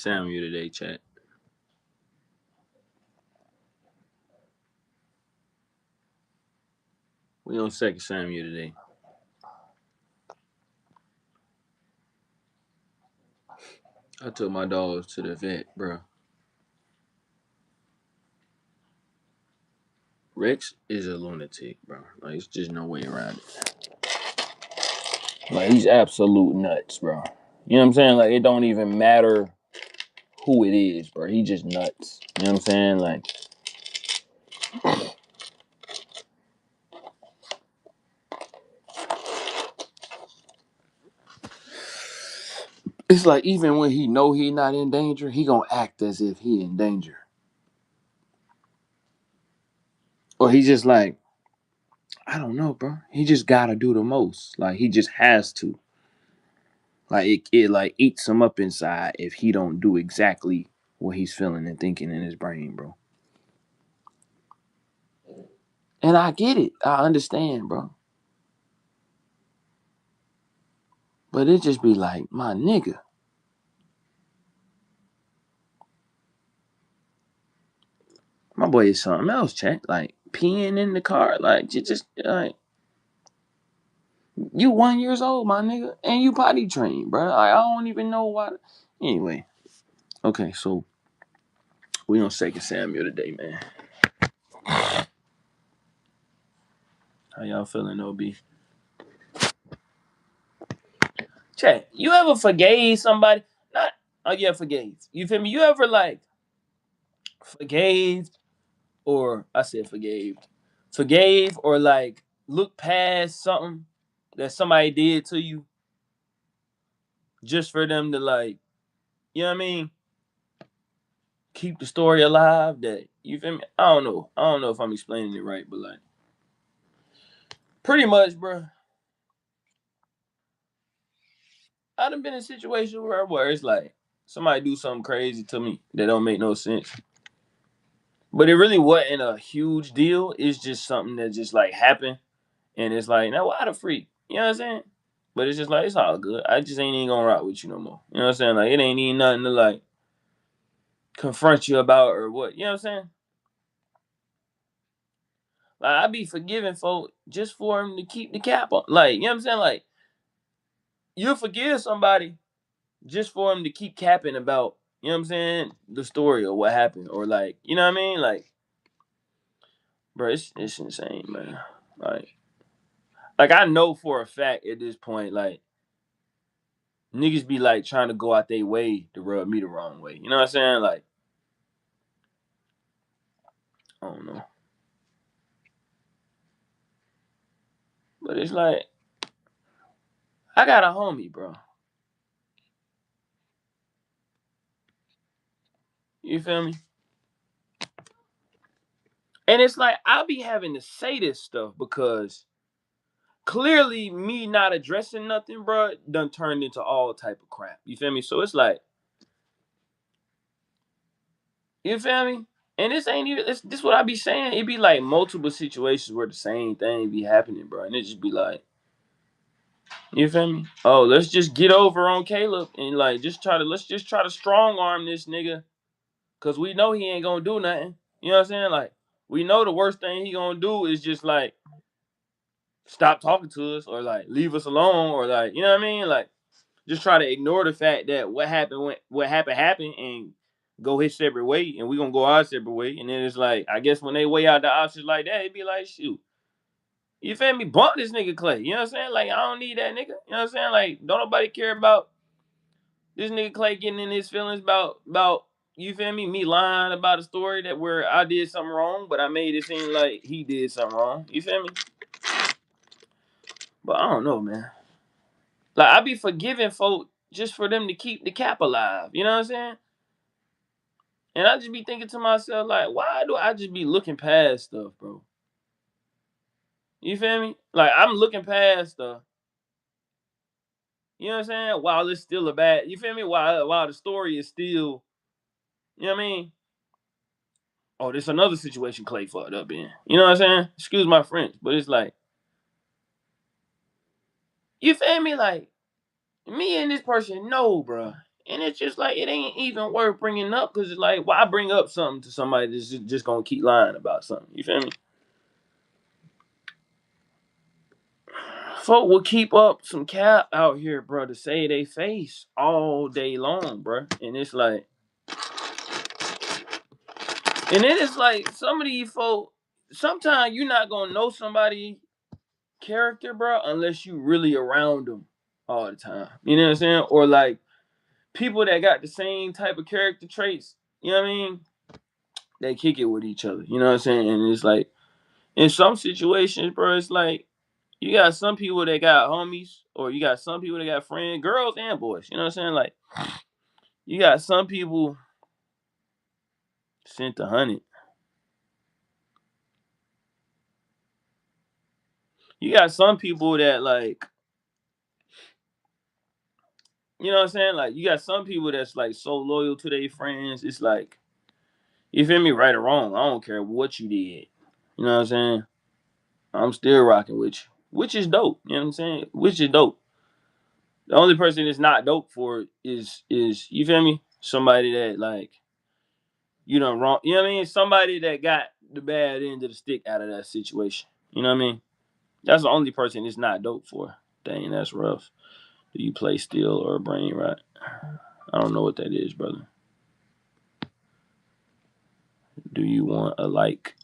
Samuel today, chat. We on second Samuel today. I took my dogs to the vet, bro. Rex is a lunatic, bro. Like, it's just no way around it. Like, he's absolute nuts, bro. You know what I'm saying? Like, it don't even matter who it is, bro. He just nuts. You know what I'm saying? Like, it's like even when he know he not in danger, he gonna act as if he in danger. Or he just like, I don't know, bro. He just gotta do the most. Like, he just has to. Like it like eats him up inside if he don't do exactly what he's feeling and thinking in his brain, bro. And I get it. I understand, bro. But it just be like, my nigga. My boy is something else, check. Like peeing in the car. Like just like you 1 years old, my nigga. And you potty trained, bro. Like, I don't even know why. Anyway. Okay, so we on second Samuel today, man. How y'all feeling, OB? Check. You ever forgave somebody? Not oh yeah, forgave. You feel me? You ever like forgave or I said forgave or like look past something that somebody did to you just for them to like, you know what I mean, keep the story alive. That you feel me? I don't know if I'm explaining it right, but like pretty much, bro. I done been in a situation where it's like somebody do something crazy to me that don't make no sense. But it really wasn't a huge deal. It's just something that just like happened. And it's like, now why the freak? You know what I'm saying? But it's just like, it's all good. I just ain't even gonna rock with you no more. You know what I'm saying? Like, it ain't even nothing to like confront you about or what. You know what I'm saying? Like, I be forgiving folk just for him to keep the cap on. Like, you know what I'm saying? Like, you forgive somebody just for him to keep capping about, you know what I'm saying, the story or what happened. Or like, you know what I mean? Like, bro, it's insane, man. Like I know for a fact at this point, like, niggas be like trying to go out their way to rub me the wrong way. You know what I'm saying? Like, I don't know. But it's like, I got a homie, bro. You feel me? And it's like, I'll be having to say this stuff because clearly me not addressing nothing, bro, done turned into all type of crap. You feel me? So it's like, you feel me? And this ain't even, this what I be saying. It be like multiple situations where the same thing be happening, bro. And it just be like, you feel me? Oh, let's just get over on Caleb and like let's just try to strong arm this nigga. Cause we know he ain't gonna do nothing. You know what I'm saying? Like, we know the worst thing he gonna do is just like stop talking to us or like leave us alone or like, you know what I mean? Like, just try to ignore the fact that what happened happened and go his separate way and we gonna go our separate way. And then it's like, I guess when they weigh out the options like that, it'd be like, shoot, you feel me? Bump this nigga Clay. You know what I'm saying? Like, I don't need that nigga. You know what I'm saying? Like, don't nobody care about this nigga Clay getting in his feelings about you feel me? Me lying about a story that where I did something wrong, but I made it seem like he did something wrong. You feel me? But I don't know, man. Like, I be forgiving folk just for them to keep the cap alive. You know what I'm saying? And I just be thinking to myself, like, why do I just be looking past stuff, bro? You feel me? Like, I'm looking past stuff. You know what I'm saying? While it's still a bad, you feel me? While the story is still, you know what I mean? Oh, there's another situation Clay fucked up in. You know what I'm saying? Excuse my French, but it's like, you feel me? Like, me and this person know, bro. And it's just like it ain't even worth bringing up because it's like, why bring up something to somebody that's just gonna keep lying about something? You feel me? Folk will keep up some cap out here, bro, to say they face all day long, bro. And it's like, and then it's like some of these folk. Sometimes you're not gonna know somebody character, bro, unless you really around them all the time. You know what I'm saying? Or like people that got the same type of character traits. You know what I mean? They kick it with each other. You know what I'm saying? And it's like in some situations, bro, it's like you got some people that got homies, or you got some people that got friends, girls and boys. You know what I'm saying? Like you got some people sent 100. You got some people that like, you know what I'm saying? Like you got some people that's like so loyal to their friends. It's like, you feel me, right or wrong. I don't care what you did. You know what I'm saying? I'm still rocking with you, which is dope. You know what I'm saying? Which is dope. The only person that's not dope for it is you feel me? Somebody that like you done wrong. You know what I mean? Somebody that got the bad end of the stick out of that situation. You know what I mean? That's the only person it's not dope for. Dang, that's rough. Do you play steel or brain rot? I don't know what that is, brother. Do you want a like?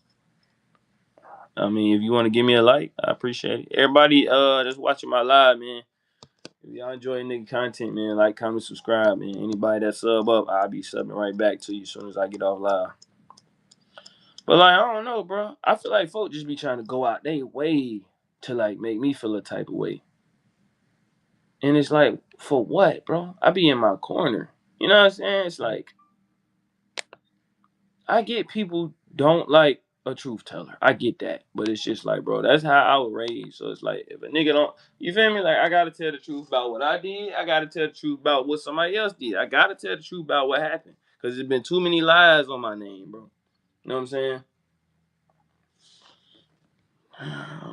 I mean, if you want to give me a like, I appreciate it. Everybody that's watching my live, man. If y'all enjoy nigga content, man, like, comment, subscribe, man. Anybody that sub up, I'll be subbing right back to you as soon as I get off live. But like, I don't know, bro. I feel like folk just be trying to go out they way to like make me feel a type of way. And it's like, for what, bro? I be in my corner. You know what I'm saying? It's like I get people don't like a truth teller. I get that. But it's just like, bro, that's how I was raised. So it's like if a nigga don't, you feel me? Like I gotta tell the truth about what I did. I gotta tell the truth about what somebody else did. I gotta tell the truth about what happened. Cause there's been too many lies on my name, bro. You know what I'm saying?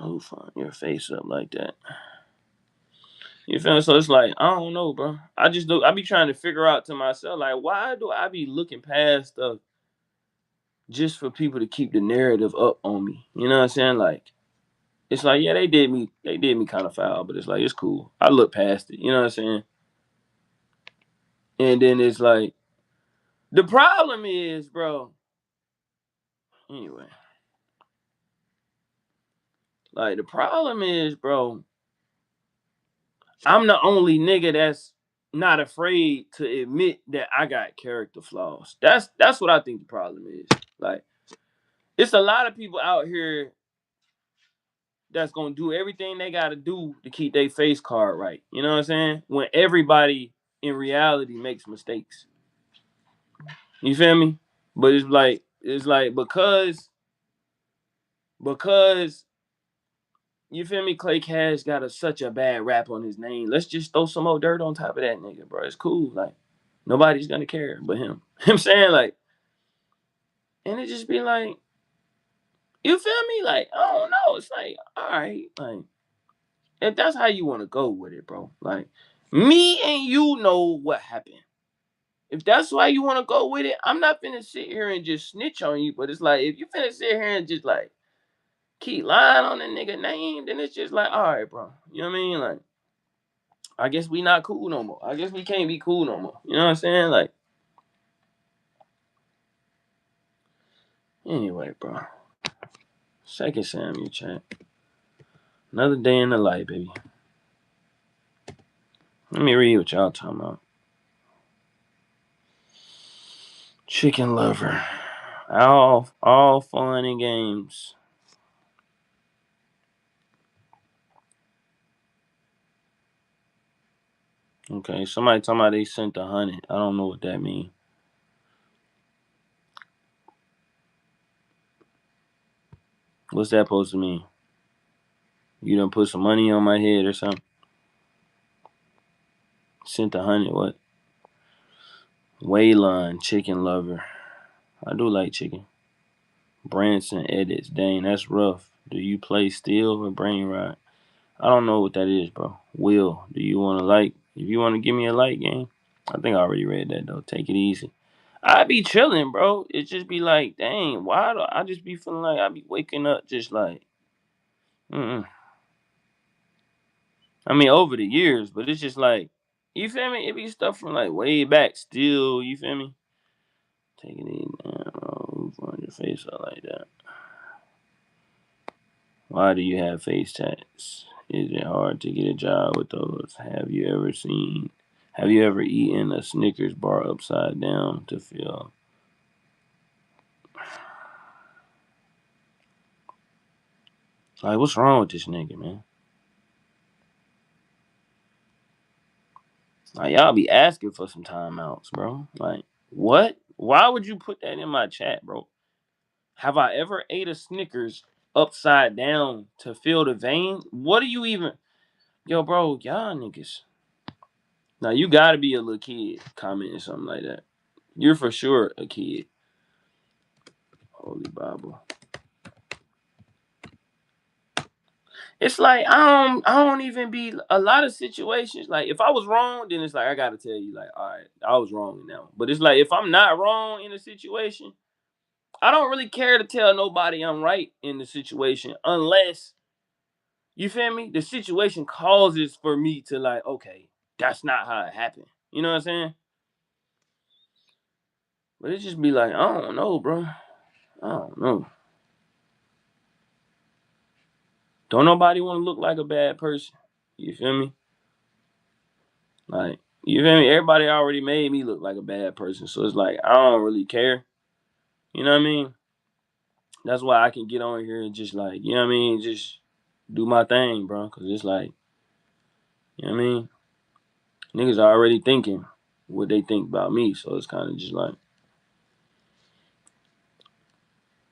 Who fund your face up like that? You feel me? So it's like, I don't know, bro. I just do I be trying to figure out to myself, like, why do I be looking past stuff just for people to keep the narrative up on me? You know what I'm saying? Like, it's like, yeah, they did me kind of foul, but it's like it's cool. I look past it. You know what I'm saying? And then it's like the problem is, bro. Anyway, like the problem is, bro. I'm the only nigga that's not afraid to admit that I got character flaws. That's what I think the problem is. Like, it's a lot of people out here that's gonna do everything they gotta do to keep their face card right. You know what I'm saying? When everybody in reality makes mistakes. You feel me? But it's like because you feel me, Clay Cash got such a bad rap on his name. Let's just throw some more dirt on top of that nigga, bro. It's cool. Like nobody's gonna care but him. I'm saying, like, and it just be like, you feel me? Like, I don't know. It's like, all right, like if that's how you want to go with it, bro. Like me and you know what happened. If that's why you want to go with it, I'm not finna sit here and just snitch on you. But it's like if you finna sit here and just like keep lying on the nigga name, then it's just like, all right, bro. You know what I mean? Like, I guess we not cool no more. I guess we can't be cool no more. You know what I'm saying? Like, anyway, bro. Second Samuel chat. Another day in the life, baby. Let me read what y'all talking about. Chicken lover. All fun and games. Okay, somebody talking about they sent 100. I don't know what that means. What's that supposed to mean? You done put some money on my head or something? Sent 100. What? Waylon, chicken lover. I do like chicken. Branson edits. Dang, that's rough. Do you play steel or brain rot? I don't know what that is, bro. Will, do you want to like? If you want to give me a like game, I think I already read that though. Take it easy. I be chilling, bro. It just be like, dang, why do I just be feeling like I be waking up just like, mm-mm. I mean, over the years, but it's just like, you feel me? It be stuff from like way back still, you feel me? Take it easy, man. Move on your face out like that. Why do you have face tats? Is it hard to get a job with those? Have you ever eaten a Snickers bar upside down to feel? Like, what's wrong with this nigga, man? Like, y'all be asking for some timeouts, bro. Like, what? Why would you put that in my chat, bro? Have I ever ate a Snickers upside down to feel the vein? What do you even? Yo, bro, y'all niggas. Now, you gotta be a little kid commenting something like that. You're for sure a kid. Holy Bible. It's like I don't even be a lot of situations. Like if I was wrong, then it's like I gotta tell you, like, all right, I was wrong in that one. But it's like if I'm not wrong in a situation, I don't really care to tell nobody I'm right in the situation unless you feel me? The situation causes for me to like, okay, that's not how it happened. You know what I'm saying? But it just be like, I don't know, bro. I don't know. Don't nobody want to look like a bad person. You feel me? Like, you feel me? Everybody already made me look like a bad person. So it's like, I don't really care. You know what I mean? That's why I can get on here and just like, you know what I mean? Just do my thing, bro. Cause it's like, you know what I mean? Niggas are already thinking what they think about me. So it's kind of just like,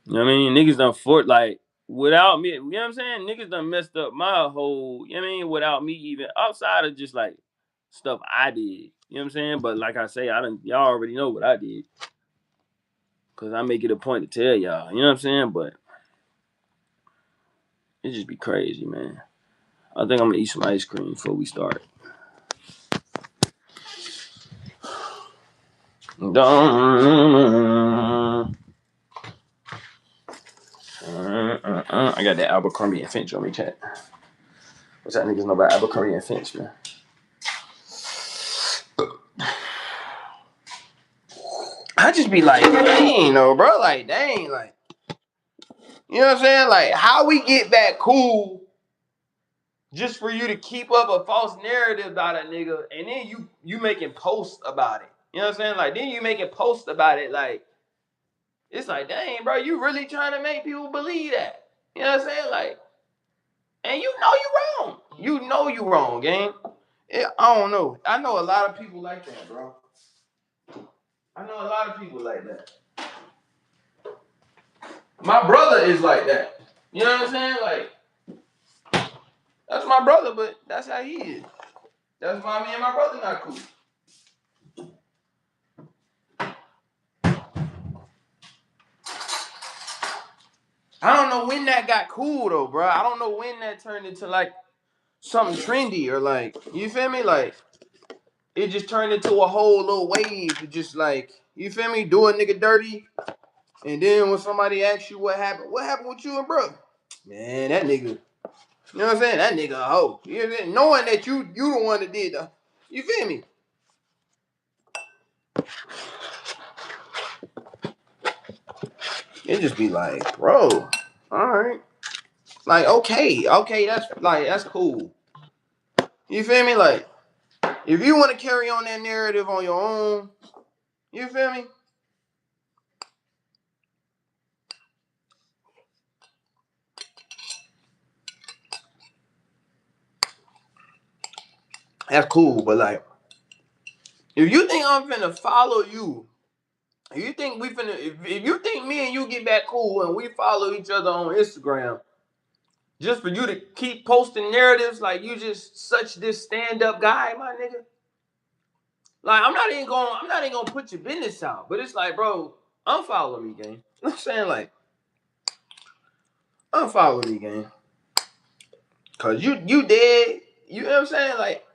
you know what I mean? Niggas done fought like without me. You know what I'm saying? Niggas done messed up my whole, you know what I mean? Without me even outside of just like stuff I did. You know what I'm saying? But like I say, y'all already know what I did. Cause I make it a point to tell y'all. You know what I'm saying? But it just be crazy, man. I think I'm gonna eat some ice cream before we start. I got that Abercrombie and Finch on me, chat. What's that niggas know about Abercrombie and Finch, man? I just be like, dang, no, bro. Like, dang, like, you know what I'm saying? Like, how we get back cool just for you to keep up a false narrative about a nigga, and then you making posts about it. You know what I'm saying? Like, then you making posts about it. Like, it's like, dang, bro, you really trying to make people believe that. You know what I'm saying? Like, and you know you wrong. You know you wrong, gang. I don't know. I know a lot of people like that, bro. I know a lot of people like that. My brother is like that. You know what I'm saying? Like, that's my brother, but that's how he is. That's why me and my brother not cool. I don't know when that got cool though, bro. I don't know when that turned into like something trendy or like, you feel me? Like, it just turned into a whole little wave of just like, you feel me? Do a nigga dirty. And then when somebody asks you what happened with you and bro? Man, that nigga, you know what I'm saying? That nigga a hoe. You know what I'm saying? Knowing that you the one that did the, you feel me? It just be like, bro, all right. Like, okay, that's cool. You feel me? Like, if you want to carry on that narrative on your own, you feel me? That's cool. But like, if you think I'm finna follow you, if you think if you think me and you get back cool and we follow each other on Instagram, just for you to keep posting narratives like you just such this stand up guy, my nigga. Like I'm not even gonna put your business out, but it's like, bro, unfollow me, gang. You know what I'm saying? Like, unfollow me, gang. Cause you dead. You know what I'm saying? Like,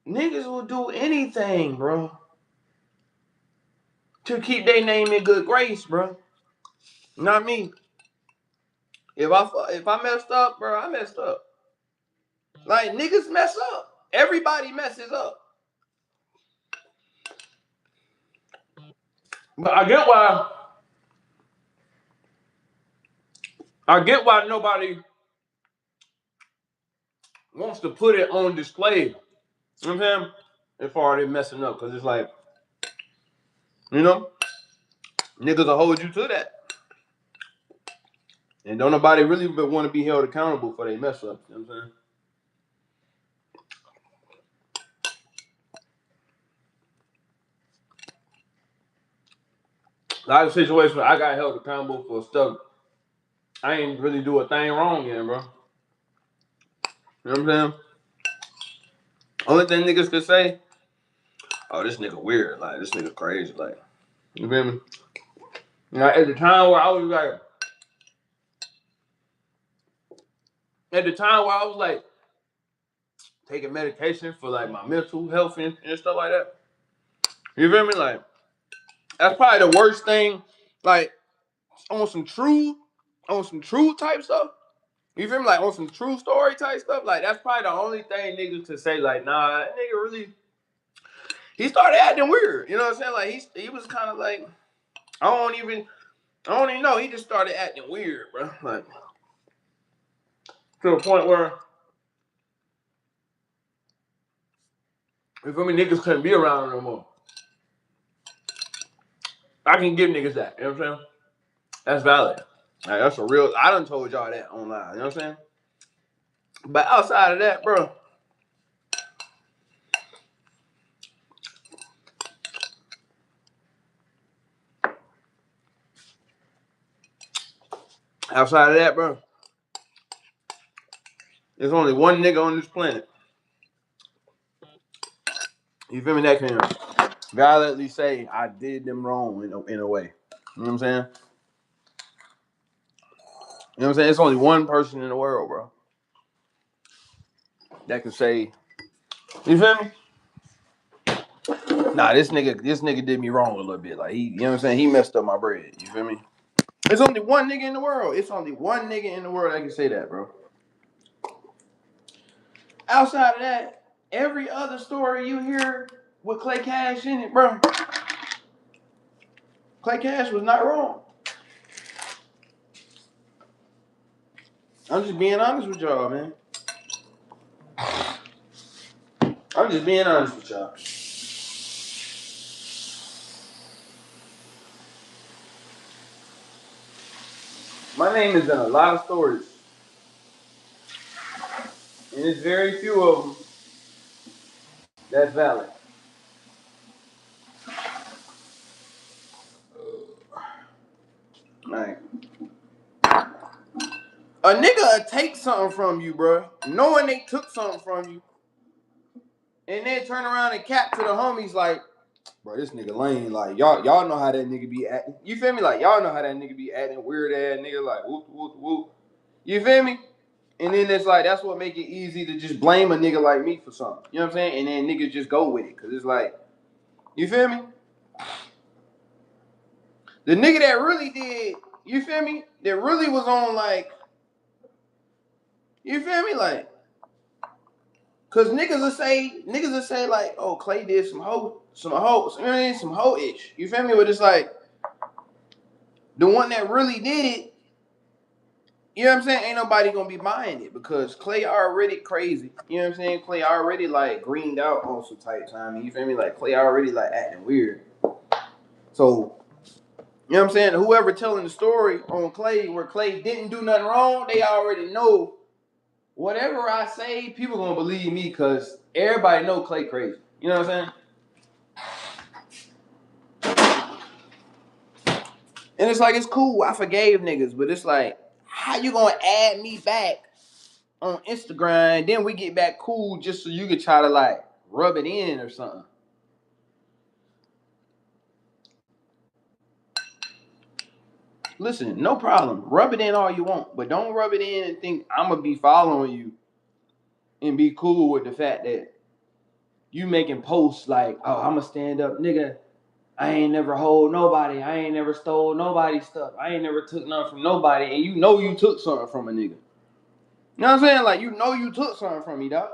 Niggas will do anything, bro, to keep their name in good grace, bro. Not me. If I messed up, bro, I messed up. Like niggas mess up. Everybody messes up. But I get why nobody wants to put it on display. You know what I'm saying? As far as they messing up, cause it's like, you know, niggas will hold you to that. And don't nobody really want to be held accountable for their mess ups. You know what I'm saying? A lot of situations where I got held accountable for stuff I ain't really do a thing wrong in, bro. You know what I'm saying? Only thing niggas could say, oh, this nigga weird. Like, this nigga crazy. Like, you feel me? You know, at the time where I was like, taking medication for like my mental health and stuff like that. You feel me? Like, that's probably the worst thing. Like, on some true type stuff. You feel me? Like on some true story type stuff. Like that's probably the only thing niggas could say. Like, nah, that nigga really. He started acting weird. You know what I'm saying? Like he was kind of like, I don't even know. He just started acting weird, bro. Like to the point where, you feel me? Niggas couldn't be around him no more. I can give niggas that. You know what I'm saying? That's valid. Like that's a real. I done told y'all that online. You know what I'm saying? But outside of that, bro. Outside of that, bro. There's only one nigga on this planet. You feel me? That can validly say I did them wrong in a way. You know what I'm saying? You know what I'm saying? It's only one person in the world, bro, that can say, you feel me? Nah, this nigga did me wrong a little bit. Like you know what I'm saying? He messed up my bread. You feel me? It's only one nigga in the world. It's only one nigga in the world that can say that, bro. Outside of that, every other story you hear with Clay Cash in it, bro. Clay Cash was not wrong. I'm just being honest with y'all, man. I'm just being honest with y'all. My name is in a lot of stories, and it's very few of them that's valid. Like, a nigga will take something from you, bro, knowing they took something from you, and then turn around and cap to the homies like, bro, this nigga lame. Like, y'all know how that nigga be acting. You feel me? Like, y'all know how that nigga be acting, weird ass nigga, like, whoop, whoop, whoop. You feel me? And then it's like, that's what make it easy to just blame a nigga like me for something. You know what I'm saying? And then niggas just go with it. Cause it's like, you feel me? The nigga that really did, you feel me? That really was on like, you feel me? Like, cause niggas will say like, oh, Clay did some hoe, you know what I mean? Some hoe-ish. You feel me? But it's like, the one that really did it, you know what I'm saying? Ain't nobody gonna be buying it because Clay already crazy. You know what I'm saying? Clay already like greened out on some type time. You feel me? Like Clay already like acting weird. So, you know what I'm saying? Whoever telling the story on Clay where Clay didn't do nothing wrong, they already know whatever I say, people gonna believe me because everybody know Clay crazy. You know what I'm saying? And it's like, it's cool. I forgave niggas, but it's like, how you gonna add me back on Instagram? Then we get back cool just so you could try to like rub it in or something. Listen, no problem. Rub it in all you want, but don't rub it in and think I'm gonna be following you and be cool with the fact that you making posts like, oh, I'm a stand up nigga. I ain't never hold nobody. I ain't never stole nobody's stuff. I ain't never took nothing from nobody. And you know you took something from a nigga. You know what I'm saying? Like, you know you took something from me, dog.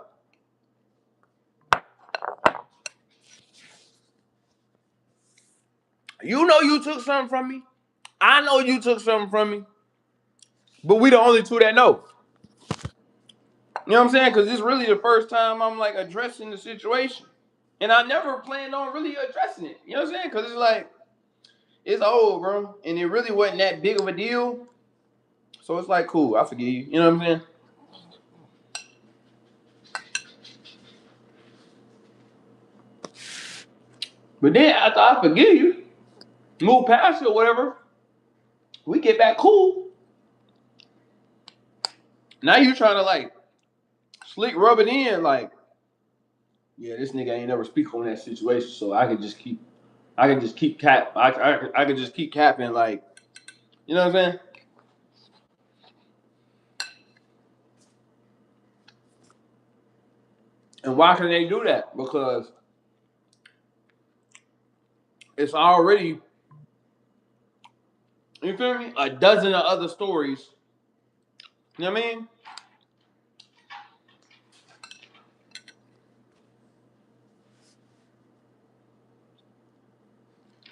You know you took something from me. I know you took something from me. But we the only two that know. You know what I'm saying? Because this really the first time I'm like addressing the situation. And I never planned on really addressing it. You know what I'm saying? Because it's like, it's old, bro. And it really wasn't that big of a deal. So it's like, cool, I forgive you. You know what I'm saying? But then after I forgive you, move past it or whatever, we get back cool. Now you trying to like slick rub it in, like, yeah, this nigga ain't never speak on that situation, so I can just keep I can just keep capping, like, you know what I'm saying? And why can they do that? Because it's already, you feel me, a dozen of other stories. You know what I mean?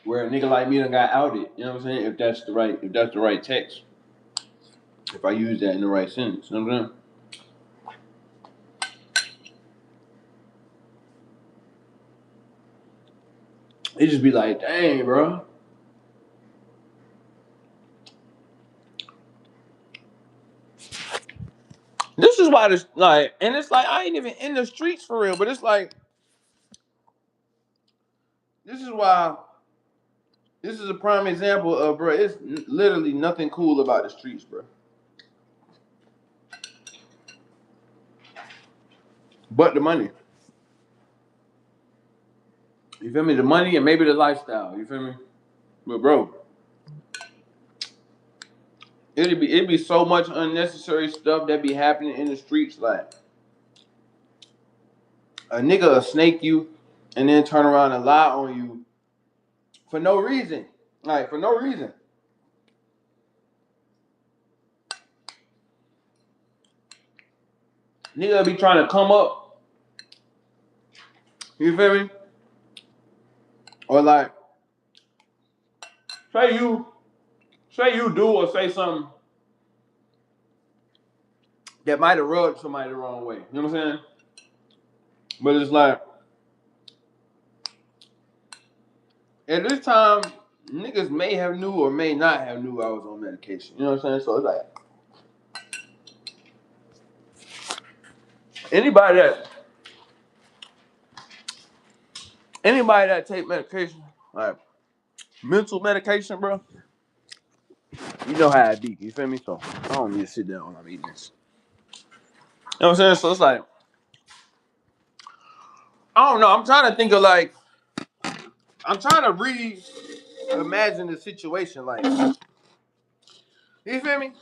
Where a nigga like me done got outed. You know what I'm saying? If that's the right text. If I use that in the right sentence. You know what I'm saying? It just be like, dang, bro. This is why this, like, and it's like I ain't even in the streets for real, but it's like, this is why this is a prime example of, bro, it's literally nothing cool about the streets, bro. But the money. You feel me? The money and maybe the lifestyle. You feel me? But bro, it'd be so much unnecessary stuff that be happening in the streets. Like, a nigga will snake you and then turn around and lie on you for no reason. Like, for no reason. Nigga will be trying to come up. You feel me? Or like, say you do or say something that might have rubbed somebody the wrong way. You know what I'm saying? But it's like, at this time, niggas may have knew or may not have knew I was on medication. You know what I'm saying? So it's like, anybody that take medication, like mental medication, bro, you know how it be. You feel me? So I don't need to sit down when I'm eating this. You know what I'm saying? So it's like, I don't know. I'm trying to think of like, I'm trying to reimagine the situation. Like, you feel me?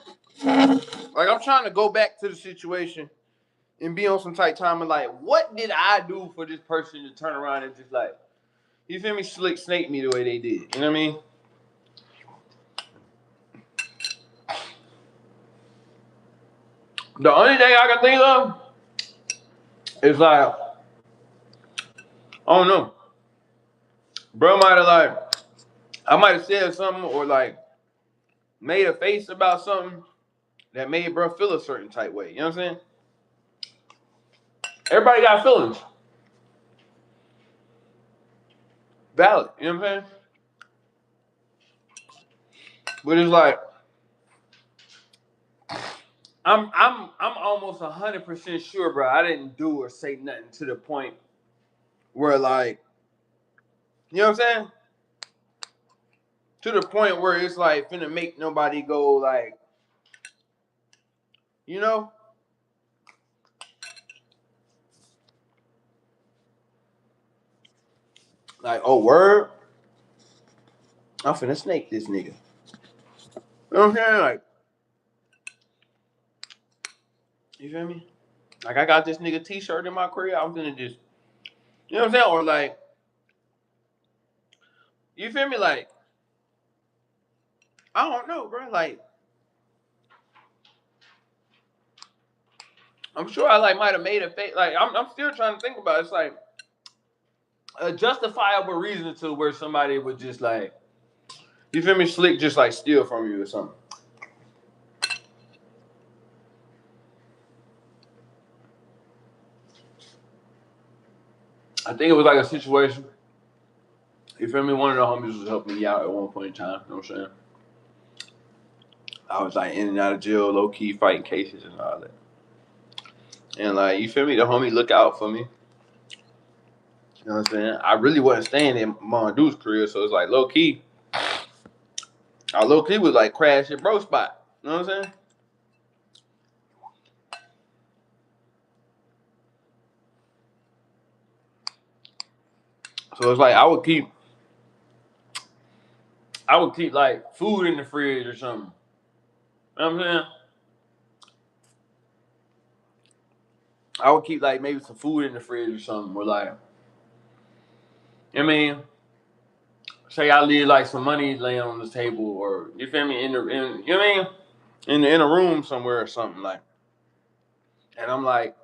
Like, I'm trying to go back to the situation and be on some tight time and like, what did I do for this person to turn around and just like, you feel me, slick snake me the way they did? You know what I mean? The only thing I can think of is like, I don't know. Bro might have like, I might have said something or like made a face about something that made bro feel a certain type way. You know what I'm saying? Everybody got feelings. Valid. You know what I'm saying? But it's like, I'm almost 100% sure, bro. I didn't do or say nothing to the point where like, you know what I'm saying? To the point where it's like finna make nobody go like, you know, like, oh word, I'm finna snake this nigga. You know what I'm saying? Like, you feel me? Like, I got this nigga t-shirt in my crib. I'm finna just You know what I'm saying? Or like, you feel me? Like, I don't know, bro. Like, I'm sure I like might have made a fake. Like, I'm still trying to think about it. It's like a justifiable reason to where somebody would just like, you feel me, slick, just like steal from you or something. I think it was like a situation. You feel me? One of the homies was helping me out at one point in time. You know what I'm saying? I was like in and out of jail, low key fighting cases and all that. And like, you feel me? The homie look out for me. You know what I'm saying? I really wasn't staying in Mondu's career, so it's like low key. I low key was like crash at bro spot. You know what I'm saying? So it's like I would keep like food in the fridge or something. You know what I'm saying? I would keep like maybe some food in the fridge or something, or like, I mean, say I leave like some money laying on the table, or you feel me, you know what I mean, in a room somewhere or something like, and I'm like,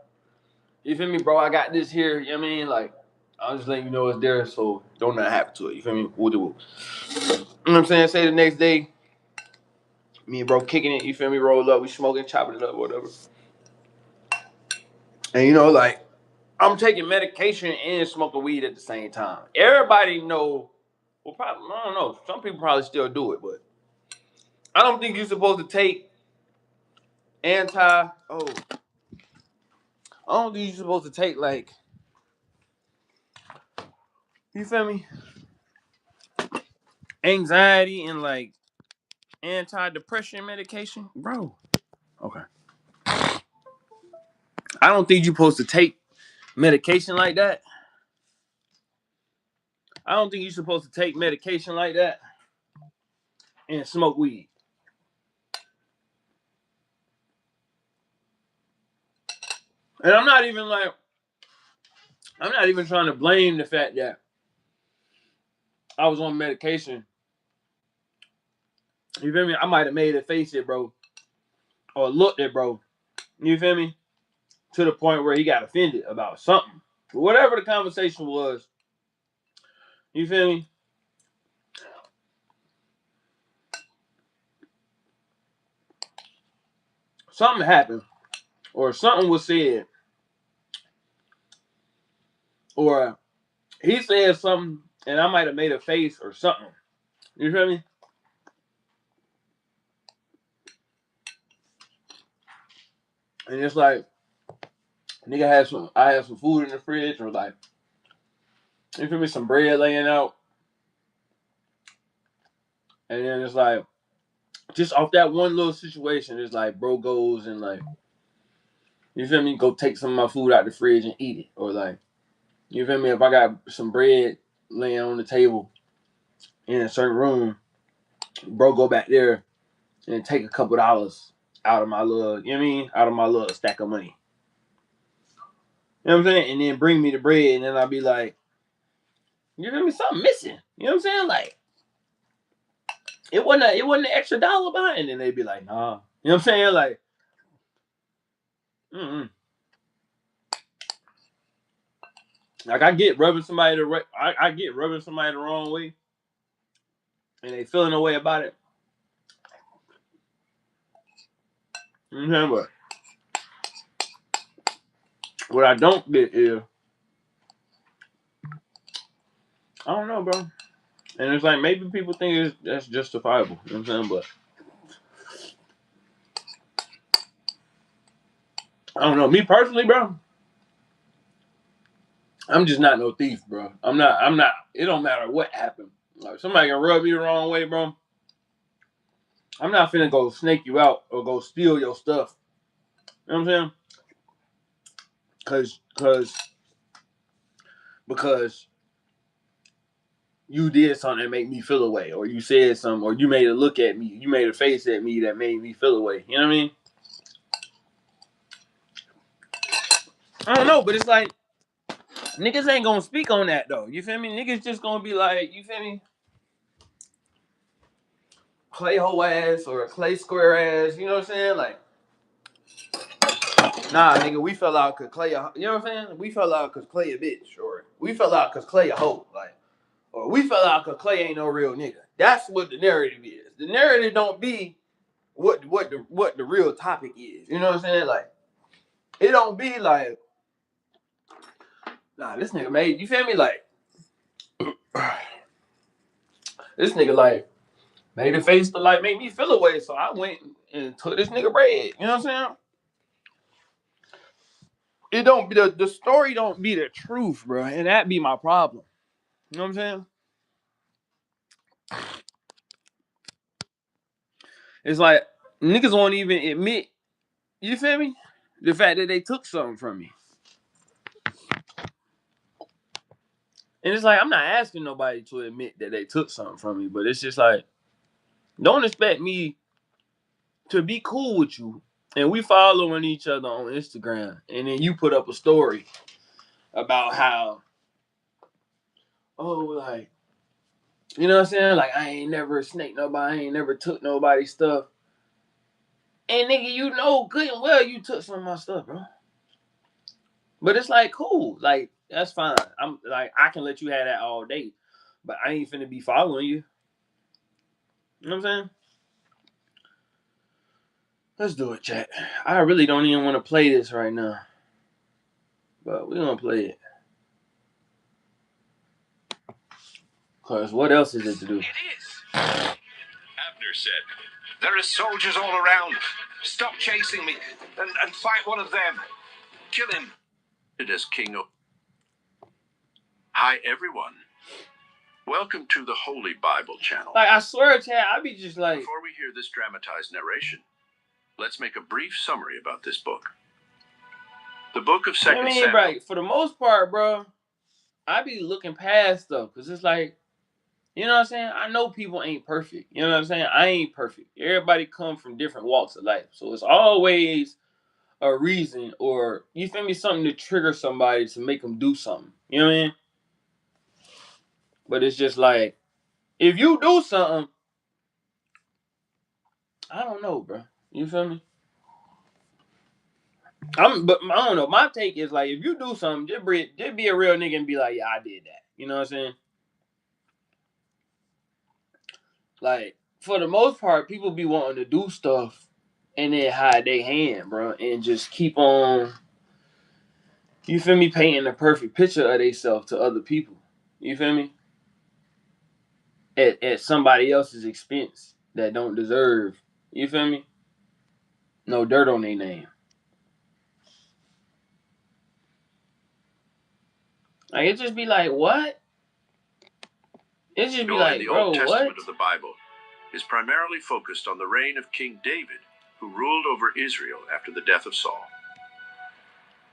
you feel me, bro? I got this here. You know what I mean, like, I'll just let you know it's there, so don't nothing happen to it. You feel me? We'll do it. You know what I'm saying? Say the next day, me and bro kicking it. You feel me? Roll up, we smoking, chopping it up, whatever. And you know, like, I'm taking medication and smoking weed at the same time. Everybody know. Well, probably I don't know. Some people probably still do it, but I don't think you're supposed to take anti. Oh, I don't think you're supposed to take like. You feel me? Anxiety and like anti-depression medication, bro. Okay. I don't think you're supposed to take medication like that. I don't think you're supposed to take medication like that and smoke weed. And I'm not even trying to blame the fact that I was on medication. You feel me? I might have made it face it, bro, or looked at bro. You feel me? To the point where he got offended about something. Whatever the conversation was, you feel me? Something happened, or something was said, or he said something, and I might have made a face or something. You feel me? And it's like, I had some food in the fridge, or like, you feel me, some bread laying out, and then it's like, just off that one little situation, it's like, bro goes and like, you feel me, go take some of my food out the fridge and eat it, or like, you feel me, if I got some bread laying on the table in a certain room, bro go back there and take a couple dollars out of my little, you know what I mean, out of my little stack of money. You know what I'm saying? And then bring me the bread, and then I'll be like, you feel me? Something missing. You know what I'm saying? Like, it wasn't an extra dollar behind. And then they'd be like, nah. You know what I'm saying? Like, mm-mm. Like I get rubbing somebody I get rubbing somebody the wrong way, and they feeling a way about it. You know what I'm saying? But what I don't get is, I don't know, bro. And it's like maybe people think that's justifiable. You know what I'm saying? But I don't know. Me personally, bro, I'm just not no thief, bro. I'm not. It don't matter what happened. Like somebody can rub you the wrong way, bro. I'm not finna go snake you out or go steal your stuff. You know what I'm saying? Cause because you did something that made me feel away, or you said something, or you made a look at me, you made a face at me that made me feel away. You know what I mean? I don't know, but it's like Niggas ain't gonna speak on that though. You feel me? Niggas just gonna be like, you feel me? Clay hoe ass or Clay square ass. You know what I'm saying? Like, nah, nigga, we fell out cause Clay. You know what I'm saying? We fell out cause Clay a bitch, or we fell out cause Clay a hoe. Like, or we fell out cause Clay ain't no real nigga. That's what the narrative is. The narrative don't be what the real topic is. You know what I'm saying? Like, it don't be like, nah, this nigga made, you feel me? Like, this nigga like made a face to like make me feel away, so I went and took this nigga bread. You know what I'm saying? It don't be the story don't be the truth, bro, and that be my problem. You know what I'm saying? It's like niggas won't even admit, you feel me? The fact that they took something from me. And it's like I'm not asking nobody to admit that they took something from me, but it's just like, don't expect me to be cool with you and we following each other on Instagram, and then you put up a story about how, oh, like, you know what I'm saying? Like, I ain't never snaked nobody, I ain't never took nobody's stuff. And nigga, you know good and well you took some of my stuff, bro. But it's like, cool. Like, that's fine. I'm like, I can let you have that all day. But I ain't finna be following you. You know what I'm saying? Let's do it, chat. I really don't even want to play this right now. But we're gonna play it. Cause what else is it to do? It is. Abner said, "There are soldiers all around. Stop chasing me and fight one of them. Kill him." It is King of... Hi, everyone. Welcome to the Holy Bible channel. Like, I swear, chat, I be just like... Before we hear this dramatized narration, let's make a brief summary about this book. The book of 2 Samuel... Bro, for the most part, bro, I be looking past stuff. Because it's like, you know what I'm saying? I know people ain't perfect. You know what I'm saying? I ain't perfect. Everybody come from different walks of life. So it's always a reason, or, you feel me, something to trigger somebody to make them do something. You know what I mean? But it's just like, if you do something, I don't know, bro. You feel me? But I don't know. My take is like, if you do something, just be a real nigga and be like, yeah, I did that. You know what I'm saying? Like, for the most part, people be wanting to do stuff and then hide their hand, bro, and just keep on, you feel me, painting a perfect picture of themselves to other people. You feel me? At somebody else's expense that don't deserve, you feel me, no dirt on their name. Like, it just be like, what? It just be like, the bro, Old Testament what? of the Bible is primarily focused on the reign of King David, who ruled over Israel after the death of Saul.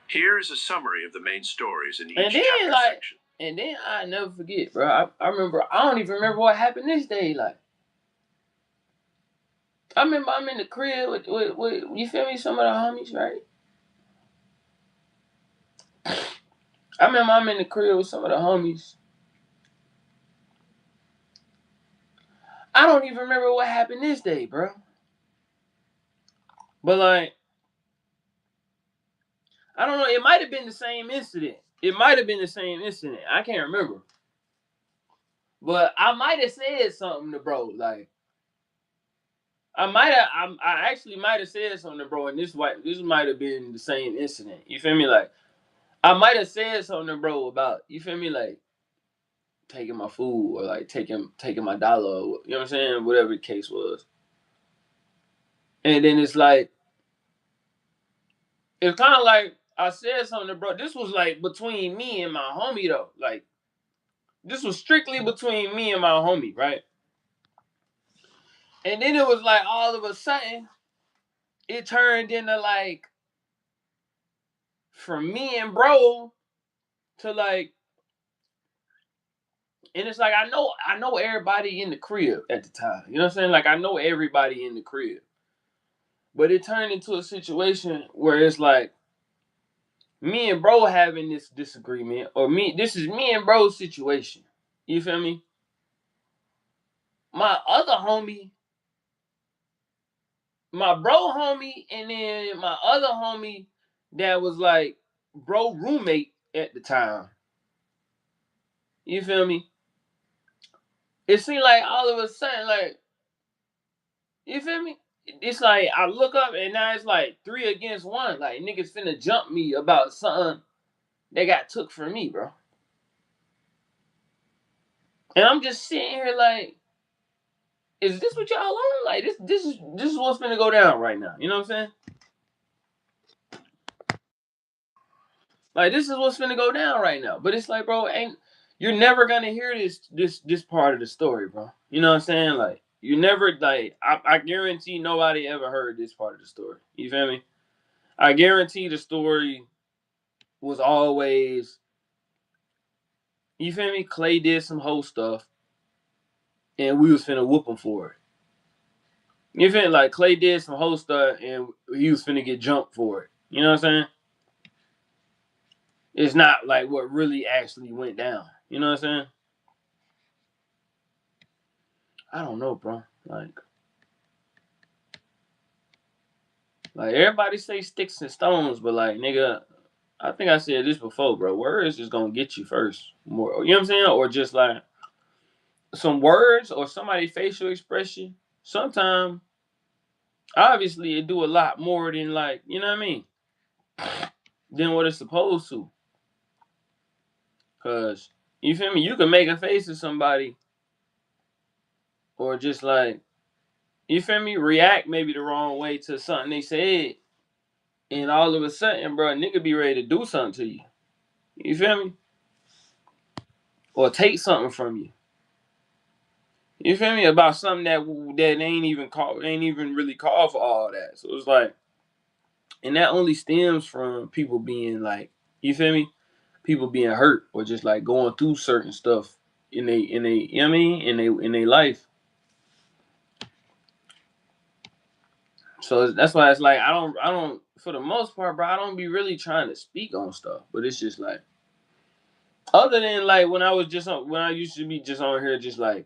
Here is a summary of the main stories in each chapter section. And then I never forget, bro. I remember, I don't even remember what happened this day. Like, I remember I'm in the crib with you feel me, some of the homies, right? I remember I'm in the crib with some of the homies. I don't even remember what happened this day, bro. But like, I don't know. It might have been the same incident. I can't remember. But I might have said something to bro. Like, I actually might have said something to bro, and this might have been the same incident. You feel me? Like, I might have said something to bro about, you feel me, like taking my food or like taking my dollar, or, you know what I'm saying? Whatever the case was. And then it's like, it's kind of like I said something to bro. This was like between me and my homie though. Like, this was strictly between me and my homie, right? And then it was like all of a sudden, it turned into like, from me and bro to like, and it's like, I know everybody in the crib at the time. You know what I'm saying? Like, I know everybody in the crib. But it turned into a situation where it's like, me and bro having this disagreement, or this is me and bro's situation. You feel me? My other homie, my bro homie, and then my other homie that was like bro roommate at the time. You feel me? It seemed like all of a sudden, like, you feel me? It's like I look up and now it's like 3 against 1. Like niggas finna jump me about something they got took from me, bro. And I'm just sitting here like, is this what y'all on? Like this is what's finna go down right now. You know what I'm saying? Like this is what's finna go down right now. But it's like, bro, you're never gonna hear this part of the story, bro. You know what I'm saying? Like you never like I guarantee nobody ever heard this part of the story. You feel me? I guarantee the story was always, you feel me? Clay did some whole stuff, and we was finna whoop him for it. You feel me? Like Clay did some whole stuff, and he was finna get jumped for it. You know what I'm saying? It's not like what really actually went down. You know what I'm saying? I don't know, bro. Like everybody say sticks and stones, but like nigga, I think I said this before, bro. Words just gonna get you first. More, you know what I'm saying? Or just like some words or somebody's facial expression. Sometimes, obviously, it do a lot more than like, you know what I mean? Than what it's supposed to. Cause you feel me? You can make a face at somebody, or just like, you feel me? React maybe the wrong way to something they said, and all of a sudden, bro, nigga be ready to do something to you. You feel me? Or take something from you. You feel me? About something that ain't even really called for all that. So it's like, and that only stems from people being like, you feel me? People being hurt or just like going through certain stuff in they you know what I mean, in their life. So that's why it's like I don't for the most part, bro, I don't be really trying to speak on stuff. But it's just like, other than like when I used to be just on here just like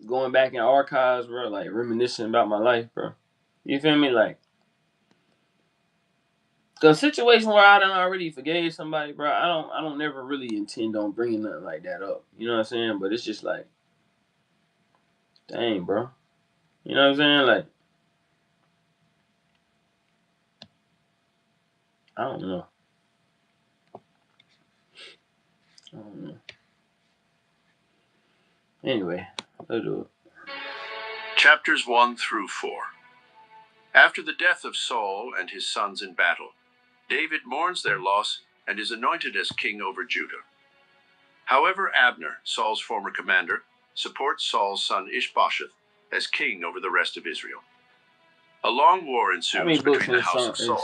going back in archives, bro, like reminiscing about my life, bro. You feel me? Like the situation where I done already forgave somebody, bro, I don't never really intend on bringing nothing like that up. You know what I'm saying? But it's just like, dang, bro. You know what I'm saying? Like, I don't know. I don't know. Anyway, let's do it. Chapters 1 through 4. After the death of Saul and his sons in battle, David mourns their loss and is anointed as king over Judah. However, Abner, Saul's former commander, supports Saul's son Ishbosheth as king over the rest of Israel. A long war ensues between the house of Saul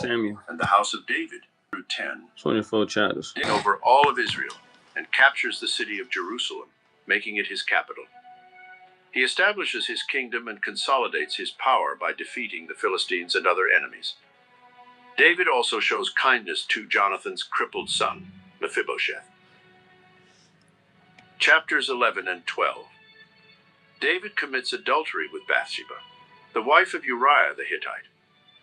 and the house of David through 10. 24 chapters. Over all of Israel and captures the city of Jerusalem, making it his capital. He establishes his kingdom and consolidates his power by defeating the Philistines and other enemies. David also shows kindness to Jonathan's crippled son, Mephibosheth. Chapters 11 and 12. David commits adultery with Bathsheba, the wife of Uriah the Hittite,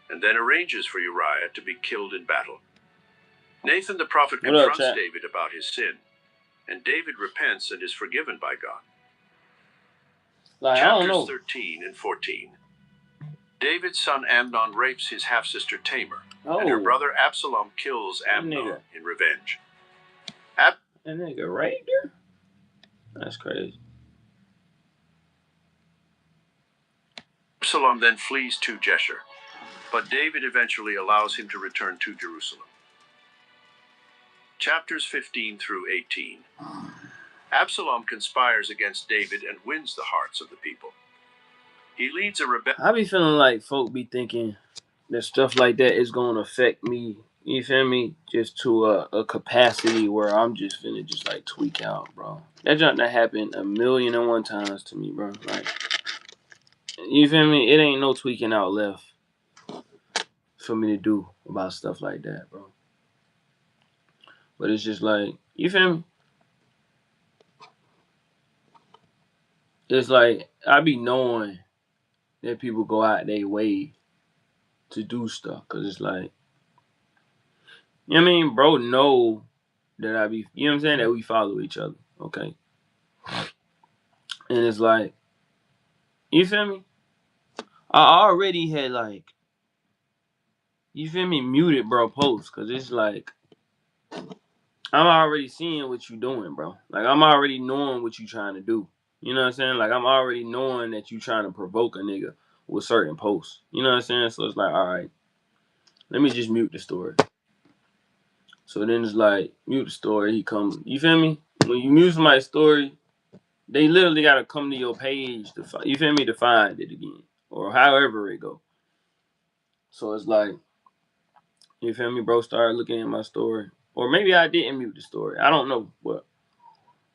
and then arranges for Uriah to be killed in battle. Nathan the prophet confronts David about his sin, and David repents and is forgiven by God. Like, Chapters 13 and 14. David's son Amnon rapes his half-sister Tamar, and her brother Absalom kills Amnon in revenge. That nigga raped her? That's crazy. Absalom then flees to Jeshurun, but David eventually allows him to return to Jerusalem. Chapters 15 through 18. Absalom conspires against David and wins the hearts of the people. He leads a rebellion. I be feeling like folk be thinking that stuff like that is going to affect me, you feel me, just to a capacity where I'm just finna just like tweak out, bro. That junk that happened 1,000,001 times to me, bro. Like, you feel me? It ain't no tweaking out left for me to do about stuff like that, bro. But it's just like, you feel me? It's like I be knowing that people go out their way to do stuff, cause it's like, you know what I mean, bro. Know that I be, you know what I'm saying, that we follow each other, okay? And it's like, you feel me? I already had like, you feel me, muted bro posts, cause it's like I'm already seeing what you doing, bro. Like I'm already knowing what you trying to do. You know what I'm saying? Like I'm already knowing that you trying to provoke a nigga with certain posts. You know what I'm saying? So it's like, all right, let me just mute the story. So then it's like, mute the story. He come. You feel me? When you mute somebody's story, they literally gotta come to your page to find. You feel me? To find it again, or however it go. So it's like, you feel me, bro? Started looking at my story, or maybe I didn't mute the story. I don't know, but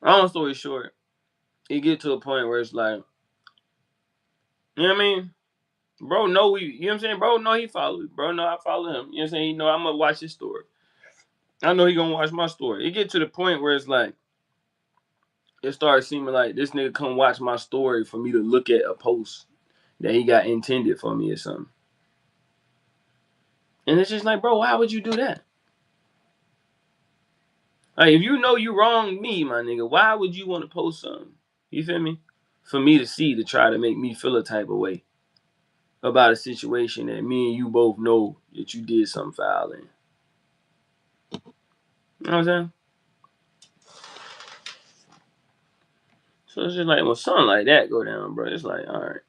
long story short, it get to a point where it's like, you know what I mean? Bro, know we, you know what I'm saying? Bro, know he follow me. Bro, know I follow him. You know what I'm saying? He know I'm gonna watch his story. I know he gonna watch my story. It get to the point where it's like, it started seeming like this nigga come watch my story for me to look at a post that he got intended for me or something. And it's just like, bro, why would you do that? Like, if you know you wronged me, my nigga, why would you want to post something? You feel me? For me to see, to try to make me feel a type of way about a situation that me and you both know that you did something foul in. You know what I'm saying? So it's just like, when something like that go down, bro, it's like, all right.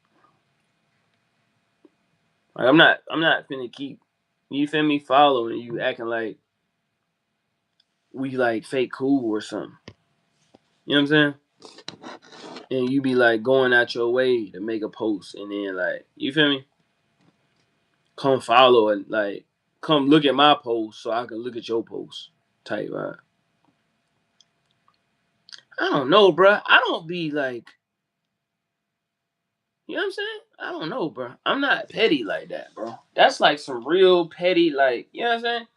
Like, I'm not finna keep, you feel me, following you, acting like we like fake cool or something. You know what I'm saying? And you be like going out your way to make a post, and then like, you feel me? Come follow and like come look at my post so I can look at your post type, right? I don't know, bro. I don't be like, you know what I'm saying? I don't know, bro. I'm not petty like that, bro. That's like some real petty, like, you know what I'm saying?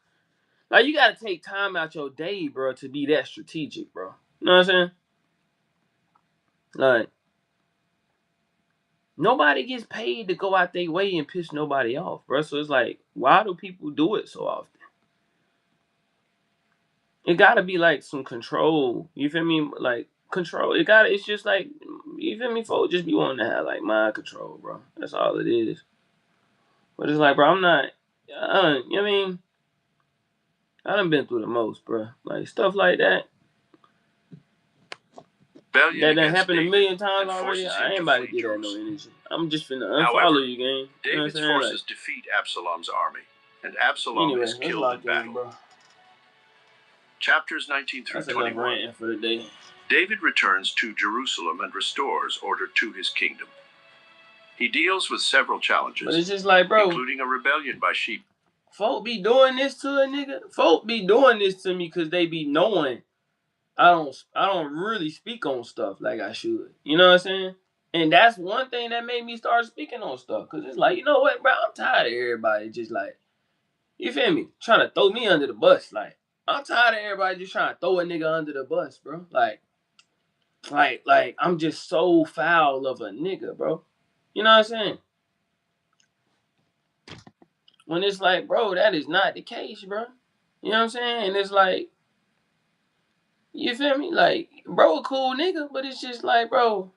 Like, you gotta take time out your day, bro, to be that strategic, bro. You know what I'm saying? Like, nobody gets paid to go out their way and piss nobody off, bro. So it's like, why do people do it so often? It gotta be like some control. You feel me? Like control. It's just like, you feel me? Folks just be wanting to have like mind control, bro. That's all it is. But it's like, bro, I'm not. You know what I mean? I done been through the most, bro. Like stuff like that. That done happened a million times already. I ain't about to get that no energy. I'm just finna unfollow you, gang. You know what I'm saying? Forces defeat Absalom's army, and Absalom is killed in battle. Bro. Chapters 19 through 21. For the day. David returns to Jerusalem and restores order to his kingdom. He deals with several challenges, but it's just like, bro, including a rebellion by sheep. Folk be doing this to a nigga. Folk be doing this to me because they be knowing I don't really speak on stuff like I should. You know what I'm saying? And that's one thing that made me start speaking on stuff. Cause it's like, you know what, bro? I'm tired of everybody just like, you feel me? Trying to throw me under the bus. Like, I'm tired of everybody just trying to throw a nigga under the bus, bro. Like I'm just so foul of a nigga, bro. You know what I'm saying? When it's like, bro, that is not the case, bro. You know what I'm saying? And it's like, you feel me? Like, bro, a cool nigga, but it's just like, bro,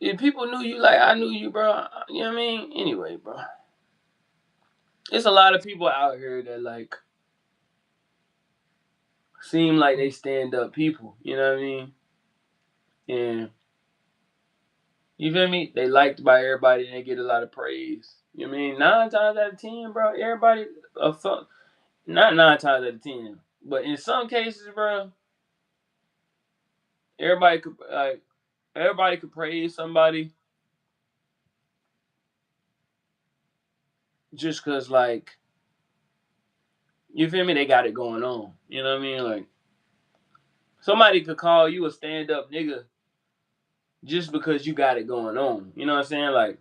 if people knew you like I knew you, bro, you know what I mean? Anyway, bro. It's a lot of people out here that, like, seem like they stand up people, you know what I mean? And, you feel me? They liked by everybody and they get a lot of praise. You know what I mean? 9 times out of 10, bro, everybody, not 9 times out of 10, but in some cases, bro, everybody could praise somebody just cause, like, you feel me? They got it going on. You know what I mean? Like, somebody could call you a stand-up nigga just because you got it going on. You know what I'm saying? Like,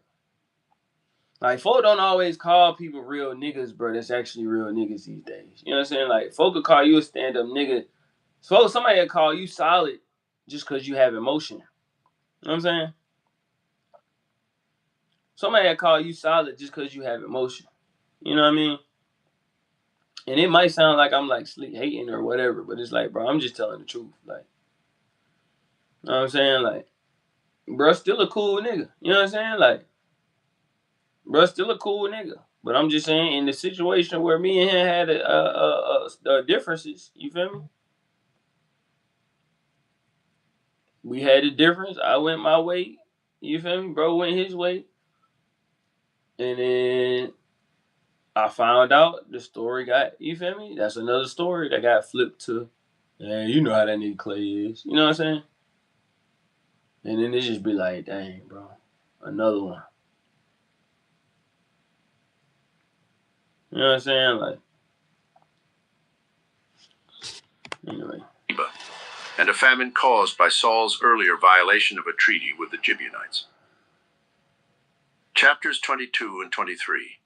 Like, folk don't always call people real niggas, bro. That's actually real niggas these days. You know what I'm saying? Like, folk could call you a stand-up nigga. So somebody will call you solid just because you have emotion. You know what I'm saying? Somebody will call you solid just because you have emotion. You know what I mean? And it might sound like I'm like sleep hating or whatever, but it's like, bro, I'm just telling the truth. Like, you know what I'm saying? Like, bro, still a cool nigga. You know what I'm saying? Like, bro, still a cool nigga. But I'm just saying, in the situation where me and him had differences, you feel me? We had a difference. I went my way. You feel me? Bro went his way. And then I found out the story got, you feel me? That's another story that got flipped to, yeah, you know how that nigga Clay is. You know what I'm saying? And then it just be like, dang, bro, another one. You know what I'm saying? Like, anyway. And a famine caused by Saul's earlier violation of a treaty with the Gibeonites. Chapters 22 and 23.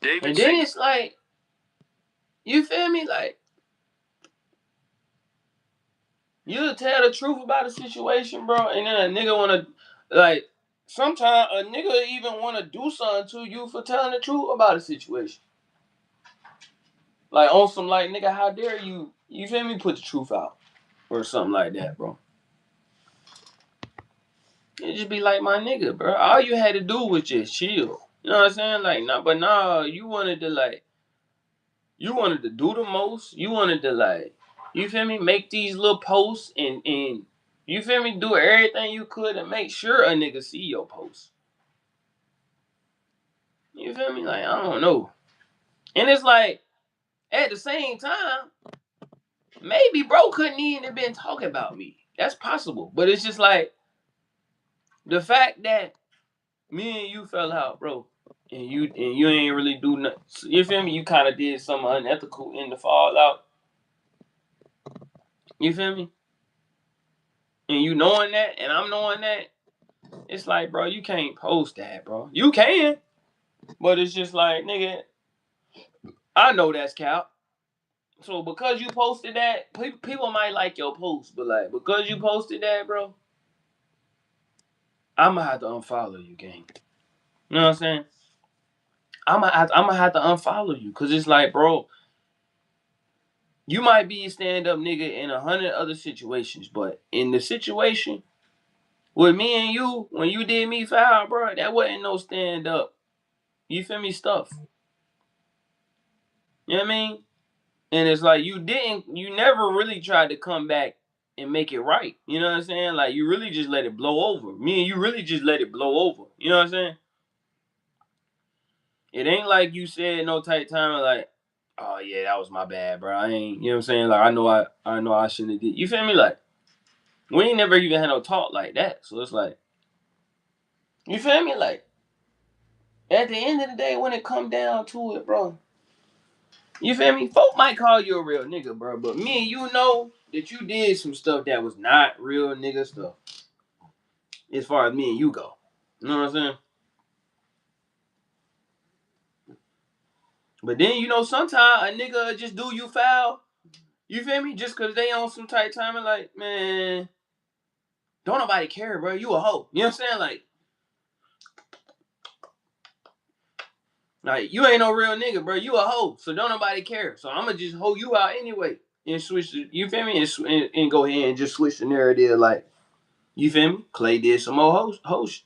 David And then it's like, you feel me? Like, you tell the truth about a situation, bro, and then a nigga wanna, like, sometimes a nigga even wanna do something to you for telling the truth about a situation. Like, on some, like, nigga, how dare you, you feel me, put the truth out. Or something like that, bro. It just be like, my nigga, bro. All you had to do was just chill. You know what I'm saying? Like, nah, but nah, you wanted to, like, you wanted to do the most. You wanted to, like, you feel me, make these little posts and you feel me, do everything you could to make sure a nigga see your posts. You feel me? Like, I don't know. And it's like, at the same time, maybe bro couldn't even have been talking about me. That's possible. But it's just like, the fact that me and you fell out, bro, and you ain't really do nothing. You feel me? You kind of did something unethical in the fallout. You feel me? And you knowing that, and I'm knowing that, it's like, bro, you can't post that, bro. You can, but it's just like, nigga, I know that's cap. So because you posted that, people might like your post, but like, because you posted that, bro, I'm gonna have to unfollow you, gang. You know what I'm saying? I'm gonna have to unfollow you, cause it's like, bro, you might be a stand-up nigga in 100 other situations, but in the situation with me and you, when you did me foul, bro, that wasn't no stand-up. You feel me? Stuff. You know what I mean? And it's like you never really tried to come back and make it right. You know what I'm saying? Like, you really just let it blow over. Me and you really just let it blow over. You know what I'm saying? It ain't like you said no tight time like, oh yeah, that was my bad, bro. I ain't, you know what I'm saying? Like, I know I shouldn't have did. You feel me? Like, we ain't never even had no talk like that. So it's like, you feel me? Like, at the end of the day, when it come down to it, bro, you feel me? Folk might call you a real nigga, bro, but me and you know that you did some stuff that was not real nigga stuff. As far as me and you go. You know what I'm saying? But then, you know, sometimes a nigga just do you foul. You feel me? Just cause they on some tight timing, like, man, don't nobody care, bro. You a hoe. You know what I'm saying? Like, you ain't no real nigga, bro. You a hoe. So don't nobody care. So I'ma just hoe you out anyway. And switch the, you feel me? And go ahead and just switch the narrative, like, you feel me? Clay did some more host.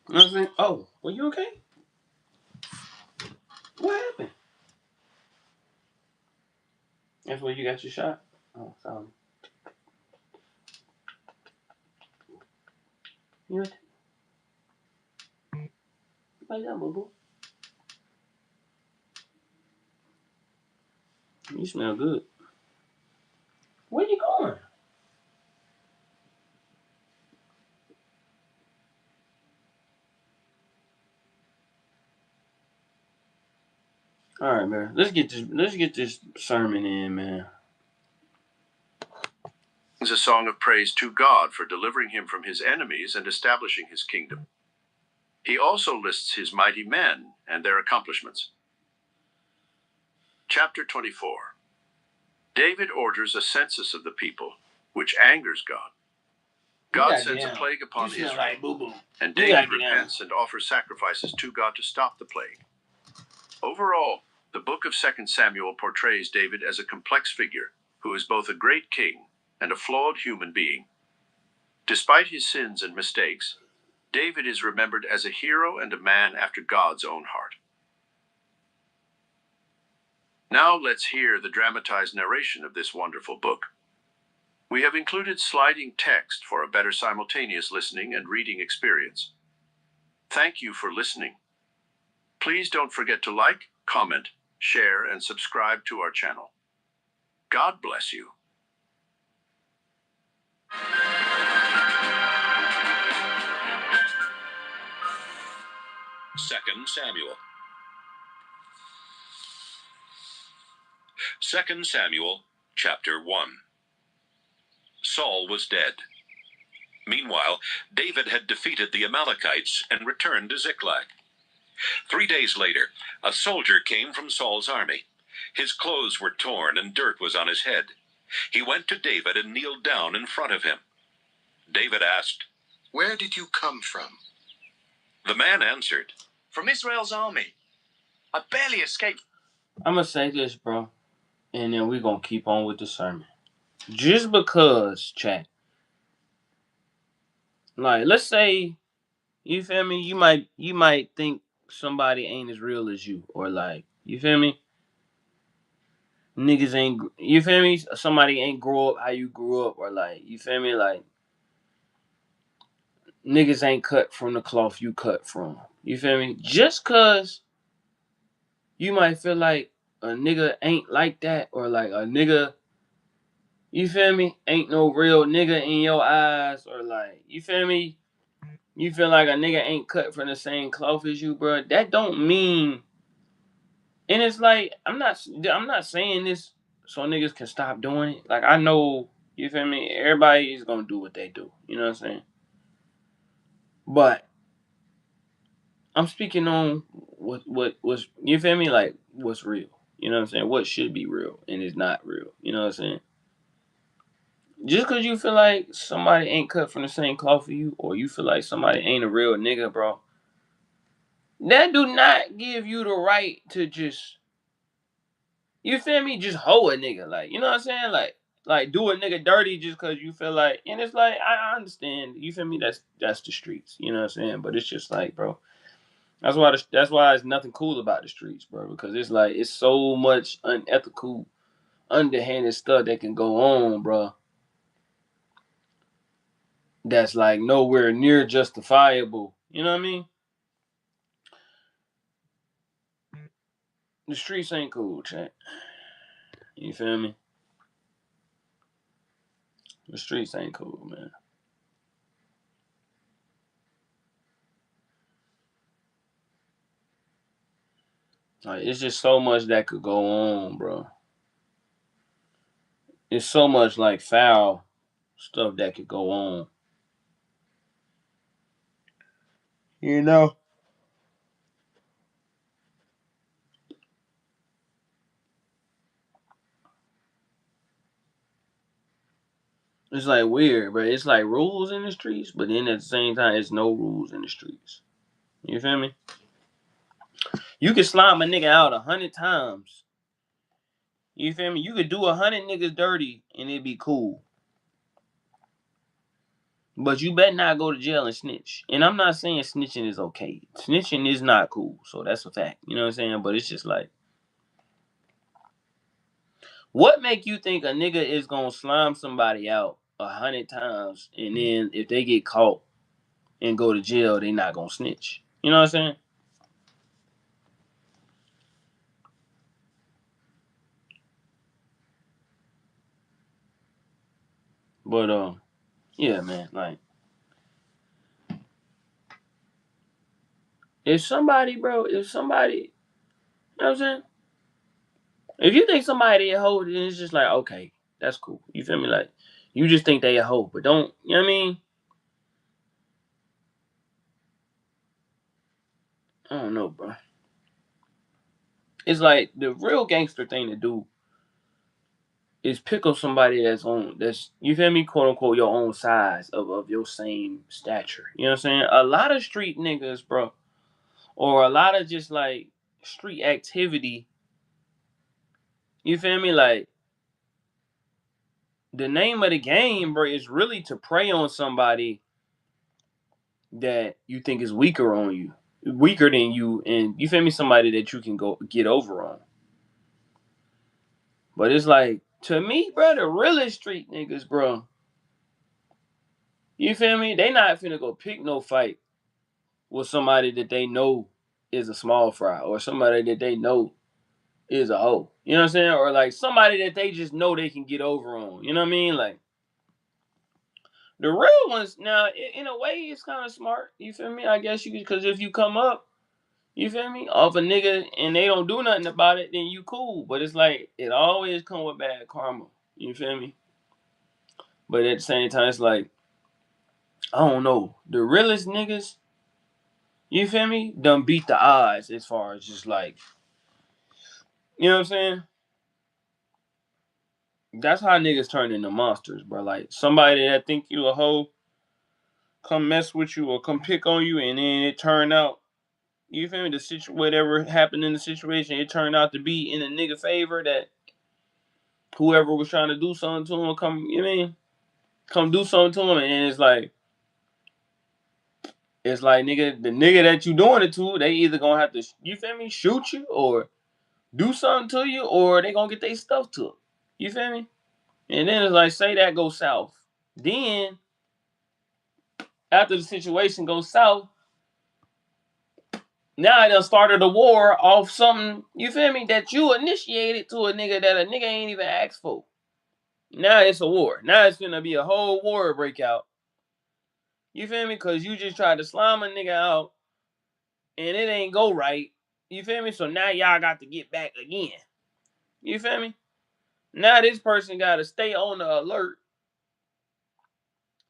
You know what I'm saying? Oh, well, you okay? What happened? That's where you got your shot? Oh, sorry. You right there? Like that, boo boo. You smell good. Where you going? All right, man. Let's get this sermon in, man. It's a song of praise to God for delivering him from his enemies and establishing his kingdom. He also lists his mighty men and their accomplishments. Chapter 24. David orders a census of the people, which angers God. God sends a plague upon Israel, and David repents and offers sacrifices to God to stop the plague. Overall, the book of 2 Samuel portrays David as a complex figure who is both a great king and a flawed human being. Despite his sins and mistakes, David is remembered as a hero and a man after God's own heart. Now let's hear the dramatized narration of this wonderful book. We have included sliding text for a better simultaneous listening and reading experience. Thank you for listening. Please don't forget to like, comment, share, and subscribe to our channel. God bless you. 2 Samuel. 2 Samuel, chapter 1. Saul was dead. Meanwhile, David had defeated the Amalekites and returned to Ziklag. 3 days later, a soldier came from Saul's army. His clothes were torn and dirt was on his head. He went to David and kneeled down in front of him. David asked, "Where did you come from?" The man answered, "From Israel's army. I barely escaped." I'm going to say this, bro, and then we're going to keep on with the sermon. Just because, chat, like, let's say, you feel me, you might think somebody ain't as real as you, or like, you feel me, niggas ain't, you feel me, somebody ain't grow up how you grew up, or like, you feel me, like, niggas ain't cut from the cloth you cut from, you feel me, just cause you might feel like a nigga ain't like that, or like a nigga, you feel me, ain't no real nigga in your eyes, or like, you feel me, you feel like a nigga ain't cut from the same cloth as you, bro. That don't mean, and it's like, I'm not saying this so niggas can stop doing it. Like, I know, you feel me, everybody is gonna do what they do, you know what I'm saying? But I'm speaking on what's, you feel me, like, what's real, you know what I'm saying? What should be real and is not real, you know what I'm saying? Just cause you feel like somebody ain't cut from the same cloth for you, or you feel like somebody ain't a real nigga, bro, that do not give you the right to just, you feel me, just hoe a nigga. Like, you know what I'm saying? Like do a nigga dirty just cause you feel like, and it's like, I understand, you feel me, that's the streets, you know what I'm saying? But it's just like, bro, that's why it's nothing cool about the streets, bro, because it's like, it's so much unethical, underhanded stuff that can go on, bro, that's like nowhere near justifiable. You know what I mean? The streets ain't cool, chat. You feel me? The streets ain't cool, man. Like, it's just so much that could go on, bro. It's so much like foul stuff that could go on. You know? It's like weird, bro. It's like rules in the streets, but then at the same time, it's no rules in the streets. You feel me? You can slime a nigga out 100 times. You feel me? You could do 100 niggas dirty and it'd be cool. But you better not go to jail and snitch. And I'm not saying snitching is okay. Snitching is not cool. So that's a fact. You know what I'm saying? But it's just like, what make you think a nigga is gonna slime somebody out 100 times and then if they get caught and go to jail, they not gonna snitch? You know what I'm saying? But yeah, man, like, if somebody, bro, you know what I'm saying? If you think somebody a hoe, then it's just like, okay, that's cool. You feel me? Like, You just think they a hoe, but don't, you know what I mean? I don't know, bro. It's like the real gangster thing to do is pick up somebody that's you feel me, quote unquote, your own size of your same stature. You know what I'm saying? A lot of street niggas, bro, or a lot of just like street activity, you feel me? Like the name of the game, bro, is really to prey on somebody that you think is weaker than you, and you feel me, somebody that you can go get over on. But it's like, to me, bro, the realest street niggas, bro, you feel me? They not finna go pick no fight with somebody that they know is a small fry, or somebody that they know is a hoe. You know what I'm saying? Or like somebody that they just know they can get over on. You know what I mean? Like the real ones, now, in a way, it's kind of smart. You feel me? I guess you could, because if you come up, you feel me, off a nigga and they don't do nothing about it, then you cool. But it's like it always come with bad karma. You feel me? But at the same time, it's like, I don't know. The realest niggas, you feel me, done beat the odds as far as just like, you know what I'm saying? That's how niggas turn into monsters, bro. Like somebody that think you a hoe come mess with you or come pick on you, and then it turned out, you feel me, whatever happened in the situation, it turned out to be in a nigga favor, that whoever was trying to do something to him come, you know what I mean, come do something to him, and it's like nigga, the nigga that you doing it to, they either gonna have to, you feel me, shoot you or do something to you, or they gonna get their stuff took. You feel me? And then it's like, say that goes south. Then after the situation goes south, now I done started a war off something, you feel me, that you initiated to a nigga that a nigga ain't even asked for. Now it's a war. Now it's gonna be a whole war breakout. You feel me? Cause you just tried to slime a nigga out and it ain't go right. You feel me? So now y'all got to get back again. You feel me? Now this person gotta stay on the alert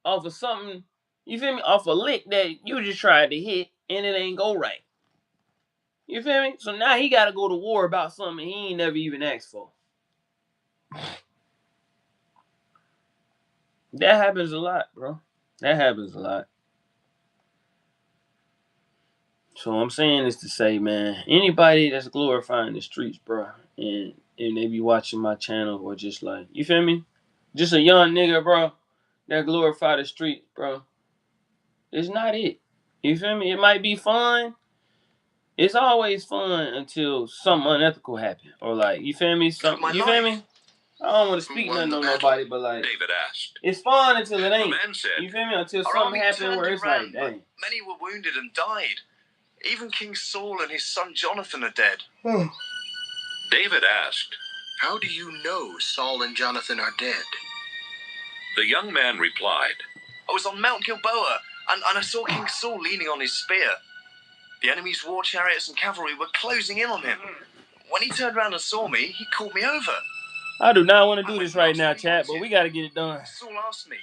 off of something, you feel me, off a lick that you just tried to hit and it ain't go right. You feel me? So now he gotta go to war about something he ain't never even asked for. That happens a lot, bro. That happens a lot. So I'm saying this to say, man, anybody that's glorifying the streets, bro, and they be watching my channel, or just like, you feel me, just a young nigga, bro, that glorify the streets, bro, it's not it. You feel me? It might be fun. It's always fun until something unethical happen, or like, you feel me, something. You feel me? I don't want to speak nothing on nobody, but like, David asked. It's fun until it ain't. The man said, you feel me? Until our something army happen where turned it's and ran, like, dang. many were wounded and died. Even King Saul and his son Jonathan are dead. David asked, how do you know Saul and Jonathan are dead? The young man replied, I was on Mount Gilboa, and I saw King Saul leaning on his spear. The enemy's war chariots and cavalry were closing in on him. When he turned around and saw me, he called me over. I do not want to do this right now, chat, but we got to get it done. Saul asked me,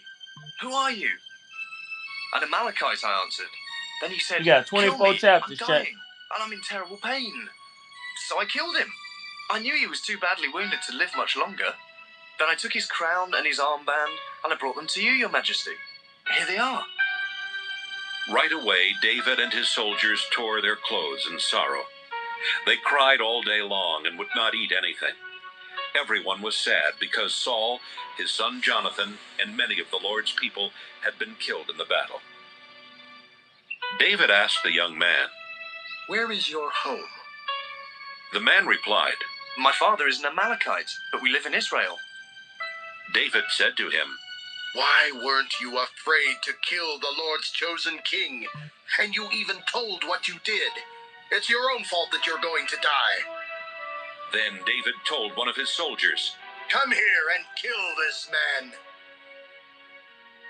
who are you? An Amalekite, I answered. Then he said, You got 24 chapters, I'm chat. dying, and I'm in terrible pain. So I killed him. I knew he was too badly wounded to live much longer. Then I took his crown and his armband, and I brought them to you, your majesty. Here they are. Right away, David and his soldiers tore their clothes in sorrow. They cried all day long and would not eat anything. Everyone was sad because Saul, his son Jonathan, and many of the Lord's people had been killed in the battle. David asked the young man, where is your home? The man replied, my father is an Amalekite, but we live in Israel. David said to him, why weren't you afraid to kill the Lord's chosen king? And you even told what you did. It's your own fault that you're going to die. Then David told one of his soldiers, come here and kill this man.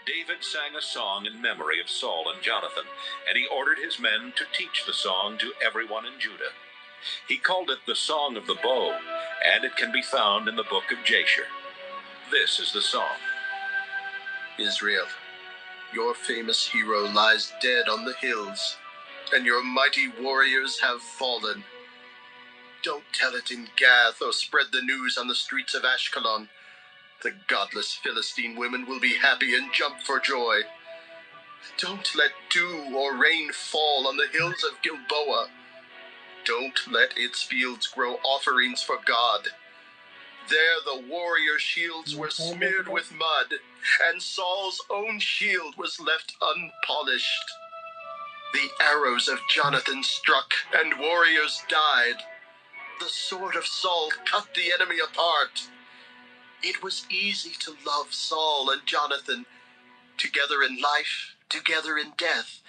David sang a song in memory of Saul and Jonathan, and he ordered his men to teach the song to everyone in Judah. He called it the Song of the Bow, and it can be found in the book of Jasher. This is the song. Israel, your famous hero lies dead on the hills, and your mighty warriors have fallen. Don't tell it in Gath or spread the news on the streets of Ashkelon. The godless Philistine women will be happy and jump for joy. Don't let dew or rain fall on the hills of Gilboa. Don't let its fields grow offerings for God. There the warrior shields were smeared with mud, and Saul's own shield was left unpolished. The arrows of Jonathan struck, and warriors died. The sword of Saul cut the enemy apart. It was easy to love Saul and Jonathan. Together in life, together in death.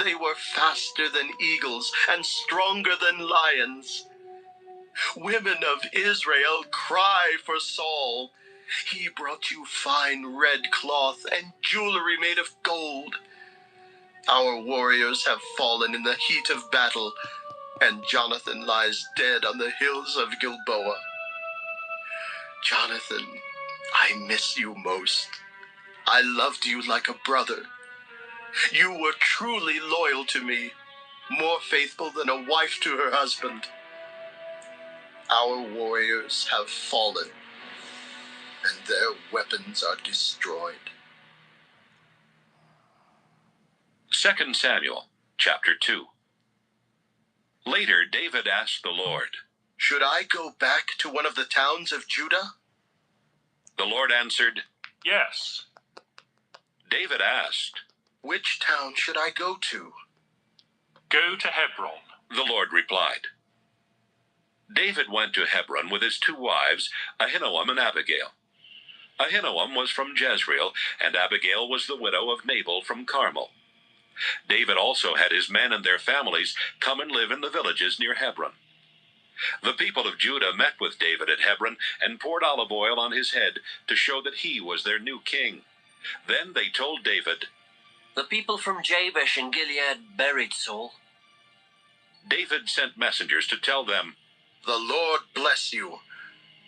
They were faster than eagles and stronger than lions. Women of Israel, cry for Saul. He brought you fine red cloth and jewelry made of gold. Our warriors have fallen in the heat of battle, and Jonathan lies dead on the hills of Gilboa. Jonathan, I miss you most. I loved you like a brother. You were truly loyal to me, more faithful than a wife to her husband. Our warriors have fallen, and their weapons are destroyed. 2 Samuel, chapter 2. Later, David asked the Lord, "Should I go back to one of the towns of Judah?" The Lord answered, "Yes." David asked, "Which town should I go to?" "Go to Hebron," the Lord replied. David went to Hebron with his 2 wives, Ahinoam and Abigail. Ahinoam was from Jezreel, and Abigail was the widow of Nabal from Carmel. David also had his men and their families come and live in the villages near Hebron. The people of Judah met with David at Hebron and poured olive oil on his head to show that he was their new king. Then they told David, "The people from Jabesh and Gilead buried Saul." David sent messengers to tell them, "The Lord bless you.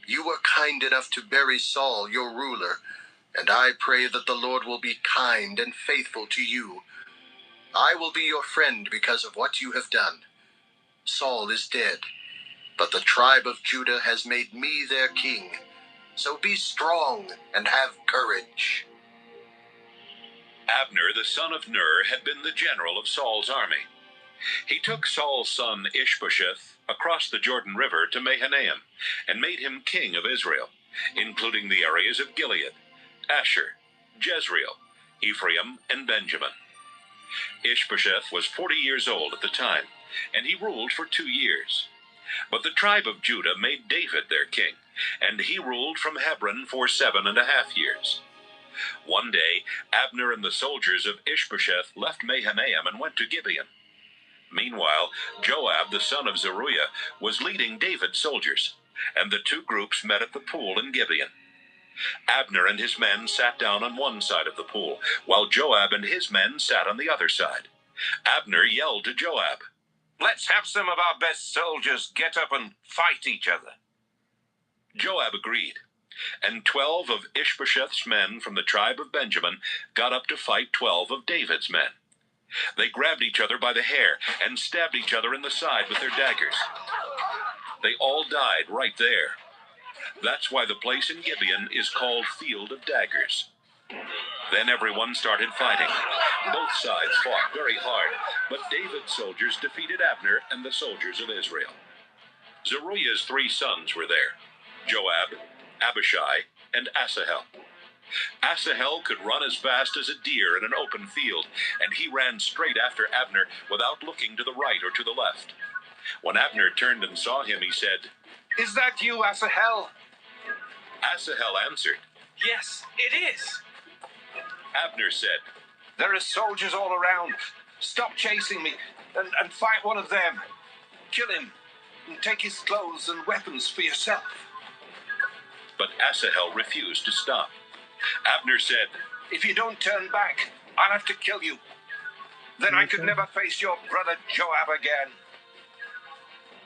You were kind enough to bury Saul, your ruler, and I pray that the Lord will be kind and faithful to you. I will be your friend because of what you have done. Saul is dead, but the tribe of Judah has made me their king. So be strong and have courage." Abner, the son of Ner, had been the general of Saul's army. He took Saul's son Ishbosheth across the Jordan River to Mahanaim and made him king of Israel, including the areas of Gilead, Asher, Jezreel, Ephraim, and Benjamin. Ishbosheth was 40 years old at the time, and he ruled for 2 years. But the tribe of Judah made David their king, and he ruled from Hebron for 7.5 years. One day, Abner and the soldiers of Ishbosheth left Mahanaim and went to Gibeon. Meanwhile, Joab, the son of Zeruiah, was leading David's soldiers, and the 2 groups met at the pool in Gibeon. Abner and his men sat down on one side of the pool, while Joab and his men sat on the other side. Abner yelled to Joab, "Let's have some of our best soldiers get up and fight each other." Joab agreed, and 12 of Ishbosheth's men from the tribe of Benjamin got up to fight 12 of David's men. They grabbed each other by the hair and stabbed each other in the side with their daggers. They all died right there. That's why the place in Gibeon is called Field of Daggers. Then everyone started fighting. Both sides fought very hard, but David's soldiers defeated Abner and the soldiers of Israel. Zeruiah's 3 sons were there, Joab, Abishai, and Asahel. Asahel could run as fast as a deer in an open field, and he ran straight after Abner without looking to the right or to the left. When Abner turned and saw him, he said, "Is that you, Asahel?" Asahel answered, "Yes, it is." Abner said, "There are soldiers all around. Stop chasing me and fight one of them. Kill him and take his clothes and weapons for yourself." But Asahel refused to stop. Abner said, "If you don't turn back, I'll have to kill you. Then I could never face your brother Joab again."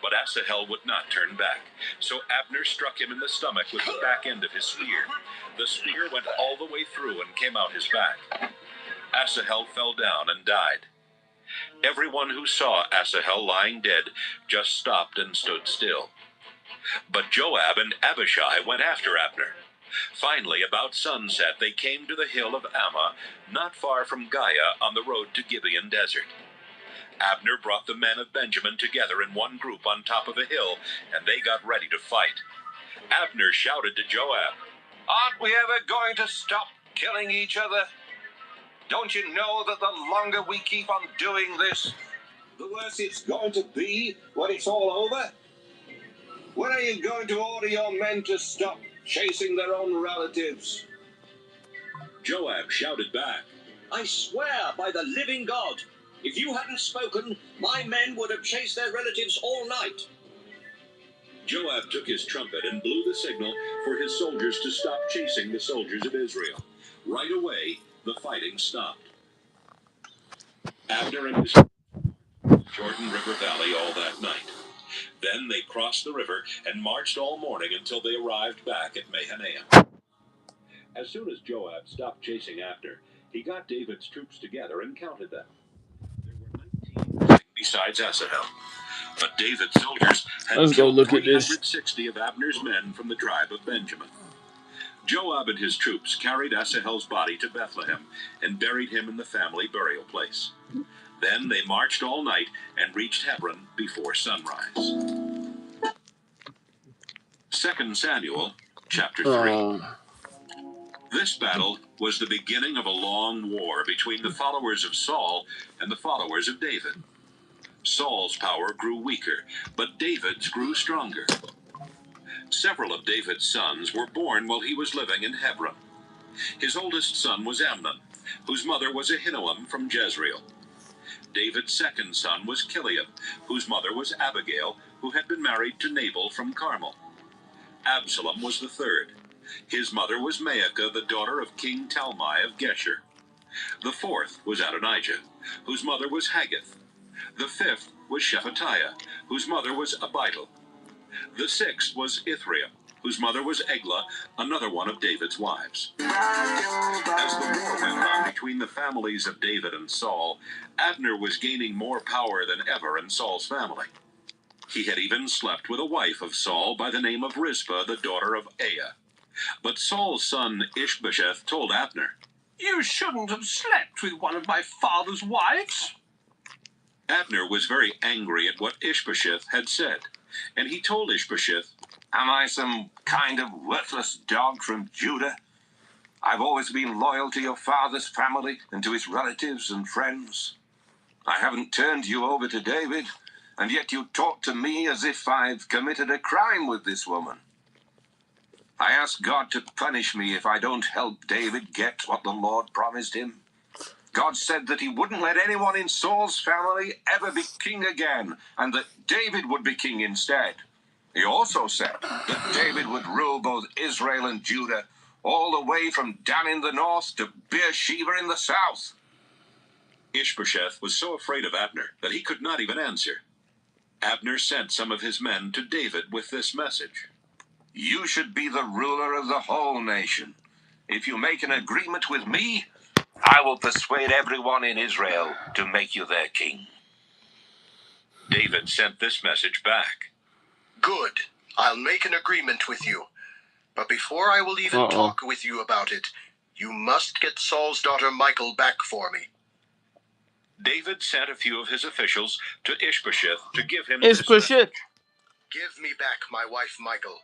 But Asahel would not turn back, so Abner struck him in the stomach with the back end of his spear. The spear went all the way through and came out his back. Asahel fell down and died. Everyone who saw Asahel lying dead just stopped and stood still. But Joab and Abishai went after Abner. Finally, about sunset, they came to the hill of Ammah, not far from Giah, on the road to Gibeon Desert. Abner brought the men of Benjamin together in one group on top of a hill, and they got ready to fight. Abner shouted to Joab, Aren't we ever going to stop killing each other? Don't you know that the longer we keep on doing this, the worse it's going to be when it's all over? When are you going to order your men to stop chasing their own relatives? Joab shouted back, I swear by the living God, if you hadn't spoken, my men would have chased their relatives all night. Joab took his trumpet and blew the signal for his soldiers to stop chasing the soldiers of Israel. Right away, the fighting stopped. Abner and his Jordan River Valley all that night. Then they crossed the river and marched all morning until they arrived back at Mahanaim. As soon as Joab stopped chasing Abner, he got David's troops together and counted them. There were 19 besides Asahel. But David's soldiers had Let's go killed look at this. 360 of Abner's men from the tribe of Benjamin. Joab and his troops carried Asahel's body to Bethlehem and buried him in the family burial place. Then they marched all night and reached Hebron before sunrise. 2 Samuel, chapter 3. This battle was the beginning of a long war between the followers of Saul and the followers of David. Saul's power grew weaker, but David's grew stronger. Several of David's sons were born while he was living in Hebron. His oldest son was Amnon, whose mother was Ahinoam from Jezreel. David's second son was Kiliab, whose mother was Abigail, who had been married to Nabal from Carmel. Absalom was the third. His mother was Maacah, the daughter of King Talmai of Geshur. The fourth was Adonijah, whose mother was Haggith. The fifth was Shephatiah, whose mother was Abital. The sixth was Ithream, whose mother was Eglah, another one of David's wives. As the war went on between the families of David and Saul, Abner was gaining more power than ever in Saul's family. He had even slept with a wife of Saul by the name of Rizpah, the daughter of Aiah. But Saul's son Ishbosheth told Abner, You shouldn't have slept with one of my father's wives. Abner was very angry at what Ishbosheth had said, and he told Ishbosheth, Am I some kind of worthless dog from Judah? I've always been loyal to your father's family and to his relatives and friends. I haven't turned you over to David, and yet you talk to me as if I've committed a crime with this woman. I ask God to punish me if I don't help David get what the Lord promised him. God said that he wouldn't let anyone in Saul's family ever be king again, and that David would be king instead. He also said that David would rule both Israel and Judah, all the way from Dan in the north to Beersheba in the south. Ishbosheth was so afraid of Abner that he could not even answer. Abner sent some of his men to David with this message. You should be the ruler of the whole nation. If you make an agreement with me, I will persuade everyone in Israel to make you their king. David sent this message back. Good. I'll make an agreement with you. But before I will even talk with you about it, you must get Saul's daughter Michal back for me. David sent a few of his officials to Ishbosheth to give him Ishbosheth. Give me back my wife Michal.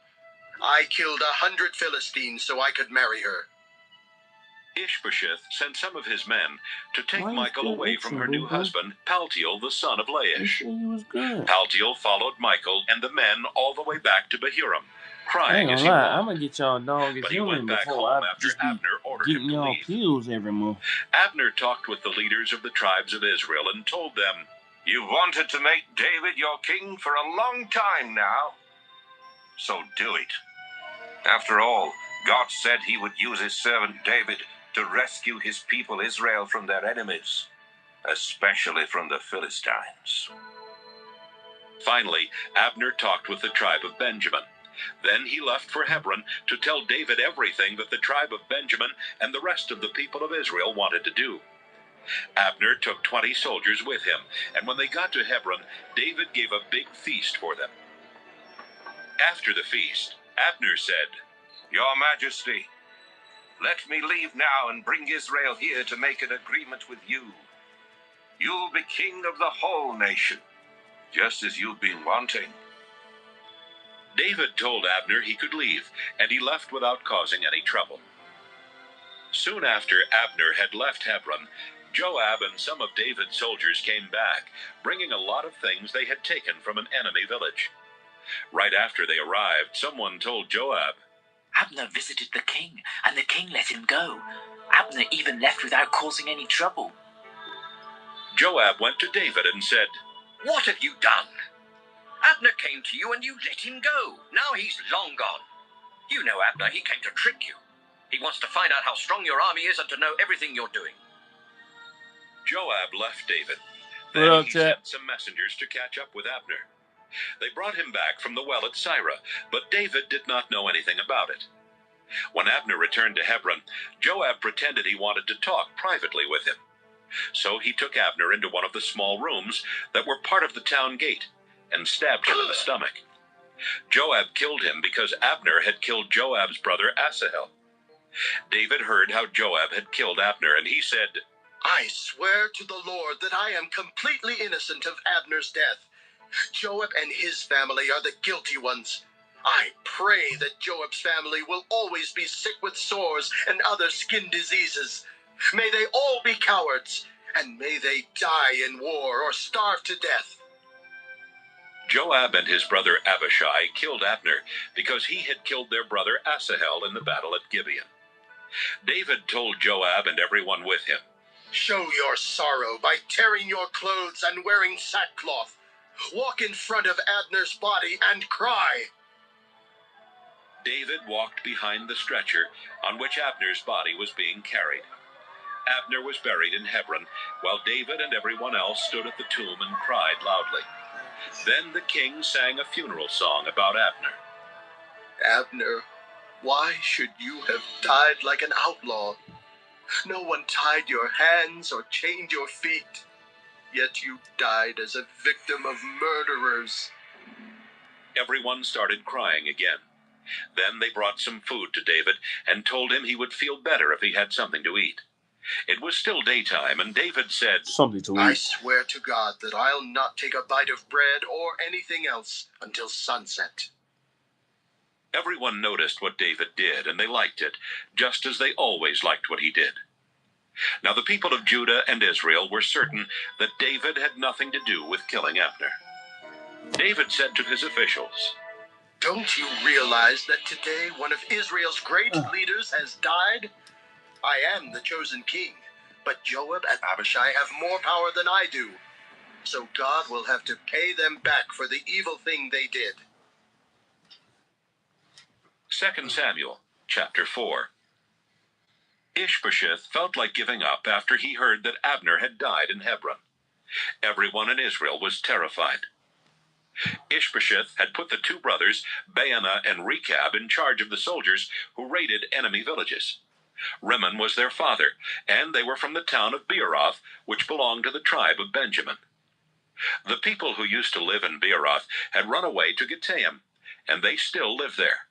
I killed 100 Philistines so I could marry her. Ishbosheth sent some of his men to take Michal away from her new husband, Paltiel, the son of Laish. Paltiel followed Michal and the men all the way back to Bahurim, crying as he walked. I'm gonna get y'all dog as But he went back home after Abner ordered him to leave. pills every month. Abner talked with the leaders of the tribes of Israel and told them, You wanted to make David your king for a long time now, so do it. After all, God said he would use his servant David to rescue his people Israel from their enemies, especially from the Philistines. Finally, Abner talked with the tribe of Benjamin. Then he left for Hebron to tell David everything that the tribe of Benjamin and the rest of the people of Israel wanted to do. Abner took 20 soldiers with him, and when they got to Hebron, David gave a big feast for them. After the feast, Abner said, "Your Majesty, let me leave now and bring Israel here to make an agreement with you. You'll be king of the whole nation, just as you've been wanting." David told Abner he could leave, and he left without causing any trouble. Soon after Abner had left Hebron, Joab and some of David's soldiers came back, bringing a lot of things they had taken from an enemy village. Right after they arrived, someone told Joab, "Abner visited the king, and the king let him go. Abner even left without causing any trouble." Joab went to David and said, "What have you done? Abner came to you and you let him go. Now he's long gone. You know Abner, he came to trick you. He wants to find out how strong your army is and to know everything you're doing." Joab left David. What Then up, he Chad? sent some messengers to catch up with Abner. They brought him back from the well at Sirah, but David did not know anything about it. When Abner returned to Hebron, Joab pretended he wanted to talk privately with him. So he took Abner into one of the small rooms that were part of the town gate and stabbed him in the stomach. Joab killed him because Abner had killed Joab's brother Asahel. David heard how Joab had killed Abner, and he said, I swear to the Lord that I am completely innocent of Abner's death. Joab and his family are the guilty ones. I pray that Joab's family will always be sick with sores and other skin diseases. May they all be cowards, and may they die in war or starve to death." Joab and his brother Abishai killed Abner because he had killed their brother Asahel in the battle at Gibeon. David told Joab and everyone with him, "Show your sorrow by tearing your clothes and wearing sackcloth. Walk in front of Abner's body and cry." David walked behind the stretcher on which Abner's body was being carried. Abner was buried in Hebron, while David and everyone else stood at the tomb and cried loudly. Then the king sang a funeral song about Abner. "Abner, why should you have died like an outlaw? No one tied your hands or chained your feet, yet you died as a victim of murderers." Everyone started crying again. Then they brought some food to David and told him he would feel better if he had something to eat. It was still daytime, and David said, Something to "I eat. swear to God that I'll not take a bite of bread or anything else until sunset." Everyone noticed what David did, and they liked it, just as they always liked what he did. Now the people of Judah and Israel were certain that David had nothing to do with killing Abner. David said to his officials, "Don't you realize that today one of Israel's great leaders has died? I am the chosen king, but Joab and Abishai have more power than I do. So God will have to pay them back for the evil thing they did." 2 Samuel, chapter 4. Ishbosheth felt like giving up after he heard that Abner had died in Hebron. Everyone in Israel was terrified. Ishbosheth had put the two brothers, Baanah and Rechab, in charge of the soldiers who raided enemy villages. Rimmon was their father, and they were from the town of Beeroth, which belonged to the tribe of Benjamin. The people who used to live in Beeroth had run away to Gittaim, and they still live there.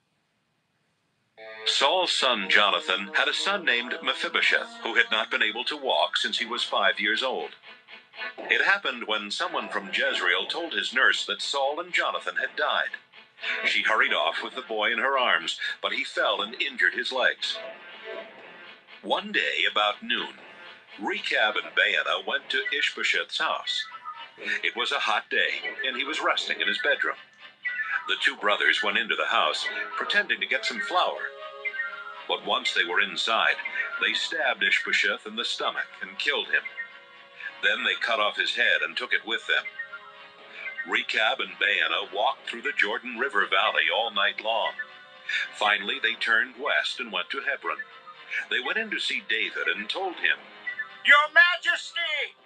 Saul's son Jonathan had a son named Mephibosheth, who had not been able to walk since he was 5 years old. It happened when someone from Jezreel told his nurse that Saul and Jonathan had died. She hurried off with the boy in her arms, but he fell and injured his legs. One day, about noon, Rechab and Baanah went to Ishbosheth's house. It was a hot day, and he was resting in his bedroom. The two brothers went into the house, pretending to get some flour. But once they were inside, they stabbed Ishbosheth in the stomach and killed him. Then they cut off his head and took it with them. Rechab and Baanah walked through the Jordan River Valley all night long. Finally, they turned west and went to Hebron. They went in to see David and told him, "Your Majesty,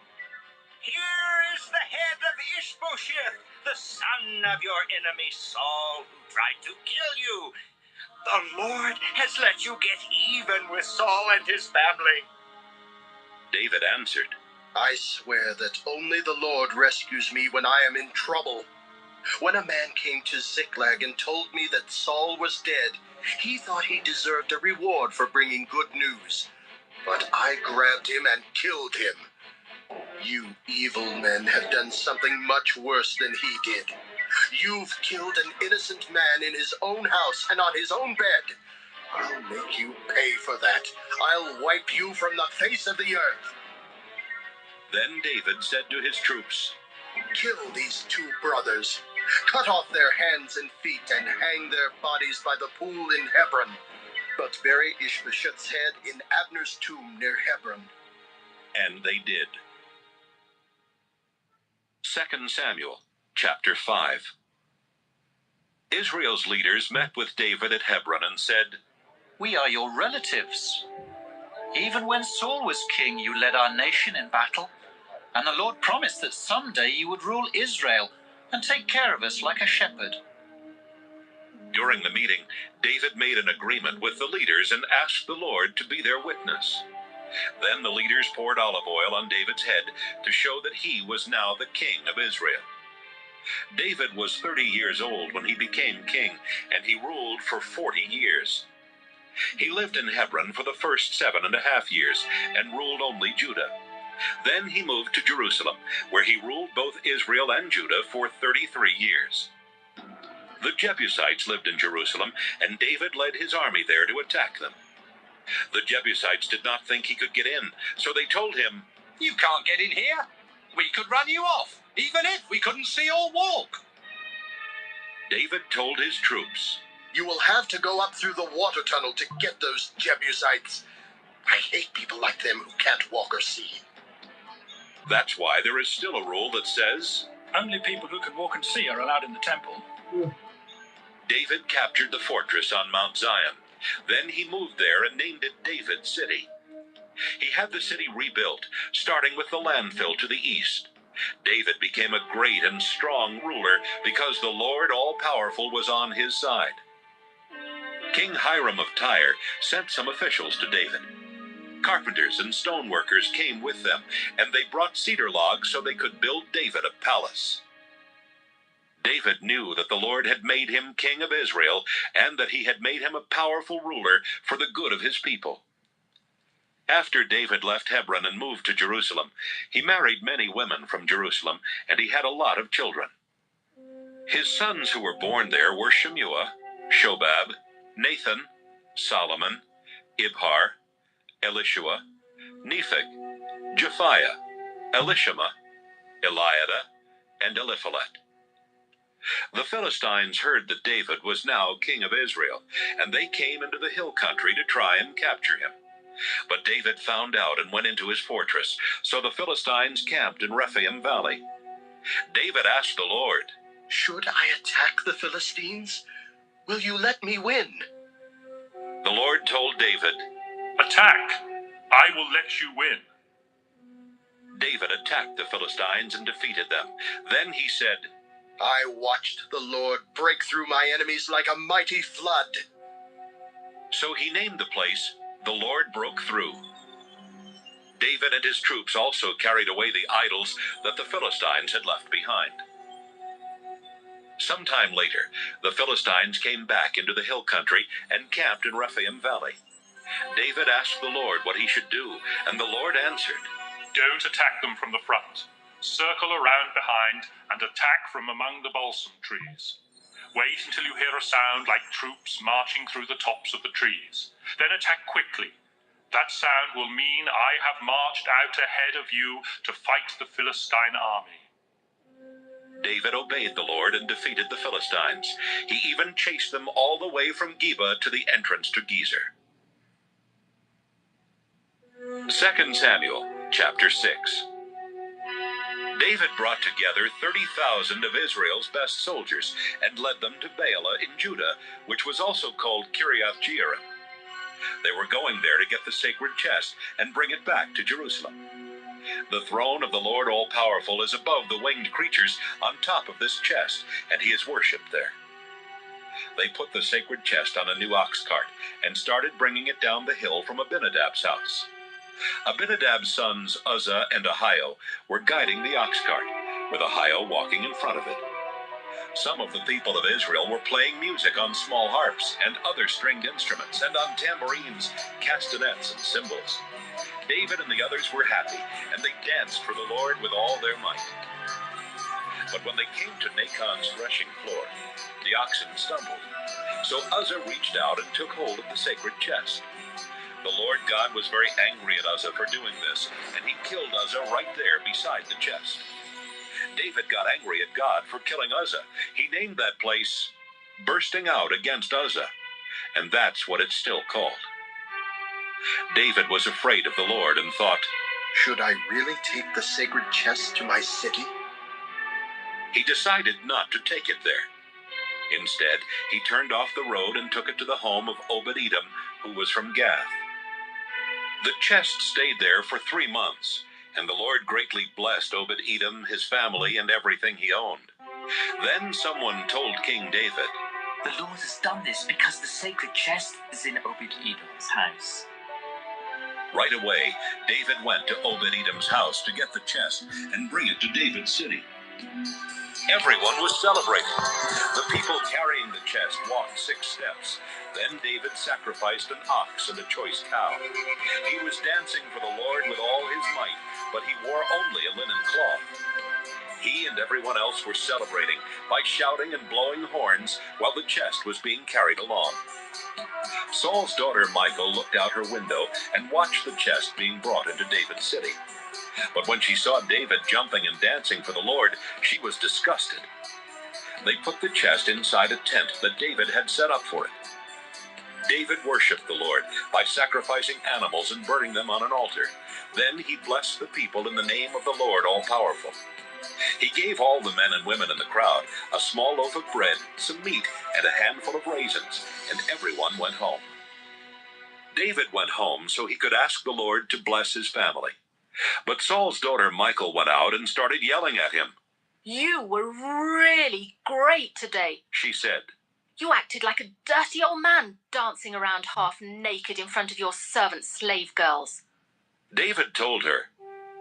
here is the head of Ishbosheth, the son have your enemy Saul, who tried to kill you. The Lord has let you get even with Saul and his family. David answered, I swear that only the Lord rescues me when I am in trouble. When a man came to Ziklag and told me that Saul was dead, he thought he deserved a reward for bringing good news. But I grabbed him and killed him. You evil men have done something much worse than he did. You've killed an innocent man in his own house and on his own bed. I'll make you pay for that. I'll wipe you from the face of the earth. Then David said to his troops, Kill these two brothers. Cut off their hands and feet and hang their bodies by the pool in Hebron. But bury Ishbosheth's head in Abner's tomb near Hebron. And they did. 2 Samuel, chapter 5. Israel's leaders met with David at Hebron and said, We are your relatives. Even when Saul was king, you led our nation in battle, and the Lord promised that someday you would rule Israel and take care of us like a shepherd. During the meeting, David made an agreement with the leaders and asked the Lord to be their witness. Then the leaders poured olive oil on David's head to show that he was now the king of Israel. David was 30 years old when he became king, and he ruled for 40 years. He lived in Hebron for the first 7.5 years and ruled only Judah. Then he moved to Jerusalem, where he ruled both Israel and Judah for 33 years. The Jebusites lived in Jerusalem, and David led his army there to attack them. The Jebusites did not think he could get in, so they told him, You can't get in here. We could run you off, even if we couldn't see or walk. David told his troops, You will have to go up through the water tunnel to get those Jebusites. I hate people like them who can't walk or see. That's why there is still a rule that says, Only people who can walk and see are allowed in the temple. David captured the fortress on Mount Zion. Then he moved there and named it David City. He had the city rebuilt, starting with the landfill to the east. David became a great and strong ruler because the Lord all-powerful was on his side. King Hiram of Tyre sent some officials to David. Carpenters and stoneworkers came with them, and they brought cedar logs so they could build David a palace. David knew that the Lord had made him king of Israel, and that he had made him a powerful ruler for the good of his people. After David left Hebron and moved to Jerusalem, he married many women from Jerusalem, and he had a lot of children. His sons who were born there were Shemua, Shobab, Nathan, Solomon, Ibhar, Elishua, Nepheg, Japhiah, Elishama, Eliada, and Eliphalet. The Philistines heard that David was now king of Israel, and they came into the hill country to try and capture him. But David found out and went into his fortress, so the Philistines camped in Rephaim Valley. David asked the Lord, Should I attack the Philistines? Will you let me win? The Lord told David, Attack! I will let you win. David attacked the Philistines and defeated them. Then he said, I watched the Lord break through my enemies like a mighty flood. So he named the place, The Lord Broke Through. David and his troops also carried away the idols that the Philistines had left behind. Sometime later, the Philistines came back into the hill country and camped in Rephaim Valley. David asked the Lord what he should do, and the Lord answered, Don't attack them from the front. Circle around behind and attack from among the balsam trees. Wait until you hear a sound like troops marching through the tops of the trees. Then attack quickly. That sound will mean I have marched out ahead of you to fight the Philistine army. David obeyed the Lord and defeated the Philistines. He even chased them all the way from Geba to the entrance to Gezer. 2 Samuel, chapter 6. David brought together 30,000 of Israel's best soldiers and led them to Baalah in Judah, which was also called Kiriath Jearim. They were going there to get the sacred chest and bring it back to Jerusalem. The throne of the Lord All-Powerful is above the winged creatures on top of this chest, and he is worshipped there. They put the sacred chest on a new ox cart and started bringing it down the hill from Abinadab's house. Abinadab's sons Uzzah and Ahio were guiding the ox cart, with Ahio walking in front of it. Some of the people of Israel were playing music on small harps and other stringed instruments, and on tambourines, castanets, and cymbals. David and the others were happy, and they danced for the Lord with all their might. But when they came to Nachon's threshing floor, the oxen stumbled. So Uzzah reached out and took hold of the sacred chest. The Lord God was very angry at Uzzah for doing this, and he killed Uzzah right there beside the chest. David got angry at God for killing Uzzah. He named that place Bursting Out Against Uzzah, and that's what it's still called. David was afraid of the Lord and thought, Should I really take the sacred chest to my city? He decided not to take it there. Instead, he turned off the road and took it to the home of Obed-Edom, who was from Gath. The chest stayed there for 3 months, and the Lord greatly blessed Obed-Edom, his family, and everything he owned. Then someone told King David, The Lord has done this because the sacred chest is in Obed-Edom's house. Right away, David went to Obed-Edom's house to get the chest and bring it to David's city. Everyone was celebrating. The people carrying the chest walked 6 steps. Then David sacrificed an ox and a choice cow. He was dancing for the Lord with all his might, but he wore only a linen cloth. He and everyone else were celebrating by shouting and blowing horns while the chest was being carried along. Saul's daughter Michal looked out her window and watched the chest being brought into David's city. But when she saw David jumping and dancing for the Lord, she was disgusted. They put the chest inside a tent that David had set up for it. David worshipped the Lord by sacrificing animals and burning them on an altar. Then he blessed the people in the name of the Lord All-Powerful. He gave all the men and women in the crowd a small loaf of bread, some meat, and a handful of raisins, and everyone went home. David went home so he could ask the Lord to bless his family. But Saul's daughter Michal went out and started yelling at him. You were really great today, She said. You acted like a dirty old man dancing around half naked in front of your servant slave girls. David told her,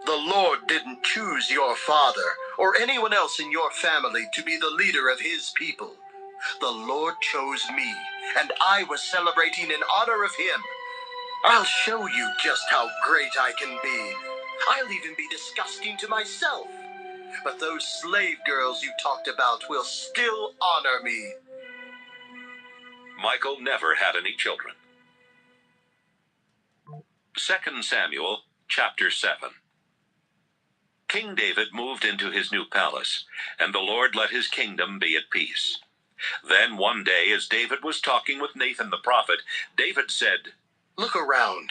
The Lord didn't choose your father or anyone else in your family to be the leader of his people. The Lord chose me, and I was celebrating in honor of him. I'll show you just how great I can be. I'll even be disgusting to myself. But those slave girls you talked about will still honor me. Michal never had any children. 2 Samuel, chapter 7. King David moved into his new palace, and the Lord let his kingdom be at peace. Then one day, as David was talking with Nathan the prophet, David said, Look around.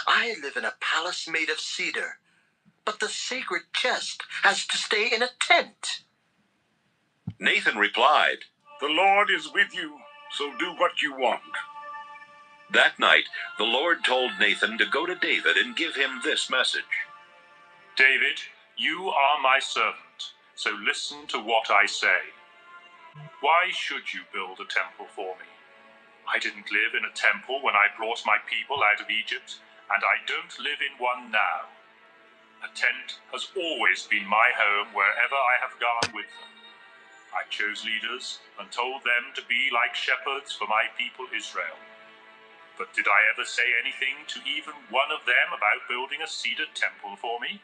I live in a palace made of cedar, but the sacred chest has to stay in a tent. Nathan replied, The Lord is with you, so do what you want. That night, the Lord told Nathan to go to David and give him this message. David, you are my servant, so listen to what I say. Why should you build a temple for me? I didn't live in a temple when I brought my people out of Egypt, and I don't live in one now. A tent has always been my home wherever I have gone with them. I chose leaders and told them to be like shepherds for my people Israel. But did I ever say anything to even one of them about building a cedar temple for me?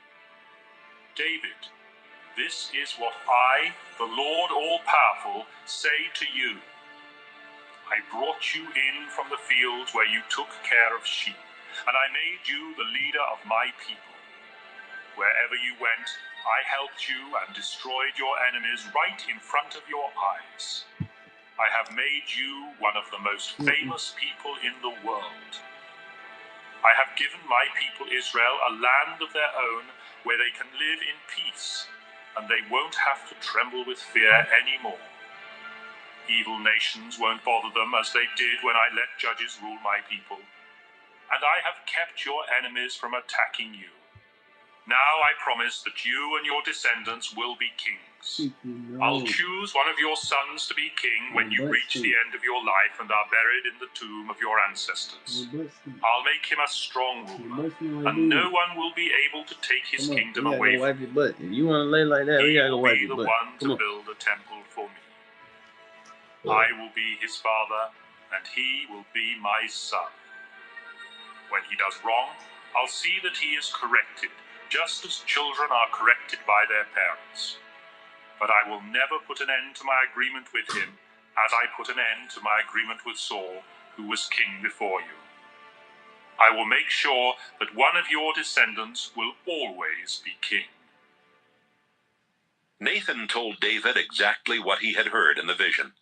David, this is what I, the Lord All-Powerful, say to you. I brought you in from the fields where you took care of sheep, and I made you the leader of my people. Wherever you went, I helped you and destroyed your enemies right in front of your eyes. I have made you one of the most famous people in the world. I have given my people Israel a land of their own where they can live in peace, and they won't have to tremble with fear anymore. Evil nations won't bother them as they did when I let judges rule my people. And I have kept your enemies from attacking you. Now I promise that you and your descendants will be kings. I'll choose one of your sons to be king when you reach the end of your life and are buried in the tomb of your ancestors. I'll make him a strong ruler, and no one will be able to take his kingdom away from him. If you want to lay like that, he will be the one to build a temple for me. I will be his father, and he will be my son. When he does wrong, I'll see that he is corrected, just as children are corrected by their parents. But I will never put an end to my agreement with him, as I put an end to my agreement with Saul, who was king before you. I will make sure that one of your descendants will always be king. Nathan told David exactly what he had heard in the vision.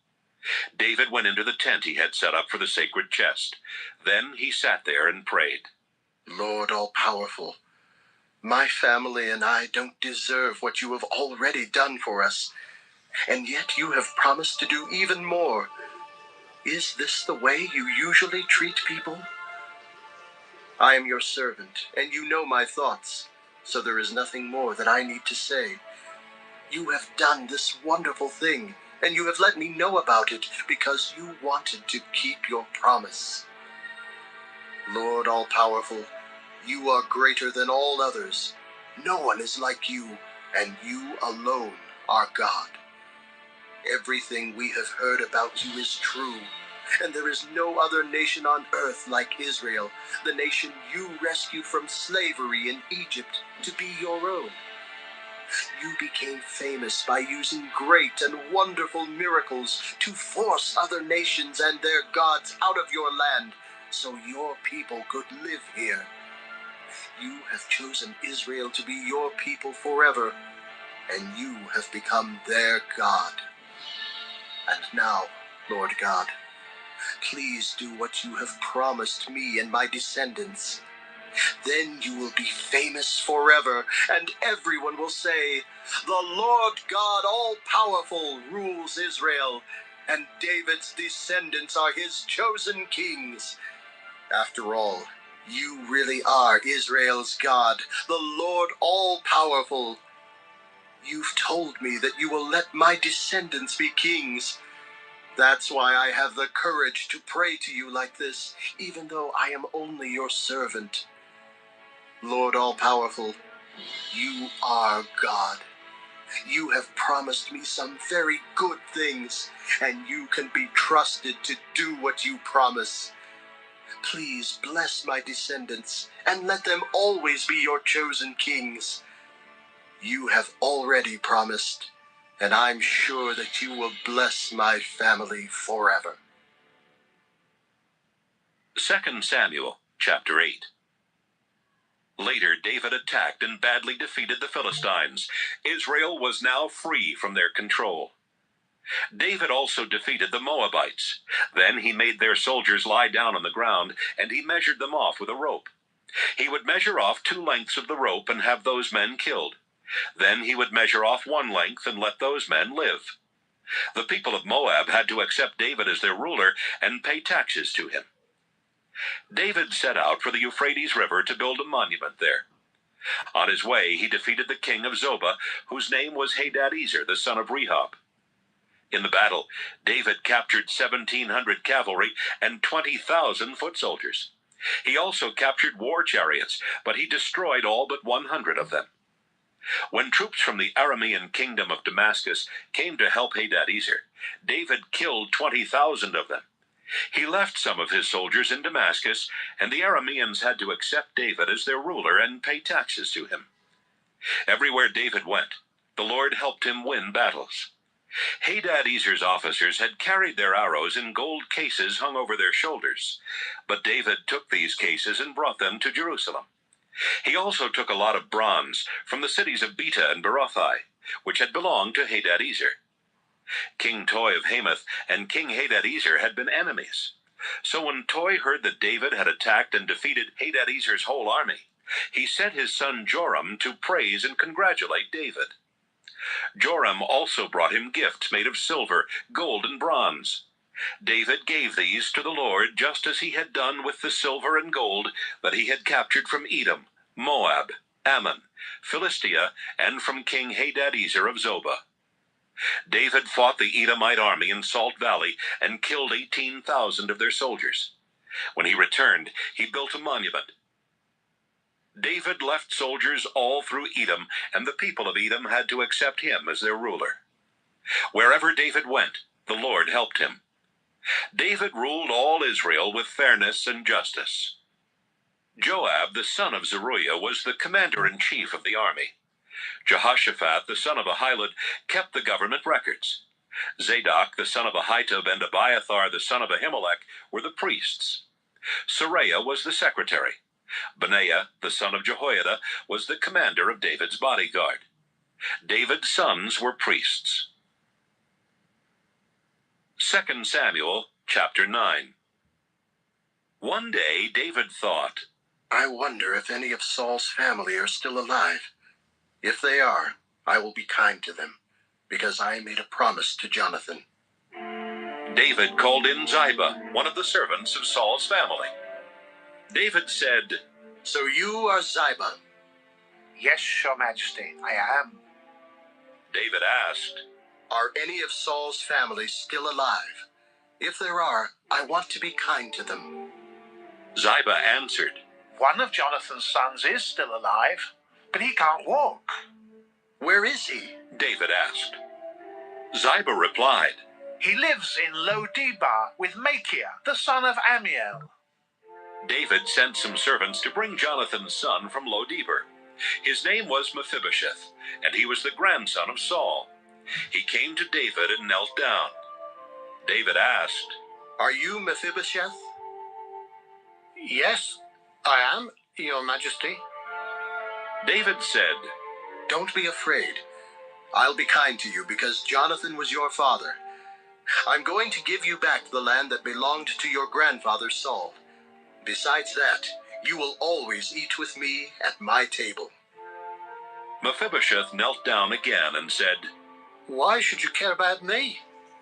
David went into the tent he had set up for the sacred chest. Then he sat there and prayed. Lord all-powerful, my family and I don't deserve what you have already done for us, and yet you have promised to do even more. Is this the way you usually treat people? I am your servant, and you know my thoughts, so there is nothing more that I need to say. You have done this wonderful thing, and you have let me know about it because you wanted to keep your promise. Lord all-powerful, you are greater than all others. No one is like you, and you alone are God. Everything we have heard about you is true, and there is no other nation on earth like Israel, the nation you rescued from slavery in Egypt to be your own. You became famous by using great and wonderful miracles to force other nations and their gods out of your land, so your people could live here. You have chosen Israel to be your people forever, and you have become their God. And now, Lord God, please do what you have promised me and my descendants. Then you will be famous forever, and everyone will say, "The Lord God all-powerful rules Israel, and David's descendants are his chosen kings." After all, you really are Israel's God, the Lord all-powerful. You've told me that you will let my descendants be kings. That's why I have the courage to pray to you like this, even though I am only your servant. Lord all-powerful, you are God. You have promised me some very good things, and you can be trusted to do what you promise. Please bless my descendants, and let them always be your chosen kings. You have already promised, and I'm sure that you will bless my family forever. 2 Samuel, chapter 8. Later, David attacked and badly defeated the Philistines. Israel was now free from their control. David also defeated the Moabites. Then he made their soldiers lie down on the ground, and he measured them off with a rope. He would measure off 2 lengths of the rope and have those men killed. Then he would measure off 1 length and let those men live. The people of Moab had to accept David as their ruler and pay taxes to him. David set out for the Euphrates River to build a monument there. On his way, he defeated the king of Zobah, whose name was Hadadezer, the son of Rehob. In the battle, David captured 1,700 cavalry and 20,000 foot soldiers. He also captured war chariots, but he destroyed all but 100 of them. When troops from the Aramean kingdom of Damascus came to help Hadadezer, David killed 20,000 of them. He left some of his soldiers in Damascus, and the Arameans had to accept David as their ruler and pay taxes to him. Everywhere David went, the Lord helped him win battles. Hadadezer's officers had carried their arrows in gold cases hung over their shoulders, but David took these cases and brought them to Jerusalem. He also took a lot of bronze from the cities of Beta and Berothai, which had belonged to Hadadezer. King Toi of Hamath and King Hadadezer had been enemies. So when Toi heard that David had attacked and defeated Hadadezer's whole army, he sent his son Joram to praise and congratulate David. Joram also brought him gifts made of silver, gold, and bronze. David gave these to the Lord just as he had done with the silver and gold that he had captured from Edom, Moab, Ammon, Philistia, and from King Hadadezer of Zobah. David fought the Edomite army in Salt Valley and killed 18,000 of their soldiers. When he returned, he built a monument. David left soldiers all through Edom, and the people of Edom had to accept him as their ruler. Wherever David went, the Lord helped him. David ruled all Israel with fairness and justice. Joab, the son of Zeruiah, was the commander-in-chief of the army. Jehoshaphat, the son of Ahilud, kept the government records. Zadok, the son of Ahitub, and Abiathar, the son of Ahimelech, were the priests. Sariah was the secretary. Benaiah, the son of Jehoiada, was the commander of David's bodyguard. David's sons were priests. 2 Samuel, chapter 9. One day David thought, I wonder if any of Saul's family are still alive. If they are, I will be kind to them, because I made a promise to Jonathan. David called in Ziba, one of the servants of Saul's family. David said, So you are Ziba? Yes, Your Majesty, I am. David asked, Are any of Saul's family still alive? If there are, I want to be kind to them. Ziba answered, One of Jonathan's sons is still alive, but he can't walk. Where is he? David asked. Ziba replied, He lives in Lo-debar with Machir, the son of Amiel. David sent some servants to bring Jonathan's son from Lo-debar. His name was Mephibosheth, and he was the grandson of Saul. He came to David and knelt down. David asked, Are you Mephibosheth? Yes, I am, Your Majesty. David said, Don't be afraid. I'll be kind to you because Jonathan was your father. I'm going to give you back the land that belonged to your grandfather Saul. Besides that, you will always eat with me at my table. Mephibosheth knelt down again and said, Why should you care about me?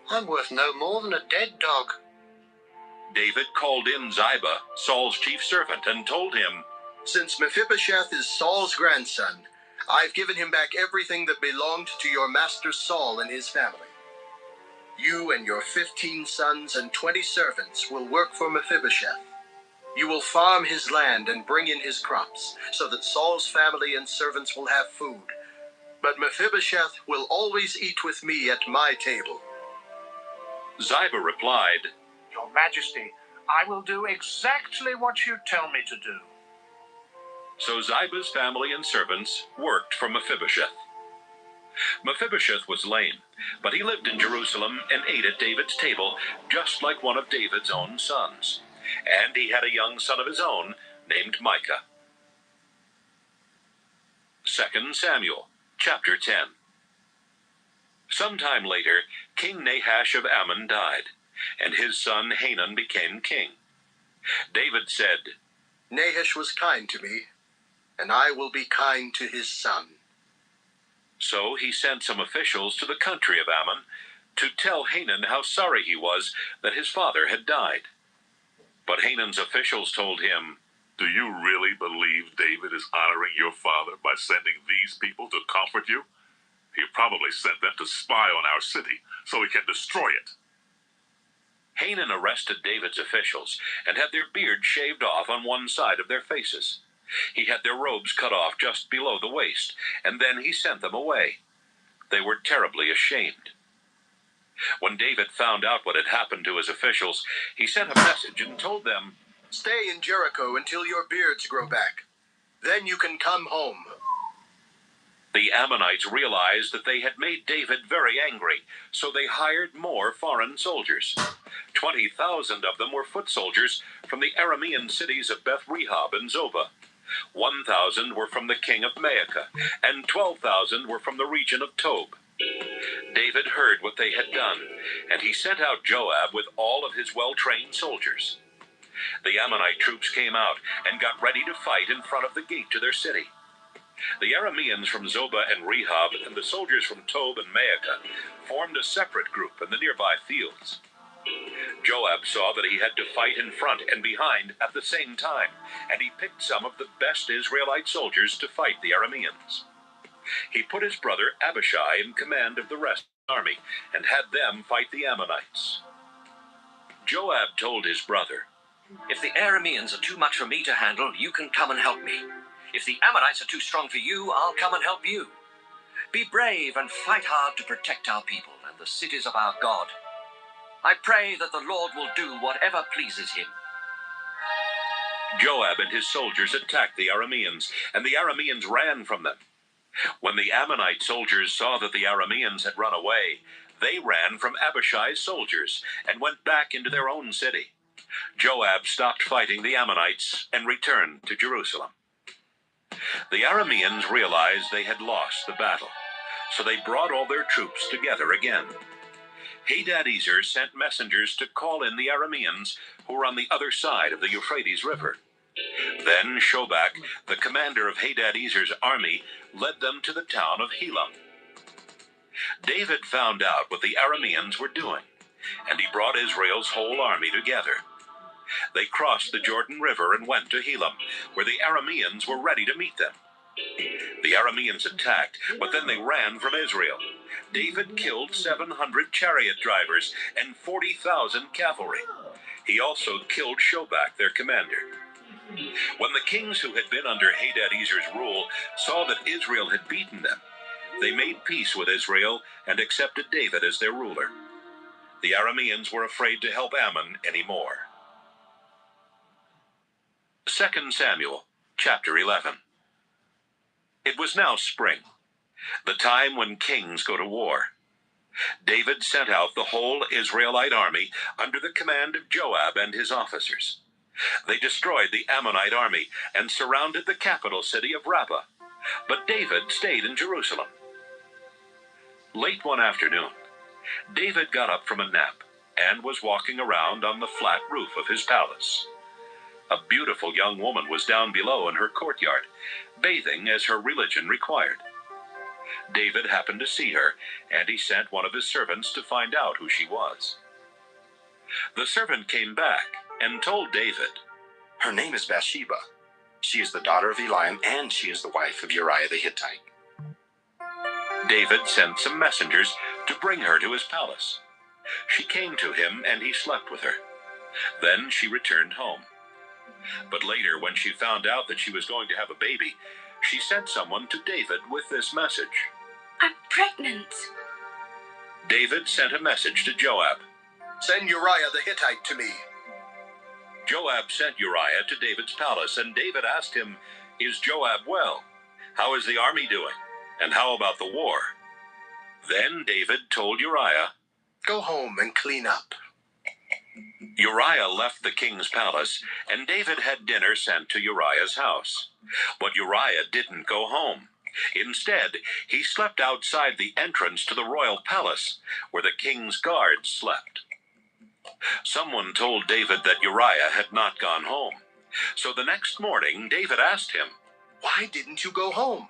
I'm worth no more than a dead dog. David called in Ziba, Saul's chief servant, and told him, Since Mephibosheth is Saul's grandson, I've given him back everything that belonged to your master Saul and his family. You and your 15 sons and 20 servants will work for Mephibosheth. You will farm his land and bring in his crops, so that Saul's family and servants will have food. But Mephibosheth will always eat with me at my table. Ziba replied, Your Majesty, I will do exactly what you tell me to do. So Ziba's family and servants worked for Mephibosheth. Mephibosheth was lame, but he lived in Jerusalem and ate at David's table, just like one of David's own sons. And he had a young son of his own named Micah. 2 Samuel, chapter 10. Sometime later, King Nahash of Ammon died, and his son Hanun became king. David said, Nahash was kind to me, and I will be kind to his son. So he sent some officials to the country of Ammon to tell Hanun how sorry he was that his father had died. But Hanun's officials told him, Do you really believe David is honoring your father by sending these people to comfort you? He probably sent them to spy on our city so he can destroy it. Hanun arrested David's officials and had their beards shaved off on one side of their faces. He had their robes cut off just below the waist, and then he sent them away. They were terribly ashamed. When David found out what had happened to his officials, he sent a message and told them, Stay in Jericho until your beards grow back. Then you can come home. The Ammonites realized that they had made David very angry, so they hired more foreign soldiers. 20,000 of them were foot soldiers from the Aramean cities of Beth-rehob and Zobah. 1,000 were from the king of Maacah, and 12,000 were from the region of Tob. David heard what they had done, and he sent out Joab with all of his well-trained soldiers. The Ammonite troops came out and got ready to fight in front of the gate to their city. The Arameans from Zobah and Rehob and the soldiers from Tob and Maacah formed a separate group in the nearby fields. Joab saw that he had to fight in front and behind at the same time, and he picked some of the best Israelite soldiers to fight the Arameans. He put his brother Abishai in command of the rest of the army and had them fight the Ammonites. Joab told his brother, "If the Arameans are too much for me to handle, you can come and help me. If the Ammonites are too strong for you, I'll come and help you. Be brave and fight hard to protect our people and the cities of our God. I pray that the Lord will do whatever pleases him." Joab and his soldiers attacked the Arameans, and the Arameans ran from them. When the Ammonite soldiers saw that the Arameans had run away, they ran from Abishai's soldiers and went back into their own city. Joab stopped fighting the Ammonites and returned to Jerusalem. The Arameans realized they had lost the battle, so they brought all their troops together again. Hadadezer sent messengers to call in the Arameans who were on the other side of the Euphrates River. Then Shobak, the commander of Hadadezer's army, led them to the town of Helam. David found out what the Arameans were doing, and he brought Israel's whole army together. They crossed the Jordan River and went to Helam, where the Arameans were ready to meet them. The Arameans attacked, but then they ran from Israel. David killed 700 chariot drivers and 40,000 cavalry. He also killed Shobak, their commander. When the kings who had been under Hadadezer's rule saw that Israel had beaten them, they made peace with Israel and accepted David as their ruler. The Arameans were afraid to help Ammon anymore. 2 Samuel, chapter 11. It was now spring, the time when kings go to war. David sent out the whole Israelite army under the command of Joab and his officers. They destroyed the Ammonite army and surrounded the capital city of Rabbah, but David stayed in Jerusalem. Late one afternoon, David got up from a nap and was walking around on the flat roof of his palace. A beautiful young woman was down below in her courtyard, bathing as her religion required. David happened to see her, and he sent one of his servants to find out who she was. The servant came back and told David, "Her name is Bathsheba. She is the daughter of Eliam, and she is the wife of Uriah the Hittite." David sent some messengers to bring her to his palace. She came to him, and he slept with her. Then she returned home. But later, when she found out that she was going to have a baby, she sent someone to David with this message. "I'm pregnant." David sent a message to Joab. "Send Uriah the Hittite to me." Joab sent Uriah to David's palace, and David asked him, "Is Joab well? How is the army doing? And how about the war?" Then David told Uriah, "Go home and clean up." Uriah left the king's palace, and David had dinner sent to Uriah's house. But Uriah didn't go home. Instead, he slept outside the entrance to the royal palace, where the king's guards slept. Someone told David that Uriah had not gone home. So the next morning, David asked him, "Why didn't you go home?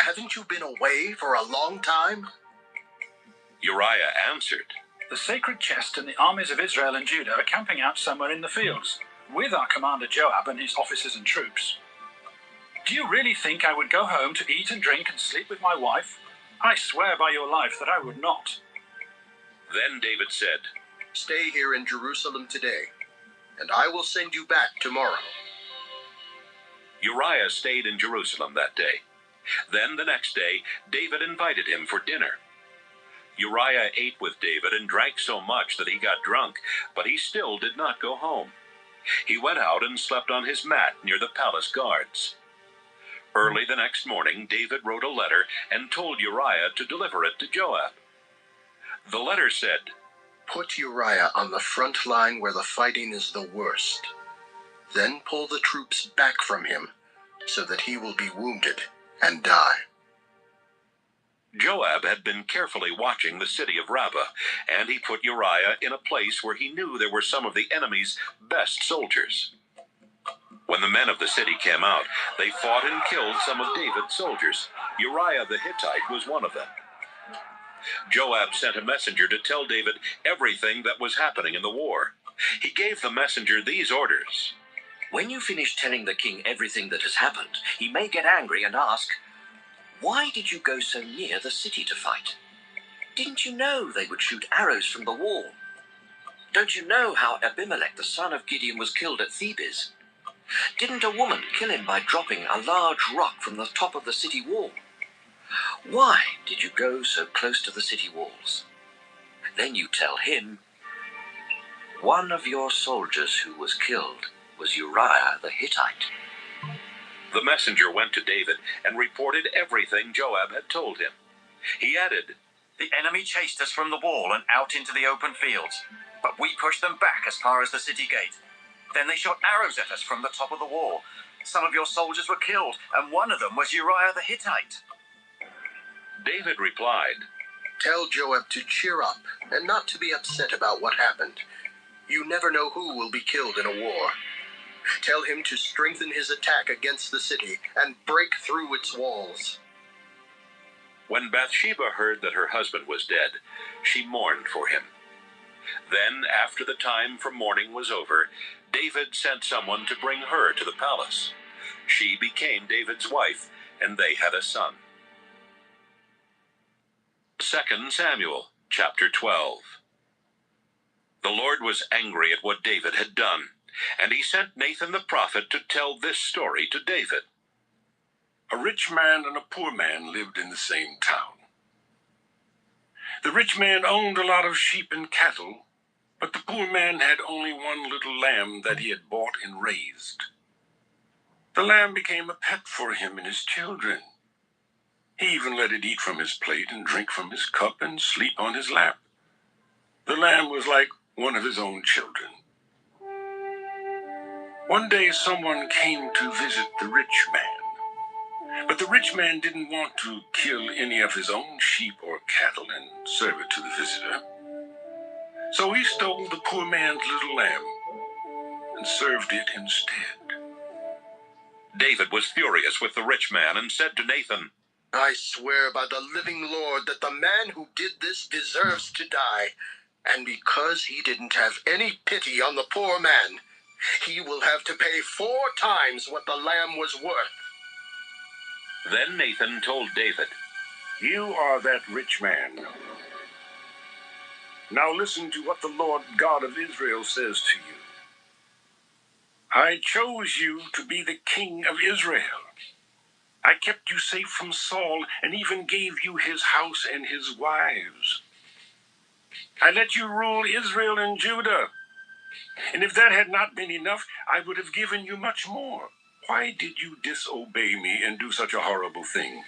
Haven't you been away for a long time?" Uriah answered, "The sacred chest and the armies of Israel and Judah are camping out somewhere in the fields, with our commander Joab and his officers and troops. Do you really think I would go home to eat and drink and sleep with my wife? I swear by your life that I would not." Then David said, "Stay here in Jerusalem today, and I will send you back tomorrow." Uriah stayed in Jerusalem that day. Then the next day, David invited him for dinner. Uriah ate with David and drank so much that he got drunk, but he still did not go home. He went out and slept on his mat near the palace guards. Early the next morning, David wrote a letter and told Uriah to deliver it to Joab. The letter said, "Put Uriah on the front line where the fighting is the worst. Then pull the troops back from him so that he will be wounded and die." Joab had been carefully watching the city of Rabbah, and he put Uriah in a place where he knew there were some of the enemy's best soldiers. When the men of the city came out, they fought and killed some of David's soldiers. Uriah the Hittite was one of them. Joab sent a messenger to tell David everything that was happening in the war. He gave the messenger these orders. When you finish telling the king everything that has happened, he may get angry and ask, "Why did you go so near the city to fight? Didn't you know they would shoot arrows from the wall? Don't you know how Abimelech, the son of Gideon, was killed at Thebes? Didn't a woman kill him by dropping a large rock from the top of the city wall? Why did you go so close to the city walls?" Then you tell him, "One of your soldiers who was killed was Uriah the Hittite." The messenger went to David and reported everything Joab had told him. He added, "The enemy chased us from the wall and out into the open fields, but we pushed them back as far as the city gate. Then they shot arrows at us from the top of the wall. Some of your soldiers were killed, and one of them was Uriah the Hittite." David replied, Tell Joab to cheer up and not to be upset about what happened. You never know who will be killed in a war. Tell him to strengthen his attack against the city and break through its walls. When Bathsheba heard that her husband was dead, she mourned for him. Then, after the time for mourning was over, David sent someone to bring her to the palace. She became David's wife, and they had a son. 2 Samuel, chapter 12. The Lord was angry at what David had done, and he sent Nathan the prophet to tell this story to David. A rich man and a poor man lived in the same town. The rich man owned a lot of sheep and cattle, but the poor man had only one little lamb that he had bought and raised. The lamb became a pet for him and his children. He even let it eat from his plate and drink from his cup and sleep on his lap. The lamb was like one of his own children. One day someone came to visit the rich man, but the rich man didn't want to kill any of his own sheep or cattle and serve it to the visitor. So he stole the poor man's little lamb and served it instead. David was furious with the rich man and said to Nathan, I swear by the living Lord that the man who did this deserves to die. And because he didn't have any pity on the poor man, he will have to pay 4 times what the lamb was worth. Then Nathan told David, You are that rich man. Now listen to what the Lord God of Israel says to you. I chose you to be the king of Israel. I kept you safe from Saul and even gave you his house and his wives. I let you rule Israel and Judah. And if that had not been enough, I would have given you much more. Why did you disobey me and do such a horrible thing?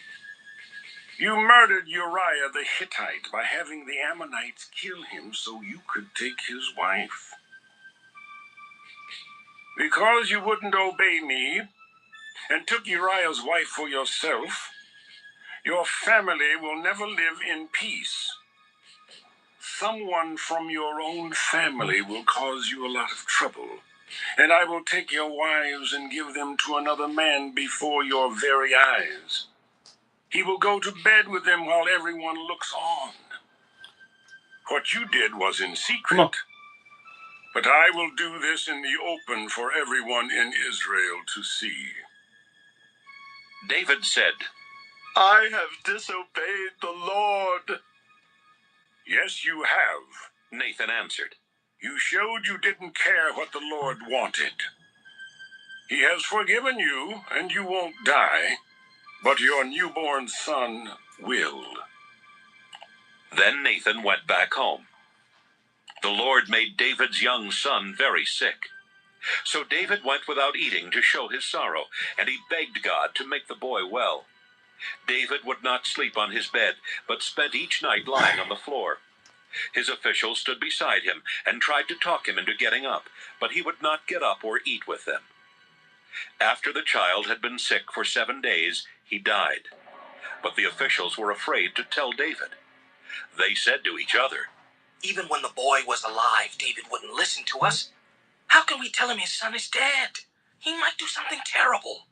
You murdered Uriah the Hittite by having the Ammonites kill him so you could take his wife. Because you wouldn't obey me and took Uriah's wife for yourself, your family will never live in peace. Someone from your own family will cause you a lot of trouble, and I will take your wives and give them to another man before your very eyes. He will go to bed with them while everyone looks on. What you did was in secret, but I will do this in the open for everyone in Israel to see. David said, I have disobeyed the Lord. Yes, you have, Nathan answered. You showed you didn't care what the Lord wanted. He has forgiven you, and you won't die, but your newborn son will. Then Nathan went back home. The Lord made David's young son very sick. So David went without eating to show his sorrow, and he begged God to make the boy well. David would not sleep on his bed, but spent each night lying on the floor. His officials stood beside him and tried to talk him into getting up, but he would not get up or eat with them. After the child had been sick for 7 days, he died. But the officials were afraid to tell David. They said to each other, Even when the boy was alive, David wouldn't listen to us. How can we tell him his son is dead? He might do something terrible.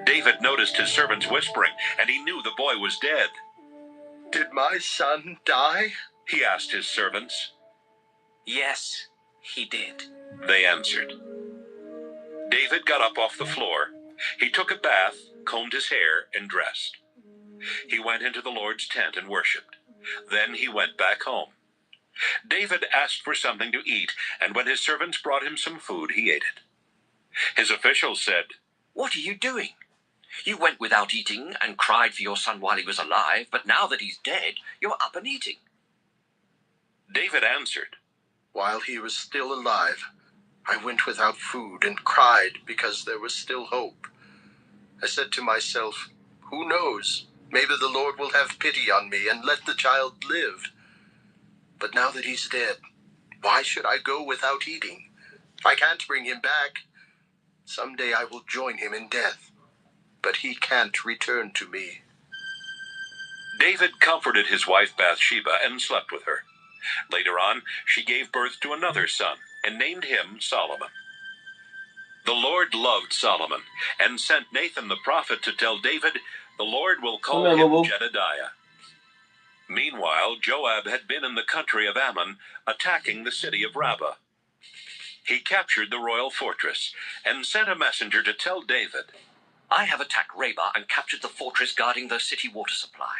David noticed his servants whispering, and he knew the boy was dead. Did my son die? He asked his servants. Yes, he did. They answered. David got up off the floor. He took a bath, combed his hair, and dressed. He went into the Lord's tent and worshipped. Then he went back home. David asked for something to eat, and when his servants brought him some food, he ate it. His officials said, What are you doing? You went without eating and cried for your son while he was alive, but now that he's dead, you're up and eating. David answered, While he was still alive, I went without food and cried because there was still hope. I said to myself, who knows? Maybe the Lord will have pity on me and let the child live. But now that he's dead, why should I go without eating? I can't bring him back. Someday I will join him in death, but he can't return to me. David comforted his wife Bathsheba and slept with her. Later on, she gave birth to another son and named him Solomon. The Lord loved Solomon and sent Nathan the prophet to tell David, the Lord will call him Jedediah. Meanwhile, Joab had been in the country of Ammon, attacking the city of Rabbah. He captured the royal fortress and sent a messenger to tell David, I have attacked Rabbah and captured the fortress guarding the city water supply.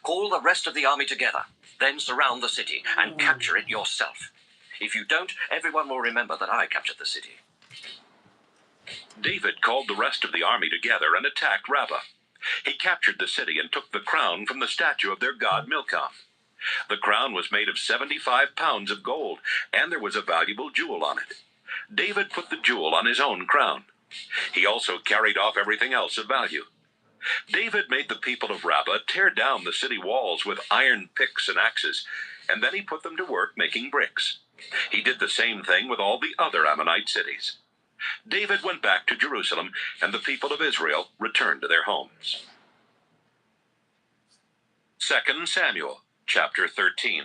Call the rest of the army together, then surround the city and capture it yourself. If you don't, everyone will remember that I captured the city. David called the rest of the army together and attacked Rabbah. He captured the city and took the crown from the statue of their god Milcom. The crown was made of 75 pounds of gold, and there was a valuable jewel on it. David put the jewel on his own crown. He also carried off everything else of value. David made the people of Rabbah tear down the city walls with iron picks and axes, and then he put them to work making bricks. He did the same thing with all the other Ammonite cities. David went back to Jerusalem, and the people of Israel returned to their homes. 2 Samuel, chapter 13.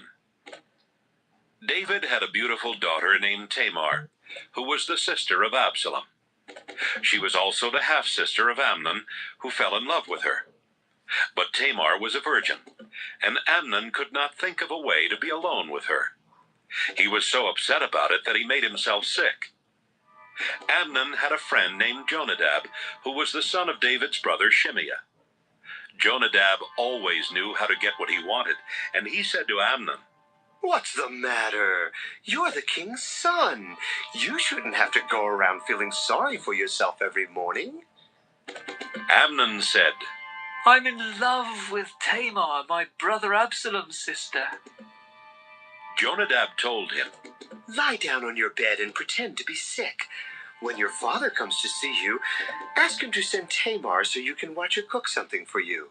David had a beautiful daughter named Tamar, who was the sister of Absalom. She was also the half-sister of Amnon, who fell in love with her. But Tamar was a virgin, and Amnon could not think of a way to be alone with her. He was so upset about it that he made himself sick. Amnon had a friend named Jonadab, who was the son of David's brother Shimeah. Jonadab always knew how to get what he wanted, and he said to Amnon, What's the matter? You're the king's son. You shouldn't have to go around feeling sorry for yourself every morning. Amnon said, I'm in love with Tamar, my brother Absalom's sister. Jonadab told him, Lie down on your bed and pretend to be sick. When your father comes to see you, ask him to send Tamar so you can watch her cook something for you.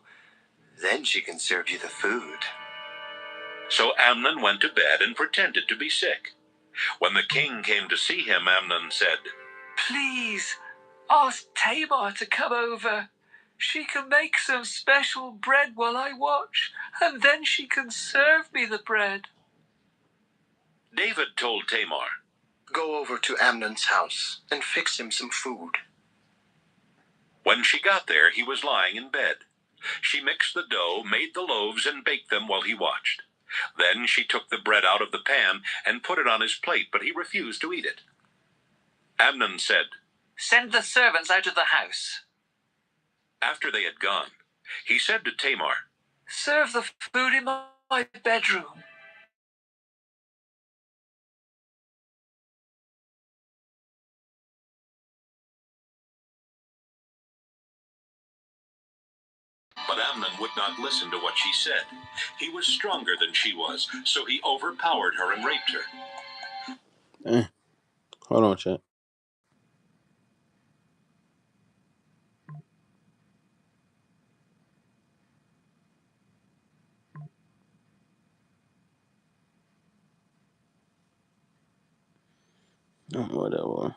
Then she can serve you the food. So Amnon went to bed and pretended to be sick. When the king came to see him, Amnon said, Please, ask Tamar to come over. She can make some special bread while I watch, and then she can serve me the bread. David told Tamar, Go over to Amnon's house and fix him some food. When she got there, he was lying in bed. She mixed the dough, made the loaves, and baked them while he watched. Then she took the bread out of the pan and put it on his plate, but he refused to eat it. Amnon said, Send the servants out of the house. After they had gone, he said to Tamar, Serve the food in my bedroom. But Amnon would not listen to what she said. He was stronger than she was, so he overpowered her and raped her. Hold on, chat. Whatever.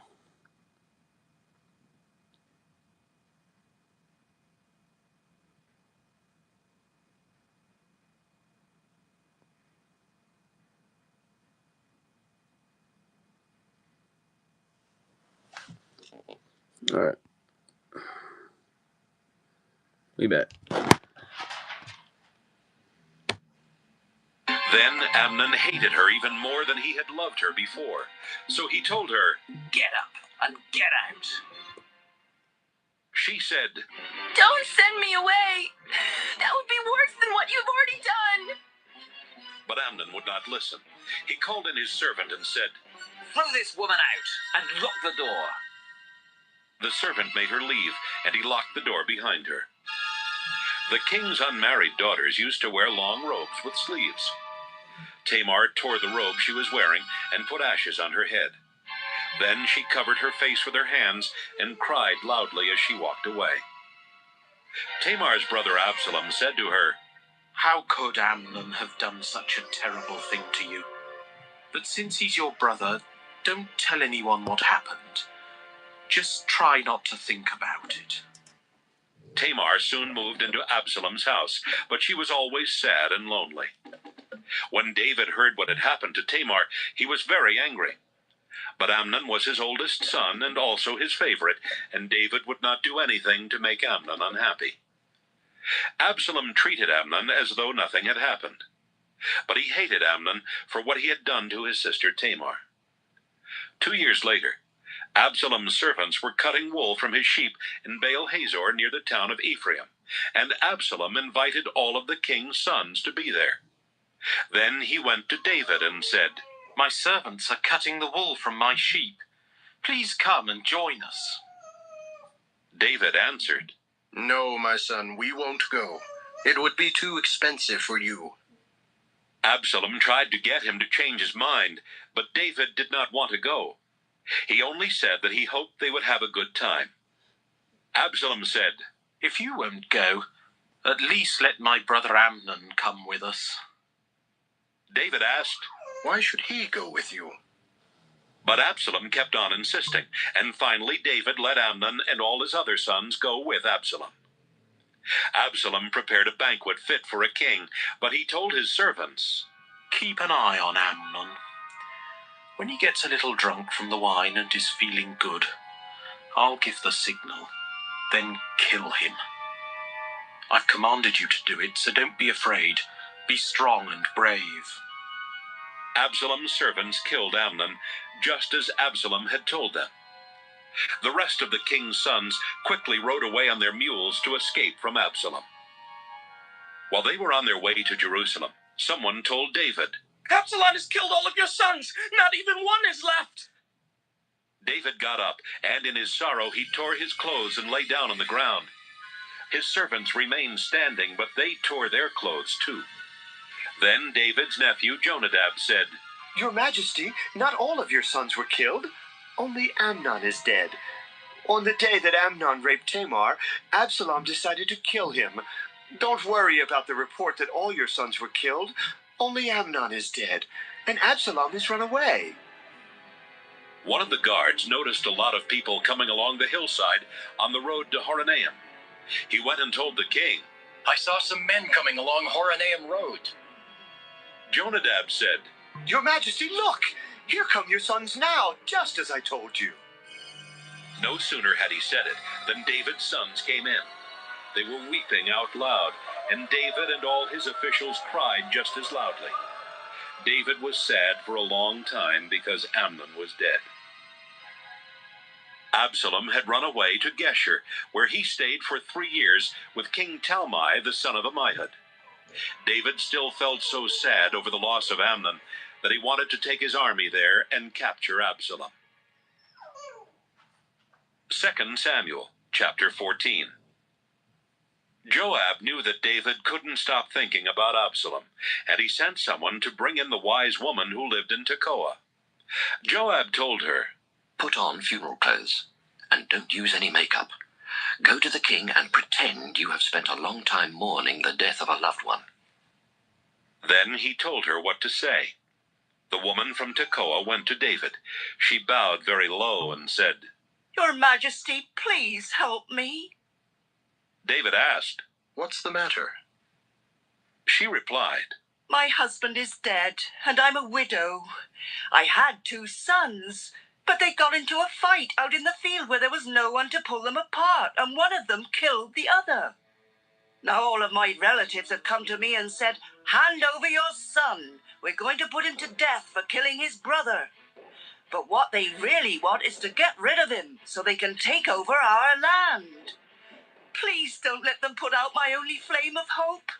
All right. We back. Then Amnon hated her even more than he had loved her before. So he told her, Get up and get out. She said, Don't send me away. That would be worse than what you've already done. but Amnon would not listen. He called in his servant and said, Throw this woman out and lock the door. The servant made her leave, and he locked the door behind her. The king's unmarried daughters used to wear long robes with sleeves. Tamar tore the robe she was wearing and put ashes on her head. Then she covered her face with her hands and cried loudly as she walked away. Tamar's brother Absalom said to her, How could Amnon have done such a terrible thing to you? But since he's your brother, don't tell anyone what happened. Just try not to think about it. Tamar soon moved into Absalom's house, but she was always sad and lonely. When David heard what had happened to Tamar, he was very angry. But Amnon was his oldest son and also his favorite, and David would not do anything to make Amnon unhappy. Absalom treated Amnon as though nothing had happened. But he hated Amnon for what he had done to his sister Tamar. 2 years later, Absalom's servants were cutting wool from his sheep in Baal Hazor near the town of Ephraim, and Absalom invited all of the king's sons to be there. Then he went to David and said, My servants are cutting the wool from my sheep. Please come and join us. David answered, No, my son, we won't go. It would be too expensive for you. Absalom tried to get him to change his mind, but David did not want to go. He only said that he hoped they would have a good time. Absalom said, If you won't go, at least let my brother Amnon come with us. David asked, Why should he go with you? But Absalom kept on insisting, and finally David let Amnon and all his other sons go with Absalom. Absalom prepared a banquet fit for a king, but he told his servants, Keep an eye on Amnon. When he gets a little drunk from the wine and is feeling good, I'll give the signal, then kill him. I've commanded you to do it, so don't be afraid. Be strong and brave. Absalom's servants killed Amnon, just as Absalom had told them. The rest of the king's sons quickly rode away on their mules to escape from Absalom. While they were on their way to Jerusalem, someone told David, Absalom has killed all of your sons. Not even one is left. David got up, and in his sorrow he tore his clothes and lay down on the ground. His servants remained standing, but they tore their clothes too. Then David's nephew Jonadab said, Your Majesty, not all of your sons were killed. Only Amnon is dead. On the day that Amnon raped Tamar, Absalom decided to kill him. Don't worry about the report that all your sons were killed. Only Amnon is dead, and Absalom has run away. One of the guards noticed a lot of people coming along the hillside on the road to Horonaim. He went and told the king, I saw some men coming along Horonaim Road. Jonadab said, Your Majesty, look! Here come your sons now, just as I told you. No sooner had he said it than David's sons came in. They were weeping out loud, and David and all his officials cried just as loudly. David was sad for a long time because Amnon was dead. Absalom had run away to Geshur, where he stayed for 3 years with King Talmai, the son of Ammihud. David still felt so sad over the loss of Amnon that he wanted to take his army there and capture Absalom. 2 Samuel, chapter 14. Joab knew that David couldn't stop thinking about Absalom, and he sent someone to bring in the wise woman who lived in Tekoa. Joab told her, Put on funeral clothes, and don't use any makeup. Go to the king and pretend you have spent a long time mourning the death of a loved one. Then he told her what to say. The woman from Tekoa went to David. She bowed very low and said, Your Majesty, please help me. David asked, What's the matter? She replied, My husband is dead, and I'm a widow. I had 2 sons, but they got into a fight out in the field where there was no one to pull them apart, and one of them killed the other. Now all of my relatives have come to me and said, Hand over your son. We're going to put him to death for killing his brother. But what they really want is to get rid of him so they can take over our land. Please don't let them put out my only flame of hope.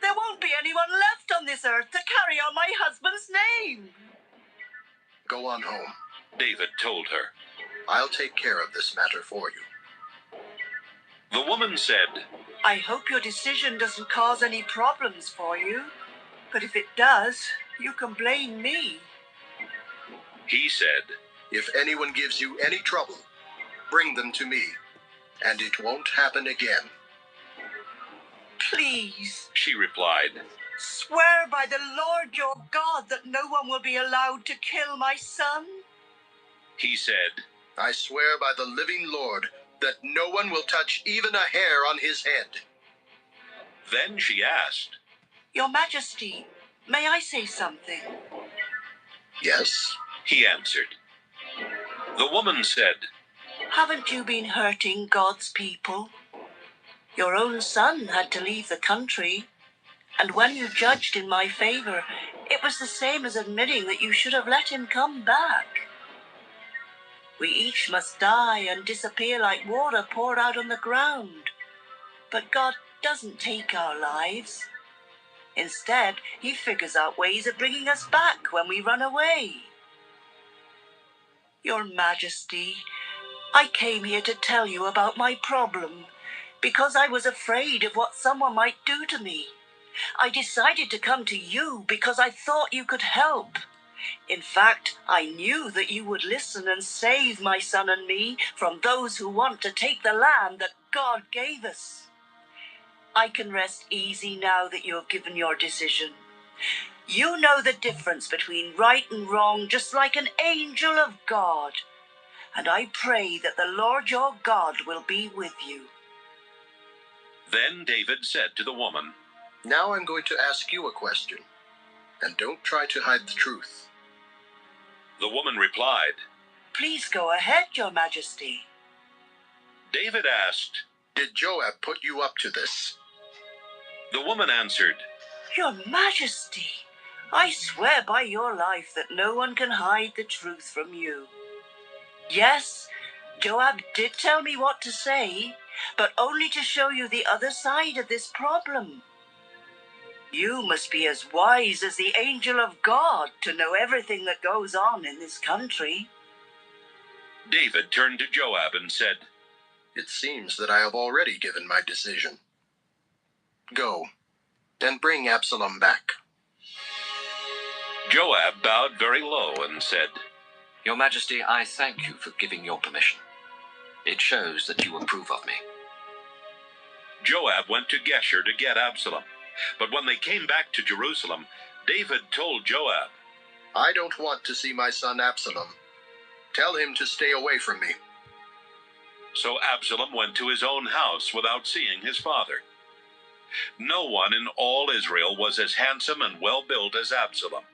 There won't be anyone left on this earth to carry on my husband's name. Go on home. David told her. I'll take care of this matter for you. The woman said, I hope your decision doesn't cause any problems for you. But if it does, you can blame me. He said, If anyone gives you any trouble, bring them to me, and it won't happen again. Please. She replied, Swear by the Lord your God that no one will be allowed to kill my son. He said, I swear by the living Lord that no one will touch even a hair on his head. Then she asked, Your Majesty, may I say something? Yes, he answered. The woman said, Haven't you been hurting God's people? Your own son had to leave the country, and when you judged in my favor, it was the same as admitting that you should have let him come back. We each must die and disappear like water poured out on the ground. But God doesn't take our lives. Instead, he figures out ways of bringing us back when we run away. Your Majesty, I came here to tell you about my problem, because I was afraid of what someone might do to me. I decided to come to you because I thought you could help. In fact, I knew that you would listen and save my son and me from those who want to take the land that God gave us. I can rest easy now that you have given your decision. You know the difference between right and wrong just like an angel of God. And I pray that the Lord your God will be with you. Then David said to the woman, Now I'm going to ask you a question, and don't try to hide the truth. The woman replied, Please go ahead, Your Majesty. David asked, Did Joab put you up to this? The woman answered, Your Majesty, I swear by your life that no one can hide the truth from you. Yes, Joab did tell me what to say, but only to show you the other side of this problem. You must be as wise as the angel of God to know everything that goes on in this country. David turned to Joab and said, It seems that I have already given my decision. Go, and bring Absalom back. Joab bowed very low and said, Your Majesty, I thank you for giving your permission. It shows that you approve of me. Joab went to Geshur to get Absalom. But when they came back to Jerusalem, David told Joab, I don't want to see my son Absalom. Tell him to stay away from me. So Absalom went to his own house without seeing his father. No one in all Israel was as handsome and well-built as Absalom.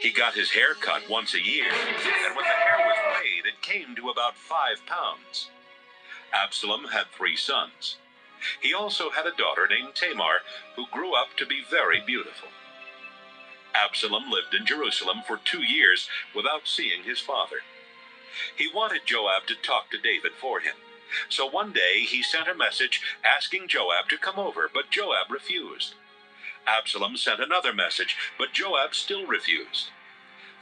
He got his hair cut once a year, and when the hair was weighed, it came to about 5 pounds. Absalom had 3 sons. He also had a daughter named Tamar, who grew up to be very beautiful. Absalom lived in Jerusalem for 2 years without seeing his father. He wanted Joab to talk to David for him. So one day he sent a message asking Joab to come over, but Joab refused. Absalom sent another message, but Joab still refused.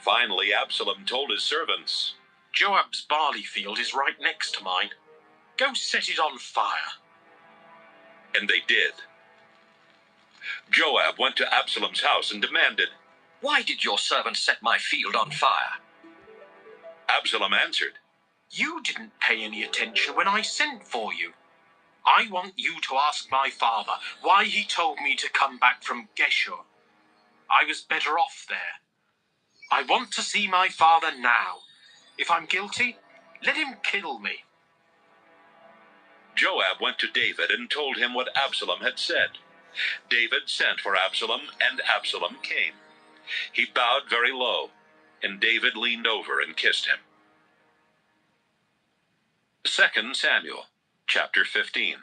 Finally, Absalom told his servants, Joab's barley field is right next to mine. Go set it on fire. And they did. Joab went to Absalom's house and demanded, Why did your servant set my field on fire? Absalom answered, You didn't pay any attention when I sent for you. I want you to ask my father why he told me to come back from Geshur. I was better off there. I want to see my father now. If I'm guilty, let him kill me. Joab went to David and told him what Absalom had said. David sent for Absalom, and Absalom came. He bowed very low, and David leaned over and kissed him. 2 Samuel, chapter 15.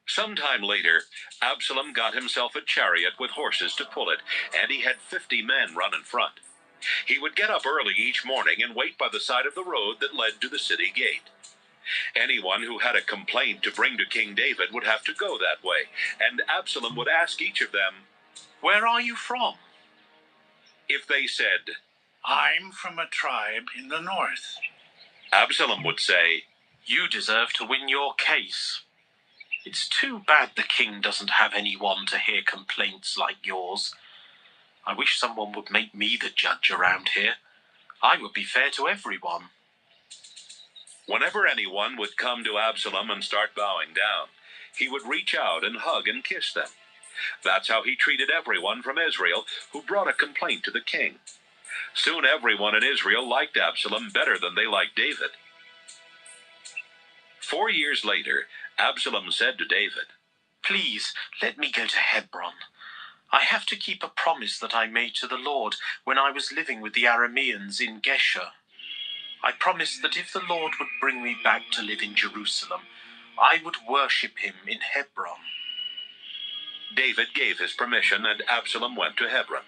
Sometime later, Absalom got himself a chariot with horses to pull it, and he had 50 men run in front. He would get up early each morning and wait by the side of the road that led to the city gate. Anyone who had a complaint to bring to King David would have to go that way, and Absalom would ask each of them, "Where are you from?" If they said, I'm from a tribe in the north. Absalom would say, "You deserve to win your case. It's too bad the king doesn't have anyone to hear complaints like yours. I wish someone would make me the judge around here. I would be fair to everyone." Whenever anyone would come to Absalom and start bowing down, he would reach out and hug and kiss them. That's how he treated everyone from Israel who brought a complaint to the king. Soon everyone in Israel liked Absalom better than they liked David. 4 years later, Absalom said to David, "Please, let me go to Hebron. I have to keep a promise that I made to the Lord when I was living with the Arameans in Geshur. I promised that if the Lord would bring me back to live in Jerusalem, I would worship him in Hebron." David gave his permission, and Absalom went to Hebron.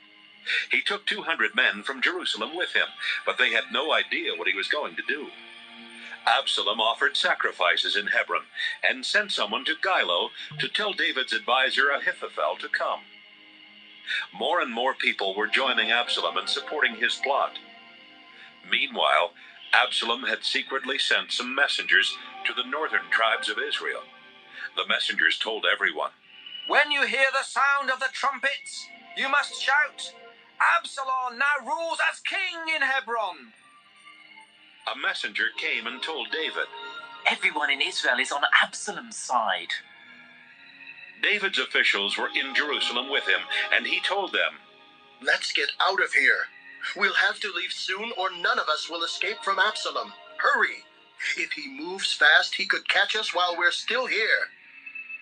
He took 200 men from Jerusalem with him, but they had no idea what he was going to do. Absalom offered sacrifices in Hebron and sent someone to Gilo to tell David's advisor Ahithophel to come. More and more people were joining Absalom and supporting his plot. Meanwhile, Absalom had secretly sent some messengers to the northern tribes of Israel. The messengers told everyone, When you hear the sound of the trumpets, you must shout, Absalom now rules as king in Hebron. A messenger came and told David, "Everyone in Israel is on Absalom's side." David's officials were in Jerusalem with him, and he told them, Let's get out of here. We'll have to leave soon or none of us will escape from Absalom. Hurry. If he moves fast, he could catch us while we're still here.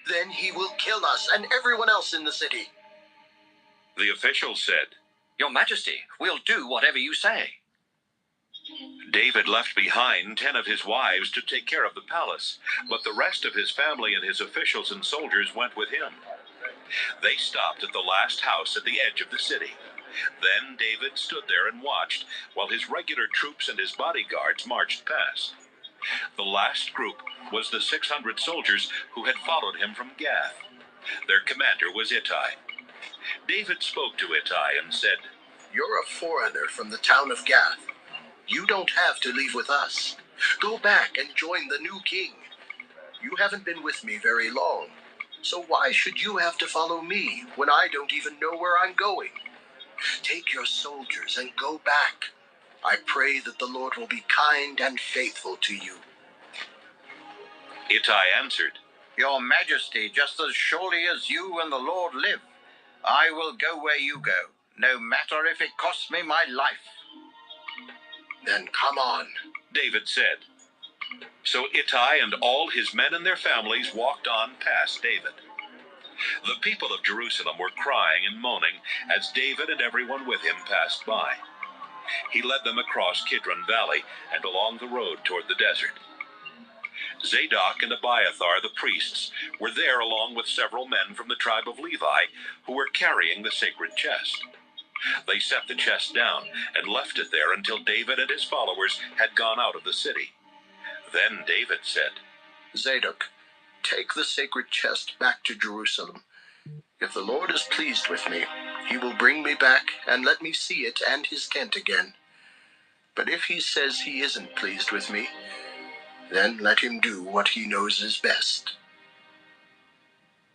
Then he will kill us and everyone else in the city. The officials said, Your Majesty, we'll do whatever you say. David left behind 10 of his wives to take care of the palace, but the rest of his family and his officials and soldiers went with him. They stopped at the last house at the edge of the city. Then David stood there and watched while his regular troops and his bodyguards marched past. The last group was the 600 soldiers who had followed him from Gath. Their commander was Ittai. David spoke to Ittai and said, You're a foreigner from the town of Gath. You don't have to leave with us. Go back and join the new king. You haven't been with me very long, so why should you have to follow me when I don't even know where I'm going? Take your soldiers and go back. I pray that the Lord will be kind and faithful to you. Ittai answered, Your Majesty, just as surely as you and the Lord live, I will go where you go, no matter if it costs me my life. Then come on, David said. So Ittai and all his men and their families walked on past David. The people of Jerusalem were crying and moaning as David and everyone with him passed by. He led them across Kidron Valley and along the road toward the desert. Zadok and Abiathar, the priests, were there along with several men from the tribe of Levi who were carrying the sacred chest. They set the chest down and left it there until David and his followers had gone out of the city. Then David said, Zadok, take the sacred chest back to Jerusalem. If the Lord is pleased with me, he will bring me back and let me see it and his tent again. But if he says he isn't pleased with me, then let him do what he knows is best.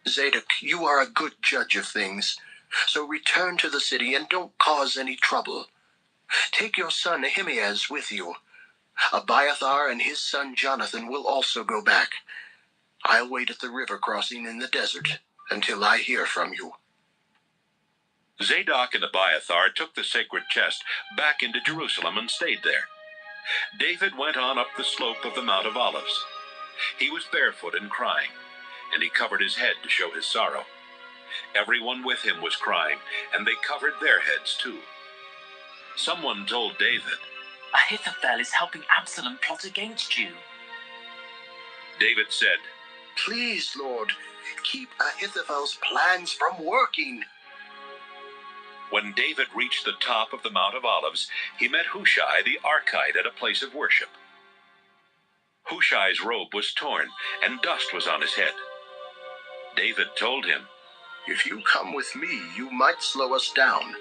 Zadok, you are a good judge of things, so return to the city and don't cause any trouble. Take your son Ahimaaz with you. Abiathar and his son Jonathan will also go back. I'll wait at the river crossing in the desert until I hear from you. Zadok and Abiathar took the sacred chest back into Jerusalem and stayed there. David went on up the slope of the Mount of Olives. He was barefoot and crying, and he covered his head to show his sorrow. Everyone with him was crying, and they covered their heads too. Someone told David, Ahithophel is helping Absalom plot against you. David said, Please, Lord, Keep Ahithophel's plans from working. When David reached the top of the Mount of Olives, he met Hushai the Archite at a place of worship. Hushai's robe was torn, and dust was on his head. David told him, If you come with me, you might slow us down.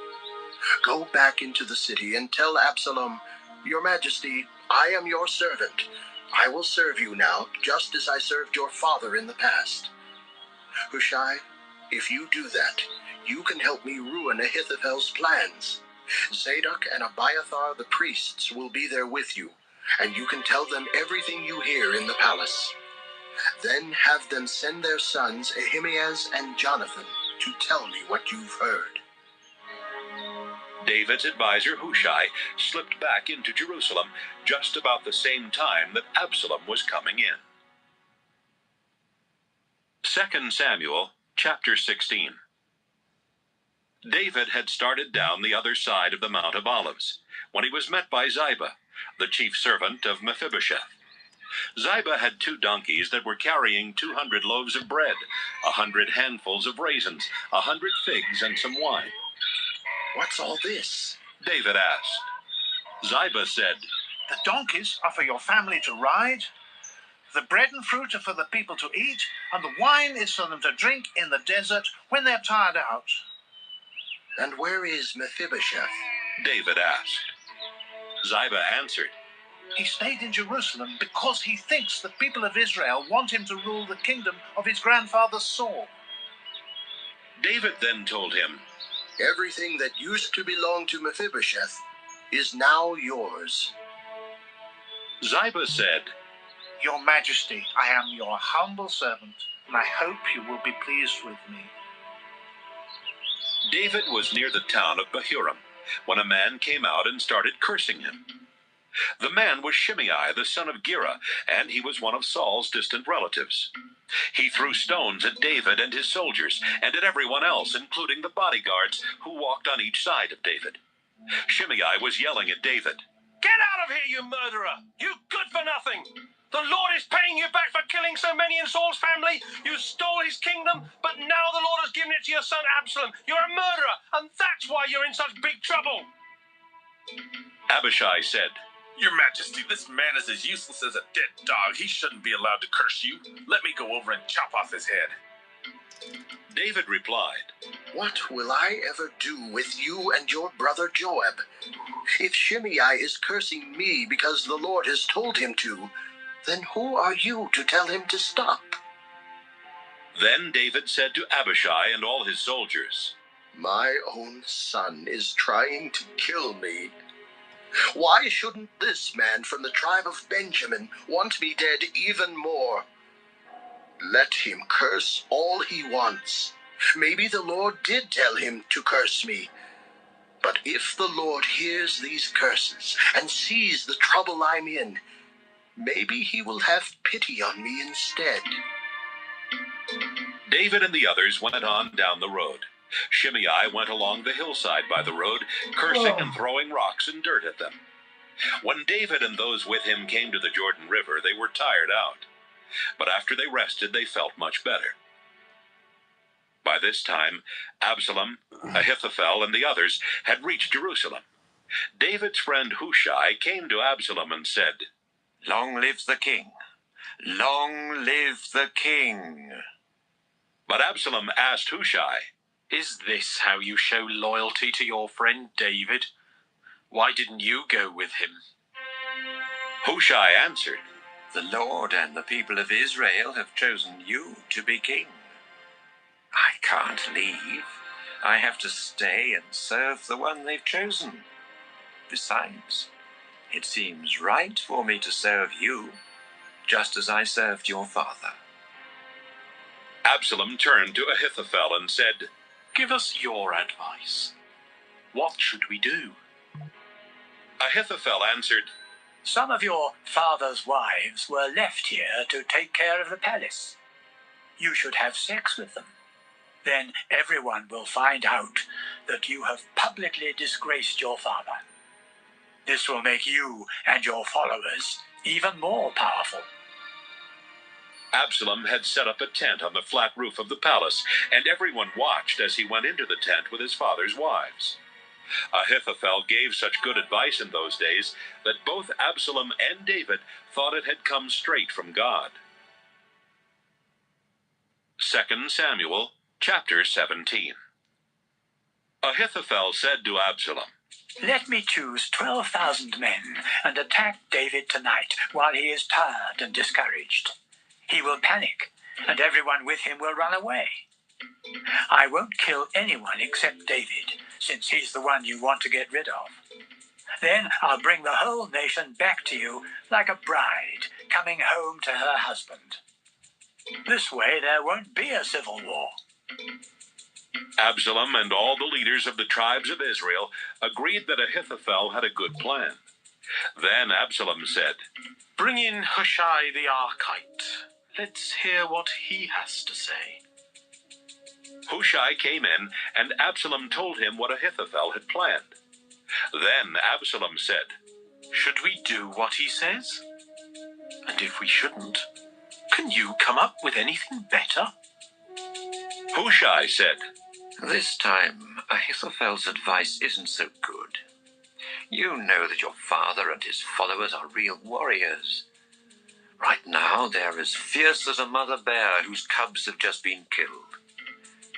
Go back into the city and tell Absalom, Your Majesty, I am your servant. I will serve you now, just as I served your father in the past. Hushai, if you do that, you can help me ruin Ahithophel's plans. Zadok and Abiathar the priests will be there with you, and you can tell them everything you hear in the palace. Then have them send their sons Ahimaaz and Jonathan to tell me what you've heard. David's advisor Hushai slipped back into Jerusalem just about the same time that Absalom was coming in. 2 Samuel chapter 16. David had started down the other side of the Mount of Olives when he was met by Ziba, the chief servant of Mephibosheth. Ziba had 2 donkeys that were carrying 200 loaves of bread, 100 handfuls of raisins, 100 figs, and some wine. What's all this? David asked. Ziba said, The donkeys are for your family to ride, the bread and fruit are for the people to eat, and the wine is for them to drink in the desert when they're tired out. And where is Mephibosheth? David asked. Ziba answered, He stayed in Jerusalem because he thinks the people of Israel want him to rule the kingdom of his grandfather Saul. David then told him, Everything that used to belong to Mephibosheth is now yours. Ziba said, Your Majesty, I am your humble servant, and I hope you will be pleased with me. David was near the town of Bahurim when a man came out and started cursing him. The man was Shimei, the son of Gera, and he was one of Saul's distant relatives. He threw stones at David and his soldiers, and at everyone else, including the bodyguards who walked on each side of David. Shimei was yelling at David, Get out of here, you murderer! You good for nothing! The Lord is paying you back for killing so many in Saul's family. You stole his kingdom, but now the Lord has given it to your son Absalom. You're a murderer, and that's why you're in such big trouble. Abishai said, Your Majesty, this man is as useless as a dead dog. He shouldn't be allowed to curse you. Let me go over and chop off his head. David replied, What will I ever do with you and your brother Joab? If Shimei is cursing me because the Lord has told him to, then who are you to tell him to stop? Then David said to Abishai and all his soldiers, My own son is trying to kill me. Why shouldn't this man from the tribe of Benjamin want me dead even more? Let him curse all he wants. Maybe the Lord did tell him to curse me. But if the Lord hears these curses and sees the trouble I'm in, maybe he will have pity on me instead. David and the others went on down the road. Shimei went along the hillside by the road, cursing and throwing rocks and dirt at them. When David and those with him came to the Jordan River, they were tired out. But after they rested, they felt much better. By this time, Absalom, Ahithophel, and the others had reached Jerusalem. David's friend Hushai came to Absalom and said, Long live the king! Long live the king! But Absalom asked Hushai, Is this how you show loyalty to your friend David? Why didn't you go with him? Hushai answered, The Lord and the people of Israel have chosen you to be king. I can't leave. I have to stay and serve the one they've chosen. Besides, it seems right for me to serve you, just as I served your father. Absalom turned to Ahithophel and said, Give us your advice. What should we do? Ahithophel answered, Some of your father's wives were left here to take care of the palace. You should have sex with them. Then everyone will find out that you have publicly disgraced your father. This will make you and your followers even more powerful. Absalom had set up a tent on the flat roof of the palace, and everyone watched as he went into the tent with his father's wives. Ahithophel gave such good advice in those days that both Absalom and David thought it had come straight from God. 2 Samuel chapter 17. Ahithophel said to Absalom, "Let me choose 12,000 men and attack David tonight while he is tired and discouraged. He will panic, and everyone with him will run away. I won't kill anyone except David, since he's the one you want to get rid of. Then I'll bring the whole nation back to you like a bride coming home to her husband. This way there won't be a civil war." Absalom and all the leaders of the tribes of Israel agreed that Ahithophel had a good plan. Then Absalom said, "Bring in Hushai the Archite. Let's hear what he has to say." Hushai came in, and Absalom told him what Ahithophel had planned. Then Absalom said, "Should we do what he says? And if we shouldn't, can you come up with anything better?" Hushai said, "This time, Ahithophel's advice isn't so good. You know that your father and his followers are real warriors. Right now, they're as fierce as a mother bear whose cubs have just been killed.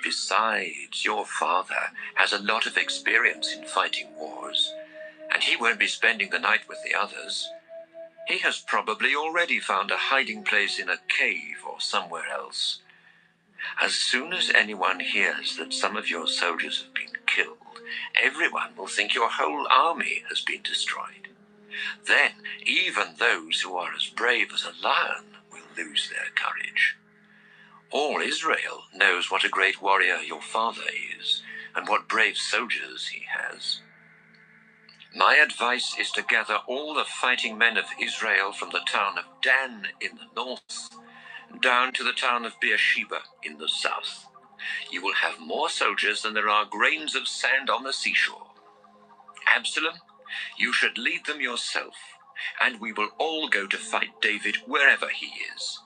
Besides, your father has a lot of experience in fighting wars, and he won't be spending the night with the others. He has probably already found a hiding place in a cave or somewhere else. As soon as anyone hears that some of your soldiers have been killed, everyone will think your whole army has been destroyed. Then, even those who are as brave as a lion will lose their courage. All Israel knows what a great warrior your father is, and what brave soldiers he has. My advice is to gather all the fighting men of Israel from the town of Dan in the north, down to the town of Beersheba in the south. You will have more soldiers than there are grains of sand on the seashore. Absalom, you should lead them yourself, and we will all go to fight David wherever he is.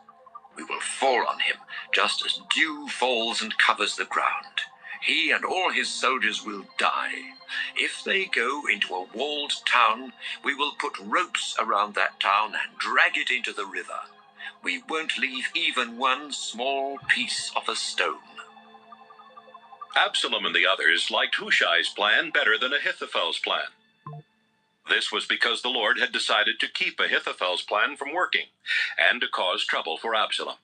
We will fall on him just as dew falls and covers the ground. He and all his soldiers will die. If they go into a walled town, we will put ropes around that town and drag it into the river. We won't leave even one small piece of a stone." Absalom and the others liked Hushai's plan better than Ahithophel's plan. This was because the Lord had decided to keep Ahithophel's plan from working and to cause trouble for Absalom.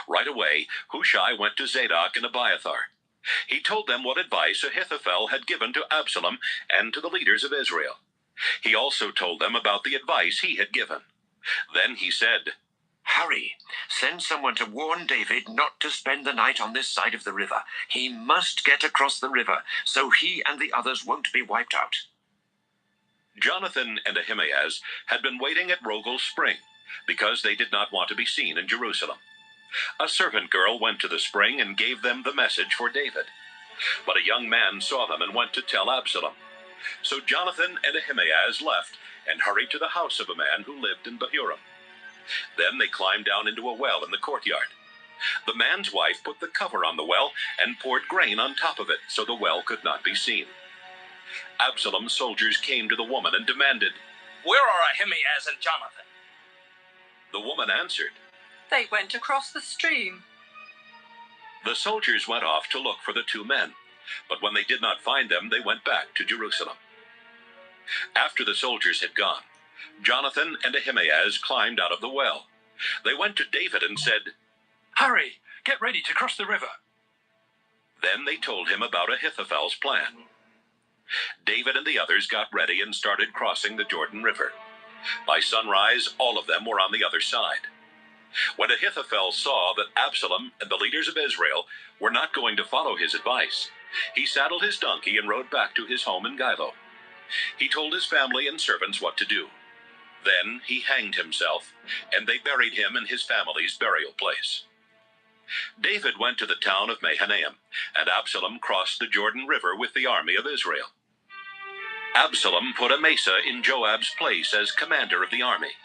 Right away, Hushai went to Zadok and Abiathar. He told them what advice Ahithophel had given to Absalom and to the leaders of Israel. He also told them about the advice he had given. Then he said, "Hurry, send someone to warn David not to spend the night on this side of the river. He must get across the river so he and the others won't be wiped out." Jonathan and Ahimaaz had been waiting at Rogel Spring because they did not want to be seen in Jerusalem. A servant girl went to the spring and gave them the message for David. But a young man saw them and went to tell Absalom. So Jonathan and Ahimaaz left and hurried to the house of a man who lived in Bahurim. Then they climbed down into a well in the courtyard. The man's wife put the cover on the well and poured grain on top of it so the well could not be seen. Absalom's soldiers came to the woman and demanded, "Where are Ahimaaz and Jonathan?" The woman answered, "They went across the stream." The soldiers went off to look for the two men, but when they did not find them, they went back to Jerusalem. After the soldiers had gone, Jonathan and Ahimaaz climbed out of the well. They went to David and said, "Hurry, get ready to cross the river." Then they told him about Ahithophel's plan. David and the others got ready and started crossing the Jordan River. By sunrise, all of them were on the other side. When Ahithophel saw that Absalom and the leaders of Israel were not going to follow his advice, he saddled his donkey and rode back to his home in Gilo. He told his family and servants what to do. Then he hanged himself, and they buried him in his family's burial place. David went to the town of Mahanaim, and Absalom crossed the Jordan River with the army of Israel. Absalom put Amasa in Joab's place as commander of the army.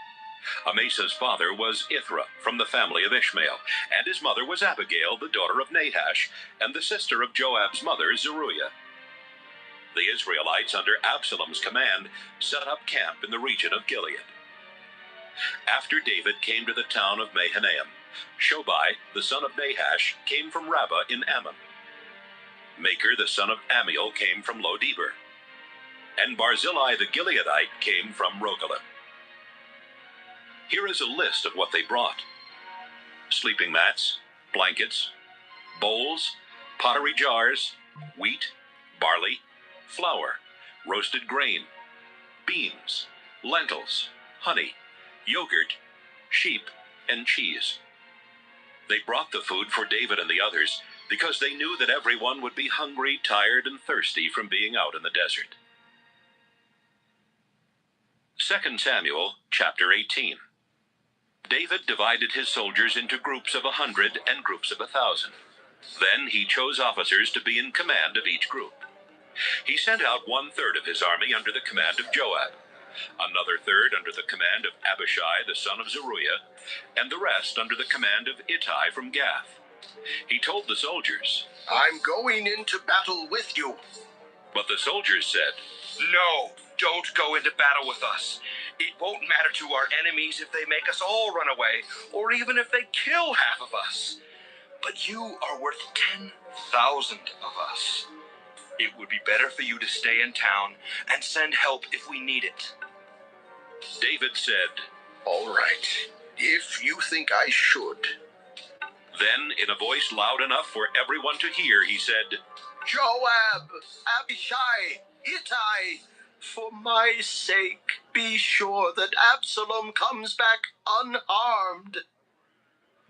Amasa's father was Ithra, from the family of Ishmael, and his mother was Abigail, the daughter of Nahash, and the sister of Joab's mother, Zeruiah. The Israelites, under Absalom's command, set up camp in the region of Gilead. After David came to the town of Mahanaim, Shobai, the son of Nahash, came from Rabbah in Ammon. Maker, the son of Amiel, came from Lo-debar. And Barzillai the Gileadite came from Rogelim. Here is a list of what they brought: sleeping mats, blankets, bowls, pottery jars, wheat, barley, flour, roasted grain, beans, lentils, honey, yogurt, sheep, and cheese. They brought the food for David and the others because they knew that everyone would be hungry, tired, and thirsty from being out in the desert. 2 Samuel chapter 18. David divided his soldiers into groups of 100 and groups of 1,000. Then he chose officers to be in command of each group. He sent out 1/3 of his army under the command of Joab, another third under the command of Abishai the son of Zeruiah, and the rest under the command of Ittai from Gath. He told the soldiers, I'm going into battle with you. But the soldiers said, No, don't go into battle with us. It won't matter to our enemies if they make us all run away, or even if they kill half of us. But you are worth 10,000 of us. It would be better for you to stay in town and send help if we need it. David said, All right, if you think I should. Then, in a voice loud enough for everyone to hear, he said, Joab, Abishai, Ittai, for my sake, be sure that Absalom comes back unharmed.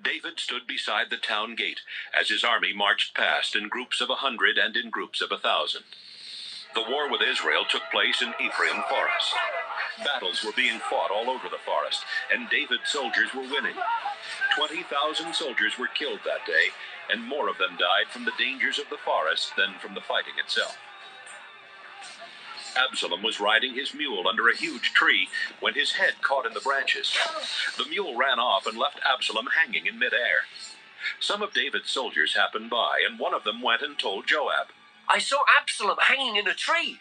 David stood beside the town gate as his army marched past in groups of 100 and in groups of 1,000. The war with Israel took place in Ephraim forest. Battles were being fought all over the forest, and David's soldiers were winning. 20,000 soldiers were killed that day, and more of them died from the dangers of the forest than from the fighting itself. Absalom was riding his mule under a huge tree when his head caught in the branches. The mule ran off and left Absalom hanging in midair. Some of David's soldiers happened by, and one of them went and told Joab. I saw Absalom hanging in a tree.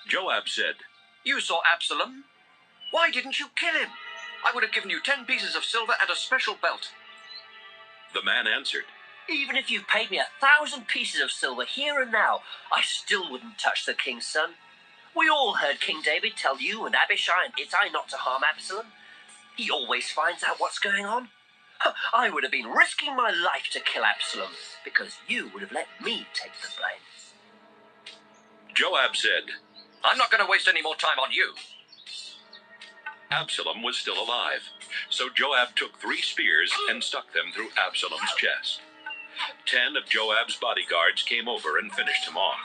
Joab said, You saw Absalom? Why didn't you kill him? I would have given you 10 pieces of silver and a special belt. The man answered, Even if you paid me 1,000 pieces of silver here and now, I still wouldn't touch the king's son. We all heard King David tell you and Abishai and Ittai not to harm Absalom. He always finds out what's going on. I would have been risking my life to kill Absalom, because you would have let me take the blame. Joab said, I'm not going to waste any more time on you. Absalom was still alive, so Joab took 3 spears and stuck them through Absalom's chest. 10 of Joab's bodyguards came over and finished him off.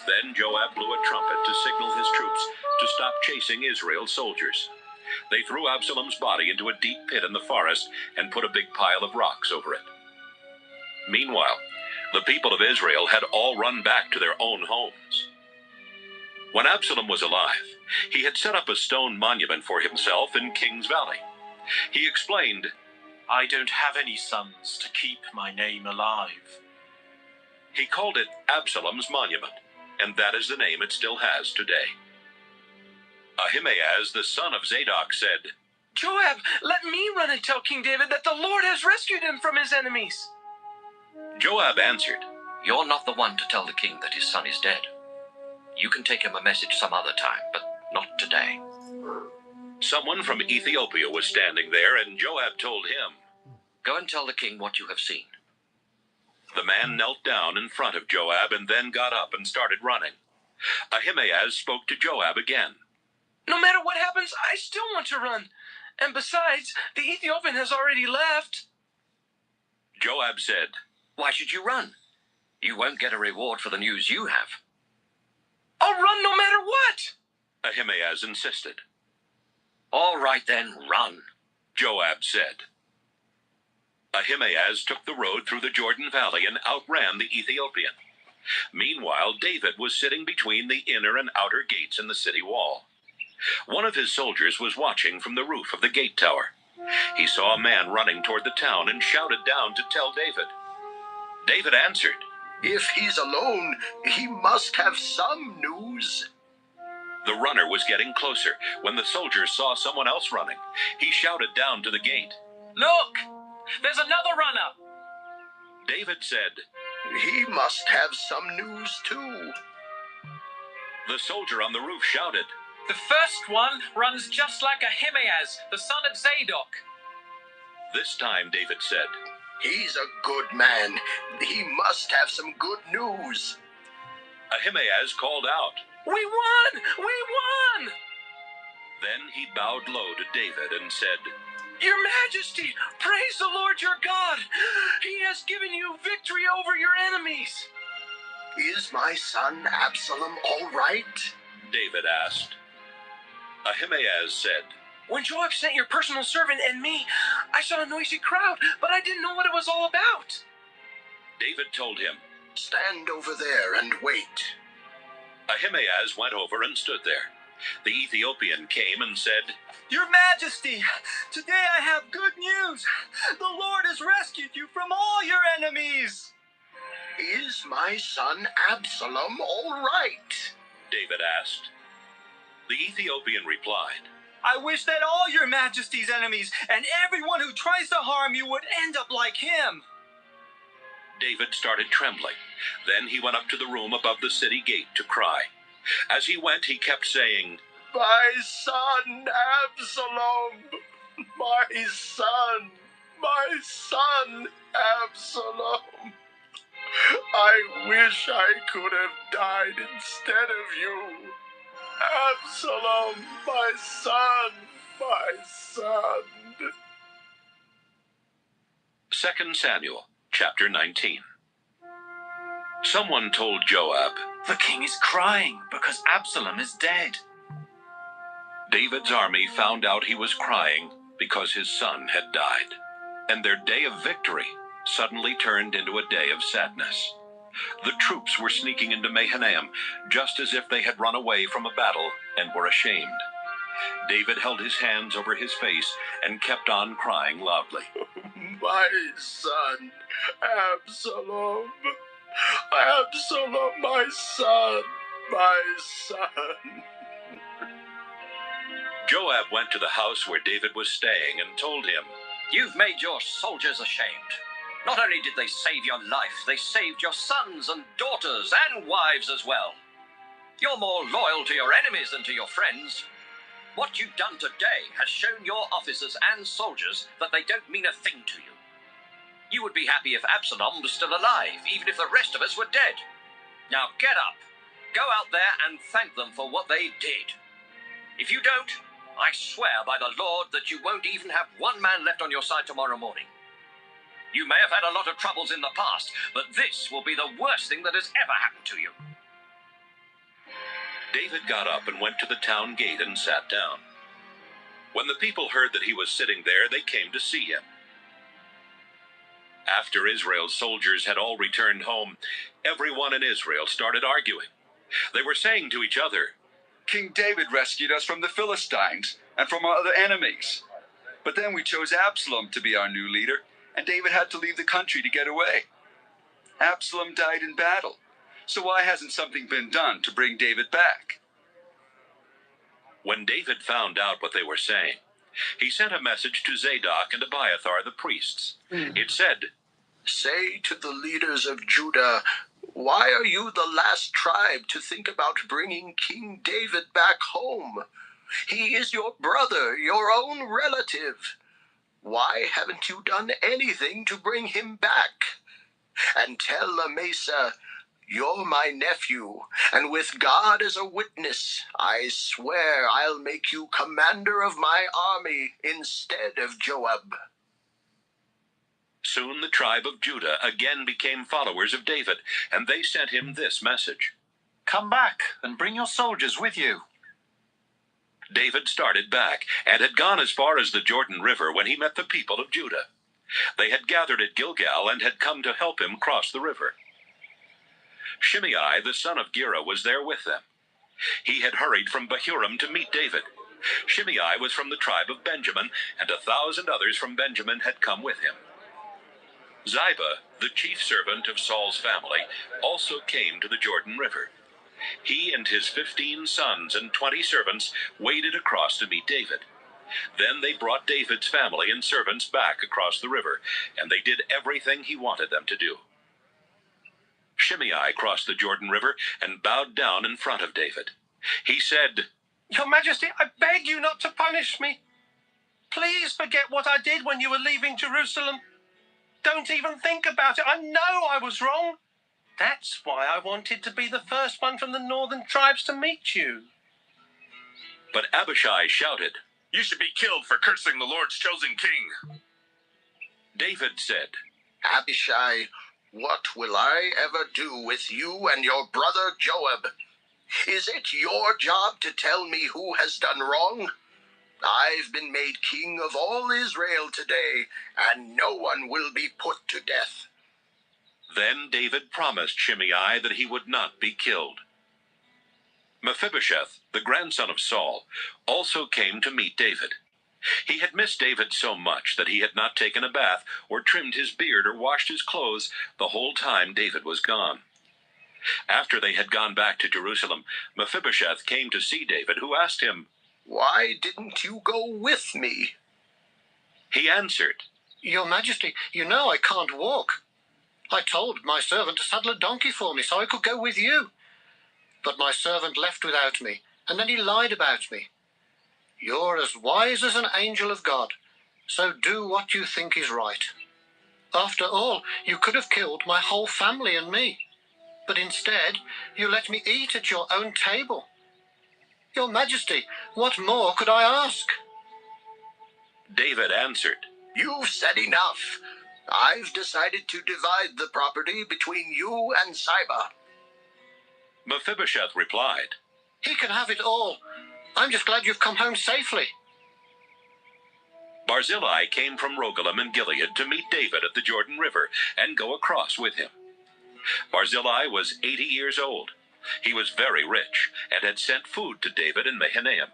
Then Joab blew a trumpet to signal his troops to stop chasing Israel's soldiers. They threw Absalom's body into a deep pit in the forest and put a big pile of rocks over it. Meanwhile, the people of Israel had all run back to their own homes. When Absalom was alive, he had set up a stone monument for himself in King's Valley. He explained, I don't have any sons to keep my name alive. He called it Absalom's Monument, and that is the name it still has today. Ahimaaz, the son of Zadok, said, Joab, let me run and tell King David that the Lord has rescued him from his enemies. Joab answered, You're not the one to tell the king that his son is dead. You can take him a message some other time, but not today. Someone from Ethiopia was standing there, and Joab told him, Go and tell the king what you have seen. The man knelt down in front of Joab and then got up and started running. Ahimaaz spoke to Joab again. No matter what happens, I still want to run. And besides, the Ethiopian has already left. Joab said, Why should you run? You won't get a reward for the news you have. I'll run no matter what, Ahimaaz insisted. All right then, run, Joab said. Ahimaaz took the road through the Jordan Valley and outran the Ethiopian. Meanwhile, David was sitting between the inner and outer gates in the city wall. One of his soldiers was watching from the roof of the gate tower. He saw a man running toward the town and shouted down to tell David. David answered, "If he's alone, he must have some news." The runner was getting closer when the soldier saw someone else running. He shouted down to the gate. Look! There's another runner! David said, "He must have some news too." The soldier on the roof shouted, The first one runs just like Ahimaaz, the son of Zadok. This time David said, "He's a good man. He must have some good news." Ahimaaz called out, We won! We won! Then he bowed low to David and said, Your Majesty, praise the Lord your God. He has given you victory over your enemies. "Is my son Absalom all right?" David asked. Ahimaaz said, When Joab sent your personal servant and me, I saw a noisy crowd, but I didn't know what it was all about. David told him, "Stand over there and wait." Ahimaaz went over and stood there. The Ethiopian came and said, Your Majesty, today I have good news. The Lord has rescued you from all your enemies. "Is my son Absalom all right?" David asked. The Ethiopian replied, I wish that all your Majesty's enemies and everyone who tries to harm you would end up like him. David started trembling. Then he went up to the room above the city gate to cry. As he went, he kept saying, "My son Absalom! My son! My son Absalom! I wish I could have died instead of you. Absalom, my son, my son." 2 Samuel, chapter 19. Someone told Joab, The king is crying because Absalom is dead. David's army found out he was crying because his son had died, and their day of victory suddenly turned into a day of sadness. The troops were sneaking into Mahanaim just as if they had run away from a battle and were ashamed. David held his hands over his face and kept on crying loudly. "My son Absalom! Absalom, my son, my son!" Joab went to the house where David was staying and told him, You've made your soldiers ashamed. Not only did they save your life, they saved your sons and daughters and wives as well. You're more loyal to your enemies than to your friends. What you've done today has shown your officers and soldiers that they don't mean a thing to you. You would be happy if Absalom was still alive, even if the rest of us were dead. Now get up, go out there and thank them for what they did. If you don't, I swear by the Lord that you won't even have one man left on your side tomorrow morning. You may have had a lot of troubles in the past, but this will be the worst thing that has ever happened to you. David got up and went to the town gate and sat down. When the people heard that he was sitting there, they came to see him. After Israel's soldiers had all returned home, everyone in Israel started arguing. They were saying to each other, King David rescued us from the Philistines and from our other enemies. But then we chose Absalom to be our new leader, and David had to leave the country to get away. Absalom died in battle, so why hasn't something been done to bring David back? When David found out what they were saying, he sent a message to Zadok and Abiathar the priests. It said, "Say to the leaders of Judah, why are you the last tribe to think about bringing King David back home? He is your brother, your own relative. Why haven't you done anything to bring him back? And tell Amasa, you're my nephew, and with God as a witness, I swear I'll make you commander of my army instead of Joab." Soon the tribe of Judah again became followers of David, and they sent him this message. Come back and bring your soldiers with you. David started back and had gone as far as the Jordan River when he met the people of Judah. They had gathered at Gilgal and had come to help him cross the river. Shimei, the son of Gera, was there with them. He had hurried from Bahurim to meet David. Shimei was from the tribe of Benjamin, and 1,000 others from Benjamin had come with him. Ziba, the chief servant of Saul's family, also came to the Jordan River. He and his 15 sons and 20 servants waded across to meet David. Then they brought David's family and servants back across the river, and they did everything he wanted them to do. Shimei crossed the Jordan River and bowed down in front of David. He said, Your Majesty, I beg you not to punish me. Please forget what I did when you were leaving Jerusalem. Don't even think about it. I know I was wrong. That's why I wanted to be the first one from the northern tribes to meet you. But Abishai shouted, You should be killed for cursing the Lord's chosen king. David said, Abishai, what will I ever do with you and your brother Joab? Is it your job to tell me who has done wrong? I've been made king of all Israel today, and no one will be put to death. Then David promised Shimei that he would not be killed. Mephibosheth, the grandson of Saul, also came to meet David. He had missed David so much that he had not taken a bath or trimmed his beard or washed his clothes the whole time David was gone. After they had gone back to Jerusalem, Mephibosheth came to see David, who asked him, Why didn't you go with me? He answered, Your Majesty, you know I can't walk. I told my servant to saddle a donkey for me so I could go with you. But my servant left without me, and then he lied about me. You're as wise as an angel of God, so do what you think is right. After all, you could have killed my whole family and me. But instead, you let me eat at your own table. Your Majesty, what more could I ask? David answered, You've said enough. I've decided to divide the property between you and Ziba. Mephibosheth replied, He can have it all. I'm just glad you've come home safely. Barzillai came from Rogelim in Gilead to meet David at the Jordan River and go across with him. Barzillai was 80 years old. He was very rich and had sent food to David in Mahanaim.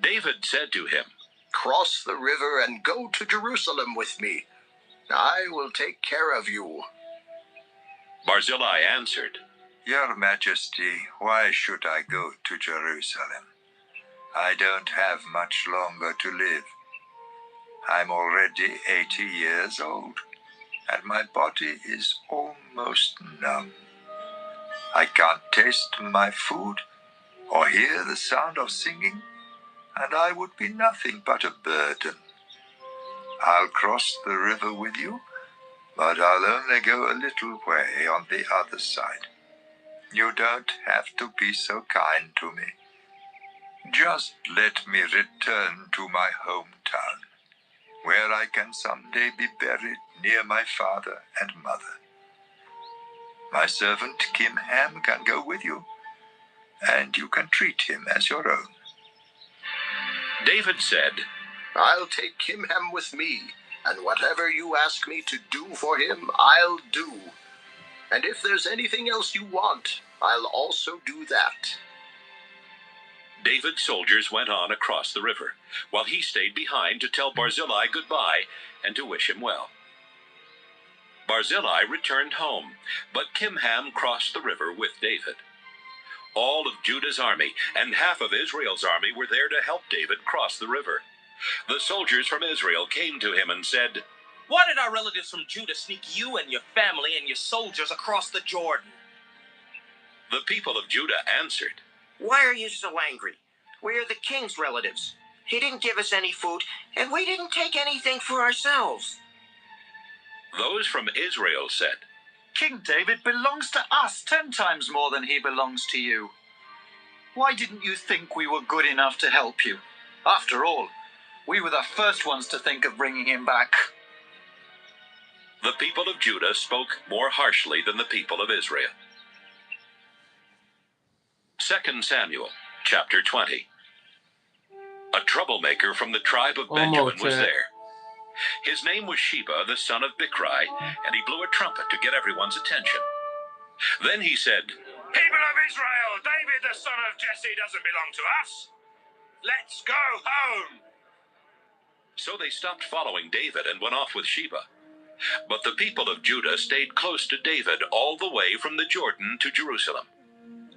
David said to him, Cross the river and go to Jerusalem with me. I will take care of you. Barzillai answered, Your Majesty, why should I go to Jerusalem? I don't have much longer to live. I'm already 80 years old, and my body is almost numb. I can't taste my food or hear the sound of singing, and I would be nothing but a burden. I'll cross the river with you, but I'll only go a little way on the other side. You don't have to be so kind to me. Just let me return to my hometown, where I can someday be buried near my father and mother. My servant Kimham can go with you, and you can treat him as your own. David said, I'll take Kimham with me, and whatever you ask me to do for him, I'll do. And if there's anything else you want, I'll also do that. David's soldiers went on across the river, while he stayed behind to tell Barzillai goodbye and to wish him well. Barzillai returned home, but Kimham crossed the river with David. All of Judah's army and half of Israel's army were there to help David cross the river. The soldiers from Israel came to him and said, Why did our relatives from Judah sneak you and your family and your soldiers across the Jordan? The people of Judah answered, Why are you so angry? We are the king's relatives. He didn't give us any food, and we didn't take anything for ourselves. Those from Israel said, King David belongs to us 10 times more than he belongs to you. Why didn't you think we were good enough to help you? After all, we were the first ones to think of bringing him back. The people of Judah spoke more harshly than the people of Israel. 2 Samuel, chapter 20. A troublemaker from the tribe of Benjamin was there. His name was Sheba, the son of Bichri, and he blew a trumpet to get everyone's attention. Then he said, People of Israel, David the son of Jesse doesn't belong to us. Let's go home. So they stopped following David and went off with Sheba. But the people of Judah stayed close to David all the way from the Jordan to Jerusalem.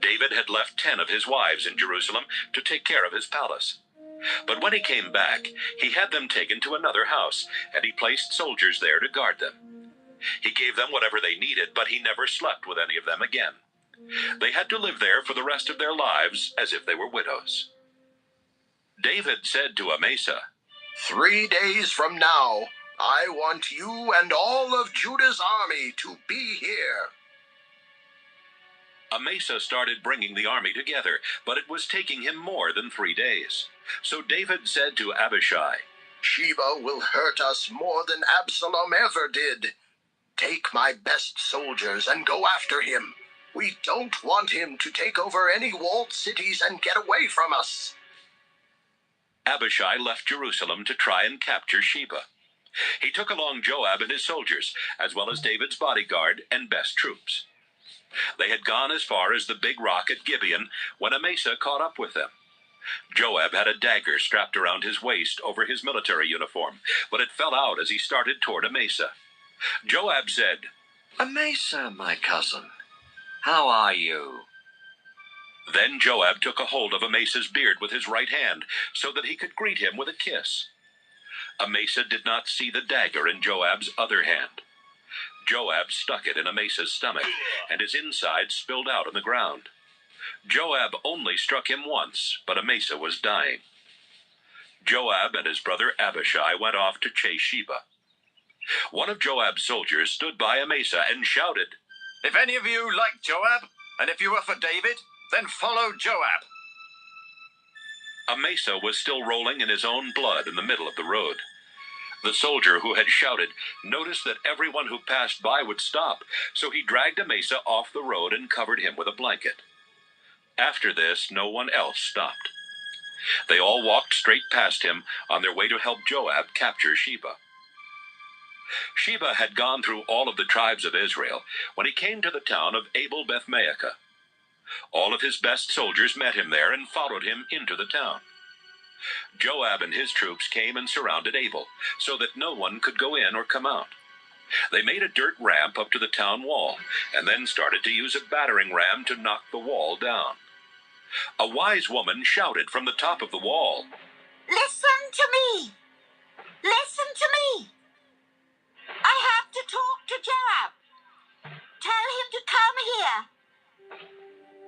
David had left 10 of his wives in Jerusalem to take care of his palace. But when he came back, he had them taken to another house, and he placed soldiers there to guard them. He gave them whatever they needed, but he never slept with any of them again. They had to live there for the rest of their lives as if they were widows. David said to Amasa, 3 days from now, I want you and all of Judah's army to be here. Amasa started bringing the army together, but it was taking him more than 3 days. So David said to Abishai, Sheba will hurt us more than Absalom ever did. Take my best soldiers and go after him. We don't want him to take over any walled cities and get away from us. Abishai left Jerusalem to try and capture Sheba. He took along Joab and his soldiers, as well as David's bodyguard and best troops. They had gone as far as the big rock at Gibeon when Amasa caught up with them. Joab had a dagger strapped around his waist over his military uniform, but it fell out as he started toward Amasa. Joab said, Amasa, my cousin, how are you? Then Joab took a hold of Amasa's beard with his right hand, so that he could greet him with a kiss. Amasa did not see the dagger in Joab's other hand. Joab stuck it in Amasa's stomach, and his inside spilled out on the ground. Joab only struck him once, but Amasa was dying. Joab and his brother Abishai went off to chase Sheba. One of Joab's soldiers stood by Amasa and shouted, If any of you like Joab, and if you are for David, then follow Joab. Amasa was still rolling in his own blood in the middle of the road. The soldier who had shouted noticed that everyone who passed by would stop, so he dragged Amasa off the road and covered him with a blanket. After this, no one else stopped. They all walked straight past him on their way to help Joab capture Sheba. Sheba had gone through all of the tribes of Israel when he came to the town of Abel-Beth-Maachah. All of his best soldiers met him there and followed him into the town. Joab and his troops came and surrounded Abel, so that no one could go in or come out. They made a dirt ramp up to the town wall, and then started to use a battering ram to knock the wall down. A wise woman shouted from the top of the wall, Listen to me! Listen to me! I have to talk to Joab. Tell him to come here.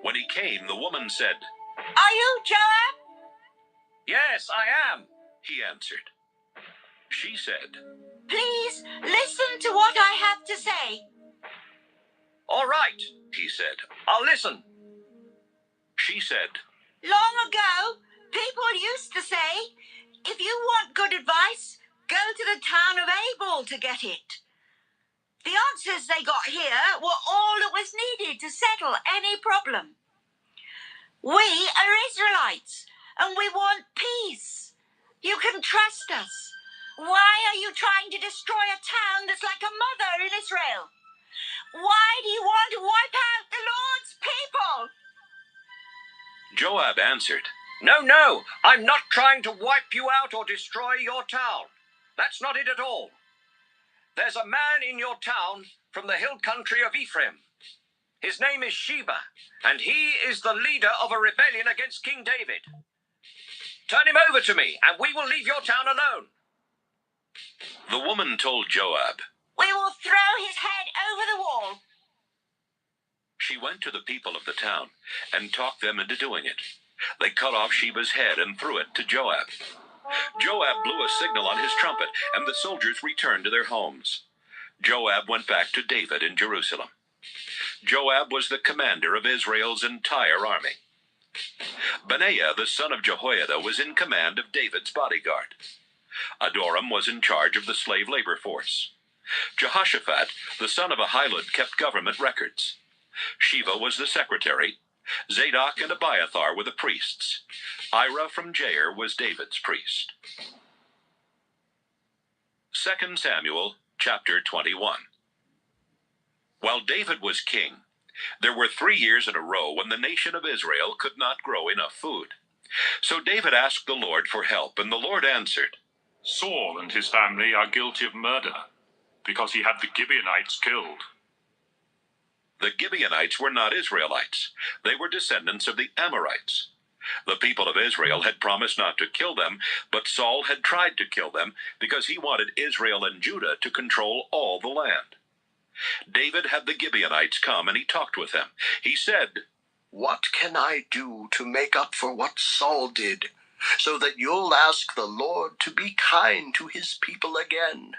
When he came, the woman said, Are you Joab? Yes, I am, he answered. She said, Please listen to what I have to say. All right, he said. I'll listen. She said, Long ago, people used to say, if you want good advice, go to the town of Abel to get it. The answers they got here were all that was needed to settle any problem. We are Israelites, and we want peace. You can trust us. Why are you trying to destroy a town that's like a mother in Israel? Why do you want to wipe out the Lord's people? Joab answered, No, I'm not trying to wipe you out or destroy your town. That's not it at all. There's a man in your town from the hill country of Ephraim. His name is Sheba, and he is the leader of a rebellion against King David. Turn him over to me, and we will leave your town alone. The woman told Joab, We will throw his head over the wall. She went to the people of the town and talked them into doing it. They cut off Sheba's head and threw it to Joab. Joab blew a signal on his trumpet, and the soldiers returned to their homes. Joab went back to David in Jerusalem. Joab was the commander of Israel's entire army. Benaiah, the son of Jehoiada, was in command of David's bodyguard. Adoram was in charge of the slave labor force. Jehoshaphat, the son of Ahilud, kept government records. Sheva was the secretary. Zadok and Abiathar were the priests. Ira from Jair was David's priest. 2 Samuel chapter 21. While David was king, There were 3 years in a row when the nation of Israel could not grow enough food. So David asked the Lord for help, and the Lord answered, Saul and his family are guilty of murder, because he had the Gibeonites killed. The Gibeonites were not Israelites. They were descendants of the Amorites. The people of Israel had promised not to kill them, but Saul had tried to kill them because he wanted Israel and Judah to control all the land. David had the Gibeonites come, and he talked with them. He said, "What can I do to make up for what Saul did, so that you'll ask the Lord to be kind to his people again?"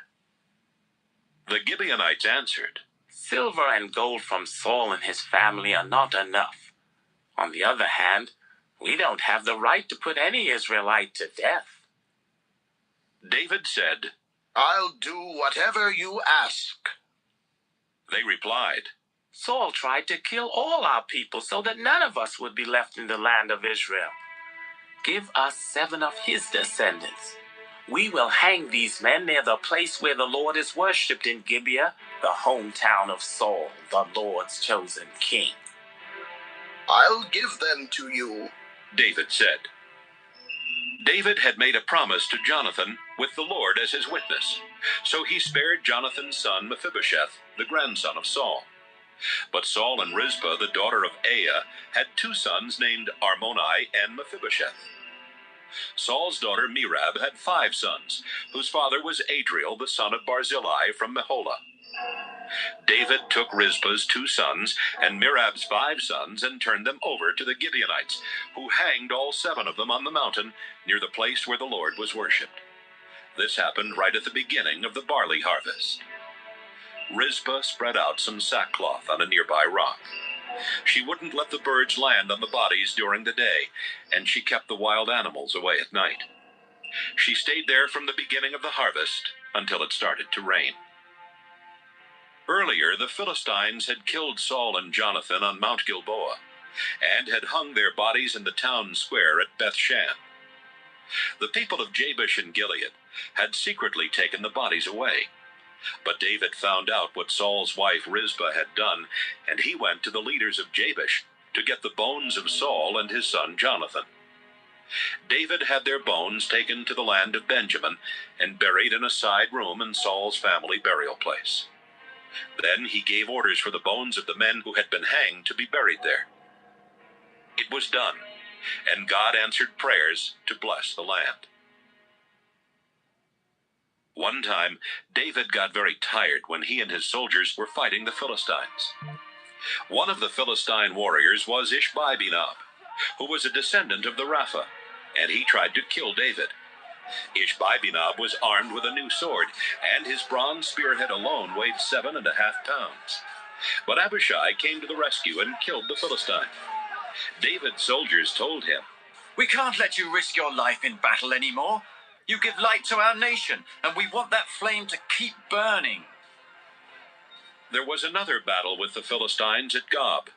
The Gibeonites answered, Silver and gold from Saul and his family are not enough. On the other hand, we don't have the right to put any Israelite to death. David said, "I'll do whatever you ask." They replied, Saul tried to kill all our people so that none of us would be left in the land of Israel. Give us 7 of his descendants. We will hang these men near the place where the Lord is worshipped in Gibeah, the hometown of Saul, the Lord's chosen king. "I'll give them to you," David said. David had made a promise to Jonathan with the Lord as his witness, so he spared Jonathan's son Mephibosheth, the grandson of Saul. But Saul and Rizpah, the daughter of Aiah, had 2 sons named Armoni and Mephibosheth. Saul's daughter Merab had 5 sons, whose father was Adriel, the son of Barzillai from Meholah. David took Rizpah's 2 sons and Merab's 5 sons and turned them over to the Gibeonites, who hanged all 7 of them on the mountain near the place where the Lord was worshipped. This happened right at the beginning of the barley harvest. Rizpah spread out some sackcloth on a nearby rock. She wouldn't let the birds land on the bodies during the day, and she kept the wild animals away at night. She stayed there from the beginning of the harvest until it started to rain. Earlier, the Philistines had killed Saul and Jonathan on Mount Gilboa, and had hung their bodies in the town square at Bethshan. The people of Jabesh and Gilead had secretly taken the bodies away. But David found out what Saul's wife Rizpah had done, and he went to the leaders of Jabesh to get the bones of Saul and his son Jonathan. David had their bones taken to the land of Benjamin and buried in a side room in Saul's family burial place. Then he gave orders for the bones of the men who had been hanged to be buried there. It was done, and God answered prayers to bless the land. One time, David got very tired when he and his soldiers were fighting the Philistines. One of the Philistine warriors was Ishbi-Benob, who was a descendant of the Rapha, and he tried to kill David. Ishbi-Benob was armed with a new sword, and his bronze spearhead alone weighed 7.5 pounds. But Abishai came to the rescue and killed the Philistine. David's soldiers told him, "We can't let you risk your life in battle anymore. You give light to our nation, and we want that flame to keep burning." There was another battle with the Philistines at Gob,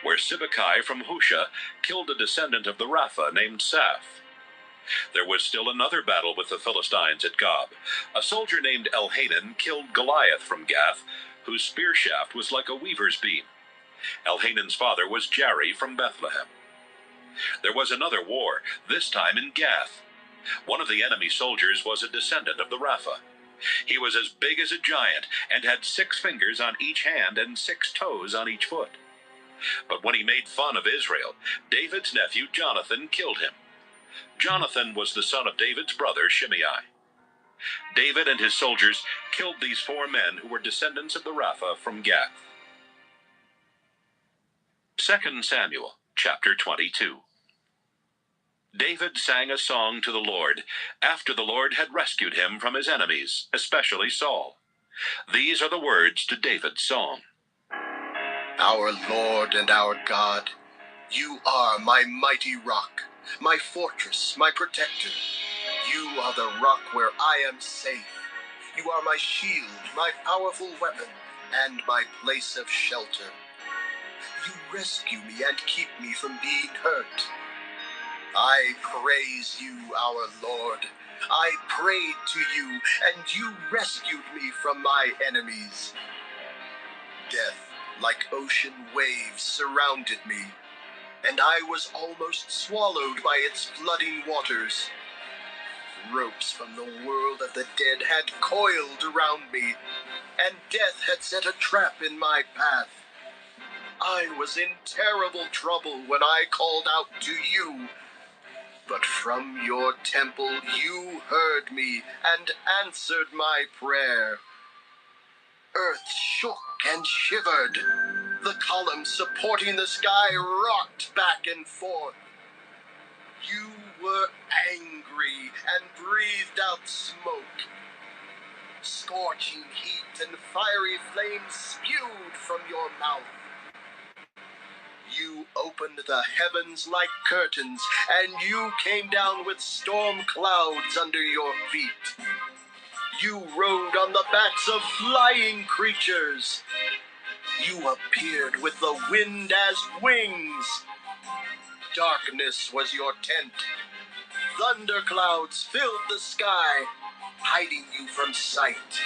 where Sibbecai from Husha killed a descendant of the Rapha named Saph. There was still another battle with the Philistines at Gob. A soldier named Elhanan killed Goliath from Gath, whose spear shaft was like a weaver's beam. Elhanan's father was Jari from Bethlehem. There was another war, this time in Gath. One of the enemy soldiers was a descendant of the Rapha. He was as big as a giant and had 6 fingers on each hand and 6 toes on each foot. But when he made fun of Israel, David's nephew Jonathan killed him. Jonathan was the son of David's brother Shimei. David and his soldiers killed these 4 men who were descendants of the Rapha from Gath. 2 Samuel chapter 22. David sang a song to the Lord after the Lord had rescued him from his enemies, especially Saul. These are the words to David's song. Our Lord and our God, you are my mighty rock, my fortress, my protector. You are the rock where I am safe. You are my shield, my powerful weapon, and my place of shelter. You rescue me and keep me from being hurt. I praise you, our Lord. I prayed to you, and you rescued me from my enemies. Death like ocean waves surrounded me, and I was almost swallowed by its flooding waters. Ropes from the world of the dead had coiled around me, and death had set a trap in my path. I was in terrible trouble when I called out to you, but from your temple you heard me and answered my prayer. Earth shook and shivered. The columns supporting the sky rocked back and forth. You were angry and breathed out smoke. Scorching heat and fiery flames spewed from your mouth. You opened the heavens like curtains, and you came down with storm clouds under your feet. You rode on the backs of flying creatures. You appeared with the wind as wings. Darkness was your tent. Thunderclouds filled the sky, hiding you from sight.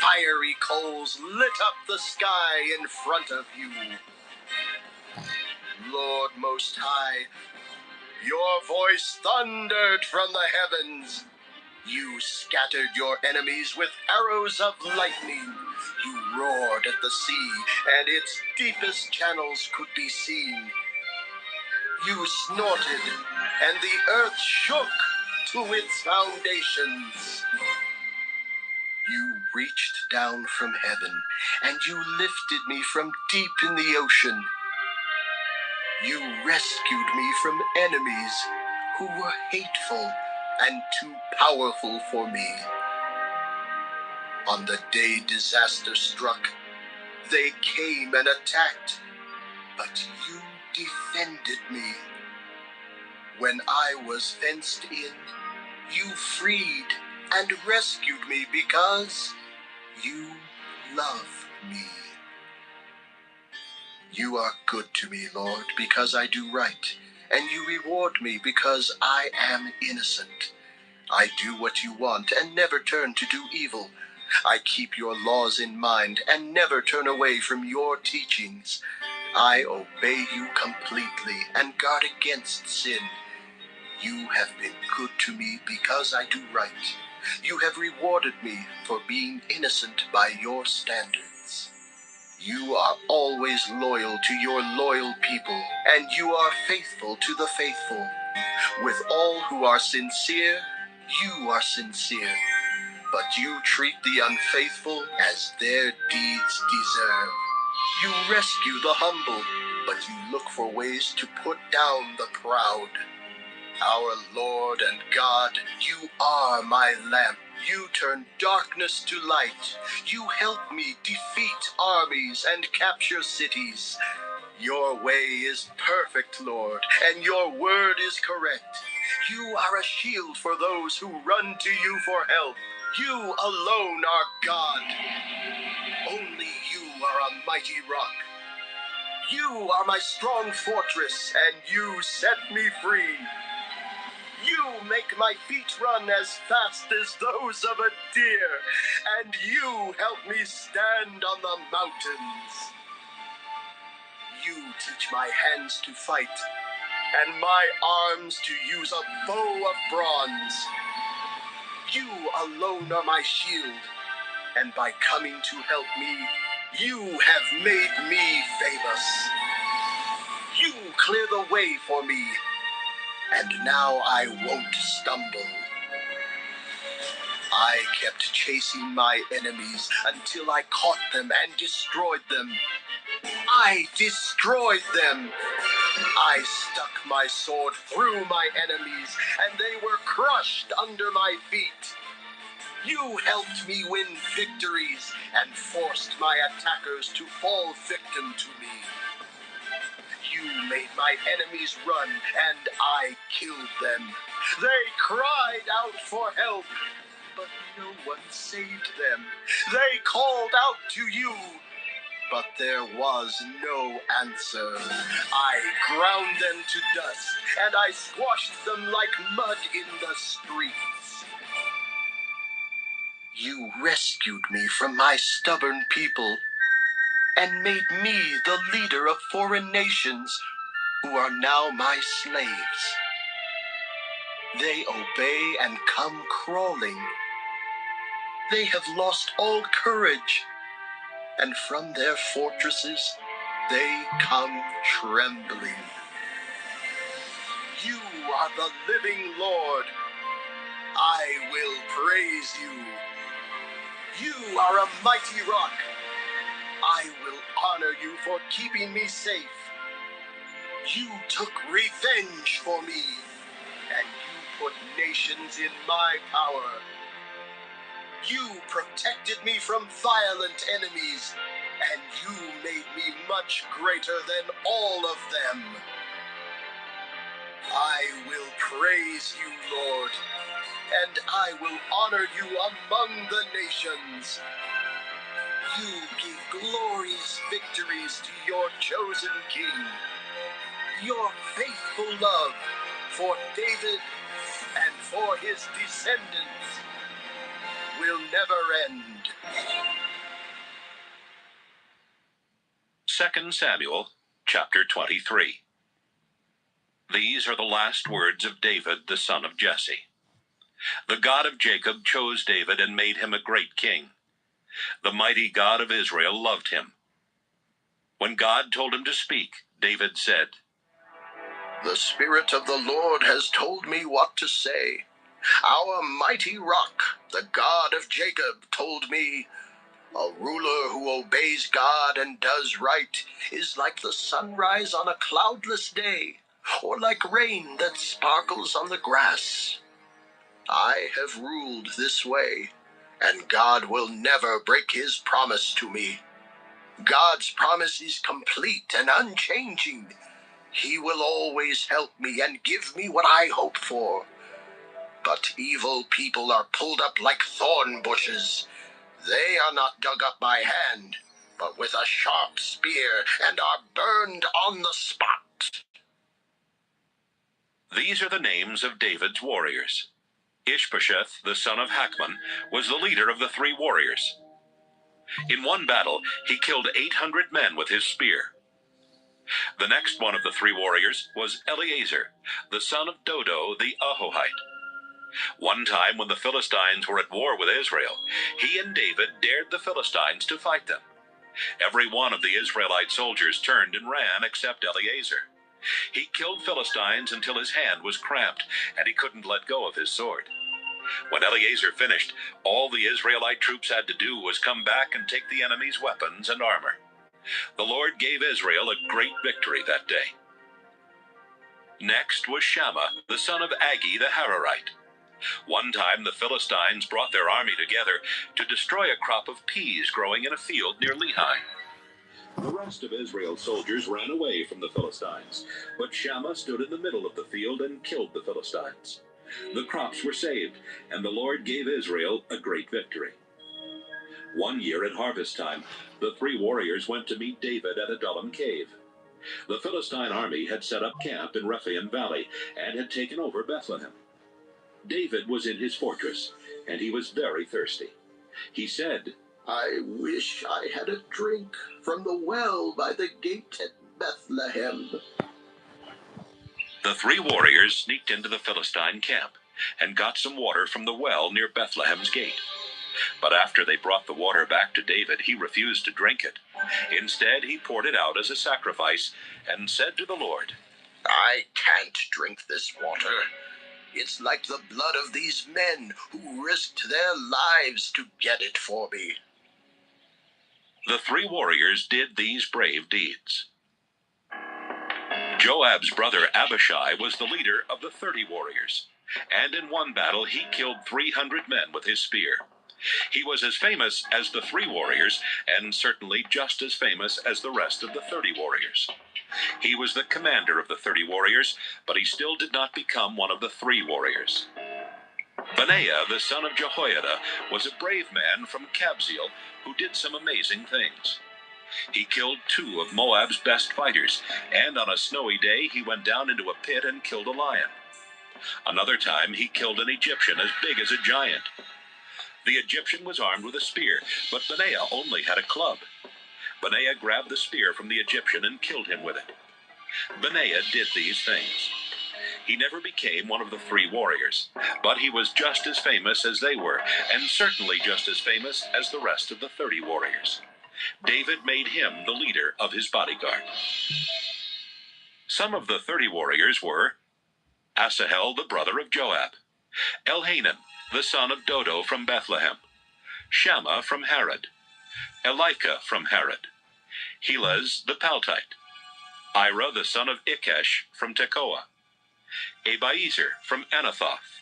Fiery coals lit up the sky in front of you. Lord Most High, your voice thundered from the heavens. You scattered your enemies with arrows of lightning. You roared at the sea, and its deepest channels could be seen. You snorted, and the earth shook to its foundations. You reached down from heaven, and you lifted me from deep in the ocean. You rescued me from enemies who were hateful and too powerful for me. On the day disaster struck, they came and attacked, but you defended me. When I was fenced in, you freed and rescued me because you love me. You are good to me, Lord, because I do right, and you reward me because I am innocent. I do what you want and never turn to do evil. I keep your laws in mind and never turn away from your teachings. I obey you completely and guard against sin. You have been good to me because I do right. You have rewarded me for being innocent by your standards. You are always loyal to your loyal people, and you are faithful to the faithful. With all who are sincere, you are sincere, but you treat the unfaithful as their deeds deserve. You rescue the humble, but you look for ways to put down the proud. Our Lord and God, you are my lamp. You turn darkness to light. You help me defeat armies and capture cities. Your way is perfect, Lord, and your word is correct. You are a shield for those who run to you for help. You alone are God. Only you are a mighty rock. You are my strong fortress, and you set me free. You make my feet run as fast as those of a deer, and you help me stand on the mountains. You teach my hands to fight, and my arms to use a bow of bronze. You alone are my shield, and by coming to help me, you have made me famous. You clear the way for me, and now I won't stumble. I kept chasing my enemies until I caught them and destroyed them. I destroyed them. I stuck my sword through my enemies, and they were crushed under my feet. You helped me win victories and forced my attackers to fall victim to me. You made my enemies run, and I killed them. They cried out for help, but no one saved them. They called out to you, but there was no answer. I ground them to dust, and I squashed them like mud in the streets. You rescued me from my stubborn people, and made me the leader of foreign nations who are now my slaves. They obey and come crawling. They have lost all courage, and from their fortresses they come trembling. You are the living Lord. I will praise you. You are a mighty rock. I will honor you for keeping me safe. You took revenge for me, and you put nations in my power. You protected me from violent enemies, and you made me much greater than all of them. I will praise you, Lord, and I will honor you among the nations. You give glorious victories to your chosen king. Your faithful love for David and for his descendants will never end. 2 Samuel, chapter 23. These are the last words of David, the son of Jesse. The God of Jacob chose David and made him a great king. The mighty God of Israel loved him. When God told him to speak, David said, The Spirit of the Lord has told me what to say. Our mighty rock, the God of Jacob, told me, a ruler who obeys God and does right is like the sunrise on a cloudless day, or like rain that sparkles on the grass. I have ruled this way, and God will never break his promise to me. God's promise is complete and unchanging. He will always help me and give me what I hope for. But evil people are pulled up like thorn bushes. They are not dug up by hand, but with a sharp spear, and are burned on the spot. These are the names of David's warriors. Ishbosheth, the son of Hakmon, was the leader of the 3 warriors. In one battle, he killed 800 men with his spear. The next one of the 3 warriors was Eleazar, the son of Dodo the Ahohite. One time when the Philistines were at war with Israel, he and David dared the Philistines to fight them. Every one of the Israelite soldiers turned and ran except Eleazar. He killed Philistines until his hand was cramped, and he couldn't let go of his sword. When Eleazar finished, all the Israelite troops had to do was come back and take the enemy's weapons and armor. The Lord gave Israel a great victory that day. Next was Shammah, the son of Agi the Hararite. One time the Philistines brought their army together to destroy a crop of peas growing in a field near Lehi. The rest of Israel's soldiers ran away from the Philistines, but Shammah stood in the middle of the field and killed the Philistines. The crops were saved, and the Lord gave Israel a great victory. One year at harvest time, the 3 warriors went to meet David at Adullam cave. The Philistine army had set up camp in Rephaim Valley and had taken over Bethlehem. David was in his fortress, and he was very thirsty. He said, I wish I had a drink from the well by the gate at Bethlehem. The 3 warriors sneaked into the Philistine camp and got some water from the well near Bethlehem's gate. But after they brought the water back to David, he refused to drink it. Instead, he poured it out as a sacrifice and said to the Lord, I can't drink this water. It's like the blood of these men who risked their lives to get it for me. The 3 warriors did these brave deeds. Joab's brother Abishai was the leader of the 30 warriors, and in one battle he killed 300 men with his spear. He was as famous as the 3 warriors, and certainly just as famous as the rest of the 30 warriors. He was the commander of the 30 warriors, but he still did not become one of the 3 warriors. Benaiah, the son of Jehoiada, was a brave man from Kabzeel who did some amazing things. He killed 2 of Moab's best fighters, and on a snowy day he went down into a pit and killed a lion. Another time he killed an Egyptian as big as a giant. The Egyptian was armed with a spear, but Benaiah only had a club. Benaiah grabbed the spear from the Egyptian and killed him with it. Benaiah did these things. He never became one of the 3 warriors, but he was just as famous as they were, and certainly just as famous as the rest of the 30 warriors. David made him the leader of his bodyguard. Some of the 30 warriors were Asahel, the brother of Joab, Elhanan, the son of Dodo from Bethlehem, Shammah from Harod, Elika from Harod, Helaz the Paltite, Ira the son of Ikesh from Tekoa, Abiezer from Anathoth,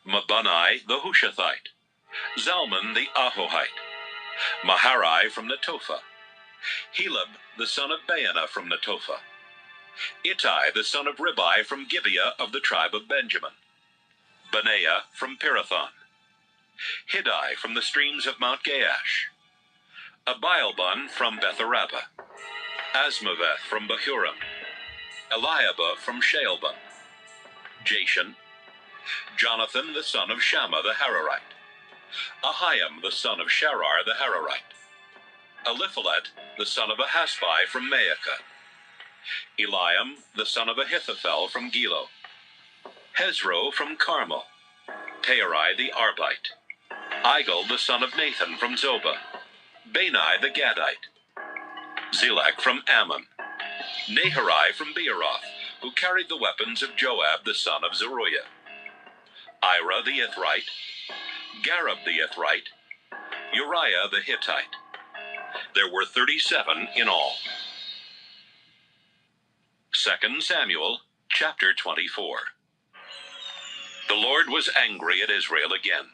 Mabunai the Hushathite, Zalman the Ahohite, Maharai from Netophah, Helab the son of Baanah from Netophah, Ittai the son of Ribai from Gibeah of the tribe of Benjamin, Benaiah from Pirathon, Hiddai from the streams of Mount Gaash, Abialbon from Betharabah, Asmaveth from Bahurim, Eliabah from Shaalbon, Jashan, Jonathan the son of Shammah the Hararite, Ahiam the son of Sharar the Hararite, Eliphalet the son of Ahasbai from Maacah, Eliam the son of Ahithophel from Gilo, Hezro from Carmel, Paarai the Arbite, Igal the son of Nathan from Zobah, Bani the Gadite, Zelek from Ammon, Naharai from Beeroth, who carried the weapons of Joab the son of Zeruiah, Ira the Ithrite, Gareb the Ithrite, Uriah the Hittite. There were 37 in all. 2 Samuel, chapter 24. The Lord was angry at Israel again,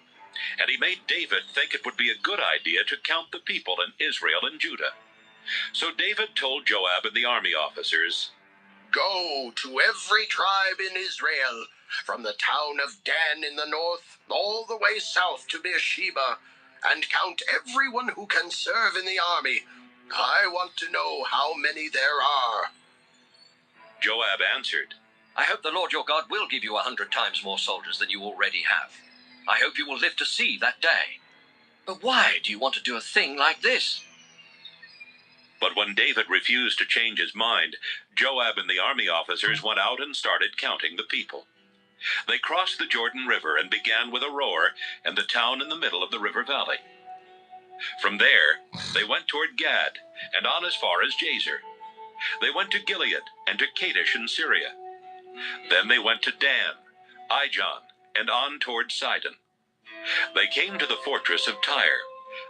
and he made David think it would be a good idea to count the people in Israel and Judah. So David told Joab and the army officers, "Go to every tribe in Israel, from the town of Dan in the north, all the way south to Beersheba, and count everyone who can serve in the army. I want to know how many there are." Joab answered, "I hope the Lord your God will give you 100 times more soldiers than you already have. I hope you will live to see that day. But why do you want to do a thing like this?" But when David refused to change his mind, Joab and the army officers went out and started counting the people. They crossed the Jordan River and began with Aroer and the town in the middle of the river valley. From there, they went toward Gad and on as far as Jazer. They went to Gilead and to Kadesh in Syria. Then they went to Dan, Ijon, and on toward Sidon. They came to the fortress of Tyre,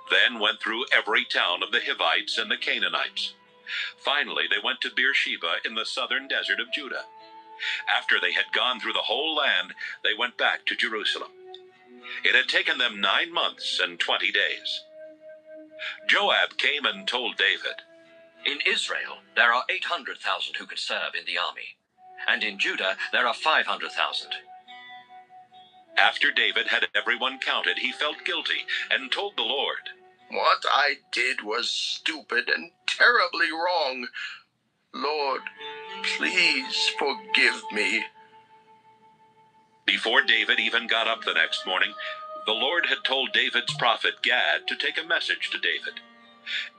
then went through every town of the Hivites and the Canaanites. Finally, they went to Beersheba in the southern desert of Judah. After they had gone through the whole land, they went back to Jerusalem. It had taken them 9 months and 20 days. Joab came and told David, "In Israel there are 800,000 who could serve in the army, and in Judah there are 500,000. After David had everyone counted, he felt guilty and told the Lord, "What I did was stupid and terribly wrong. Lord, please forgive me." Before David even got up the next morning, the Lord had told David's prophet Gad to take a message to David.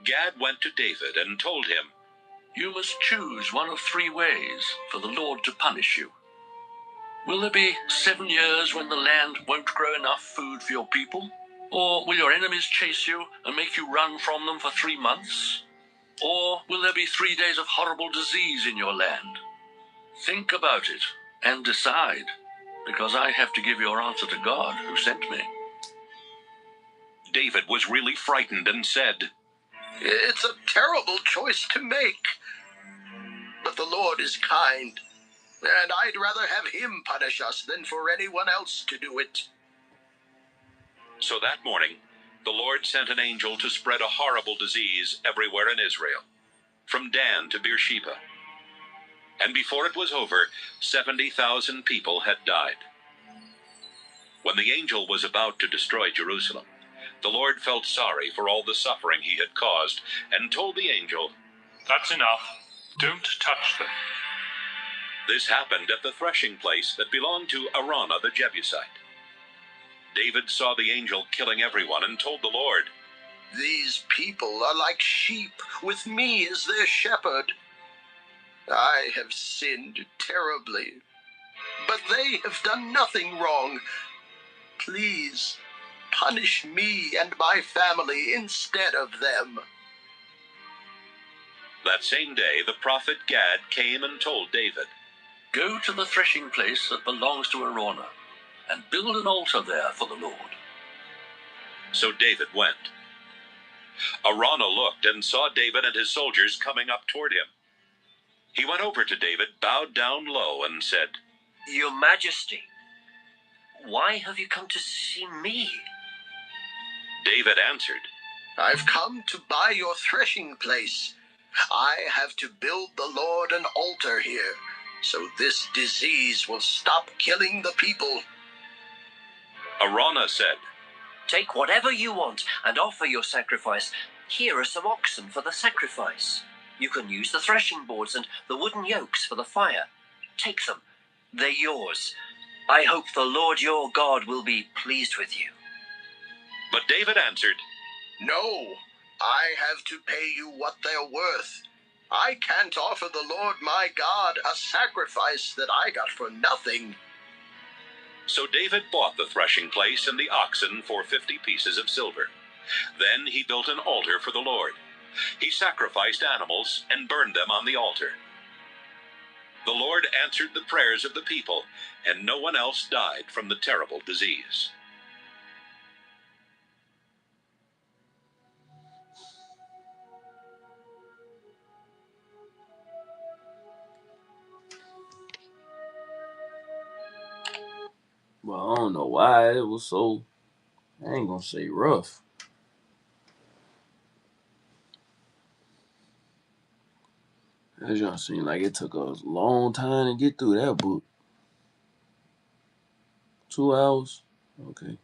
Gad went to David and told him, "You must choose one of 3 ways for the Lord to punish you. Will there be 7 years when the land won't grow enough food for your people? Or will your enemies chase you and make you run from them for 3 months? Or will there be 3 days of horrible disease in your land? Think about it and decide, because I have to give your answer to God who sent me." David was really frightened and said, "It's a terrible choice to make. But the Lord is kind, and I'd rather have him punish us than for anyone else to do it." So that morning, the Lord sent an angel to spread a horrible disease everywhere in Israel, from Dan to Beersheba. And before it was over, 70,000 people had died. When the angel was about to destroy Jerusalem, the Lord felt sorry for all the suffering he had caused and told the angel, "That's enough. Don't touch them." This happened at the threshing place that belonged to Araunah the Jebusite. David saw the angel killing everyone and told the Lord, These people are like sheep, with me as their shepherd. I have sinned terribly, but they have done nothing wrong. Please, punish me and my family instead of them." That same day, the prophet Gad came and told David, "Go to the threshing place that belongs to Araunah, and build an altar there for the Lord." So David went. Araunah looked and saw David and his soldiers coming up toward him. He went over to David, bowed down low, and said, "Your Majesty, why have you come to see me?" David answered, "I've come to buy your threshing place. I have to build the Lord an altar here, so this disease will stop killing the people." Araunah said, "Take whatever you want and offer your sacrifice. Here are some oxen for the sacrifice. You can use the threshing boards and the wooden yokes for the fire. Take them. They're yours. I hope the Lord your God will be pleased with you." But David answered, "No, I have to pay you what they're worth. I can't offer the Lord my God a sacrifice that I got for nothing." So David bought the threshing place and the oxen for 50 pieces of silver. Then he built an altar for the Lord. He sacrificed animals and burned them on the altar. The Lord answered the prayers of the people, and no one else died from the terrible disease. Well, I don't know why it was so, I ain't gonna say rough. That just seemed like it took a long time to get through that book. 2 hours? Okay.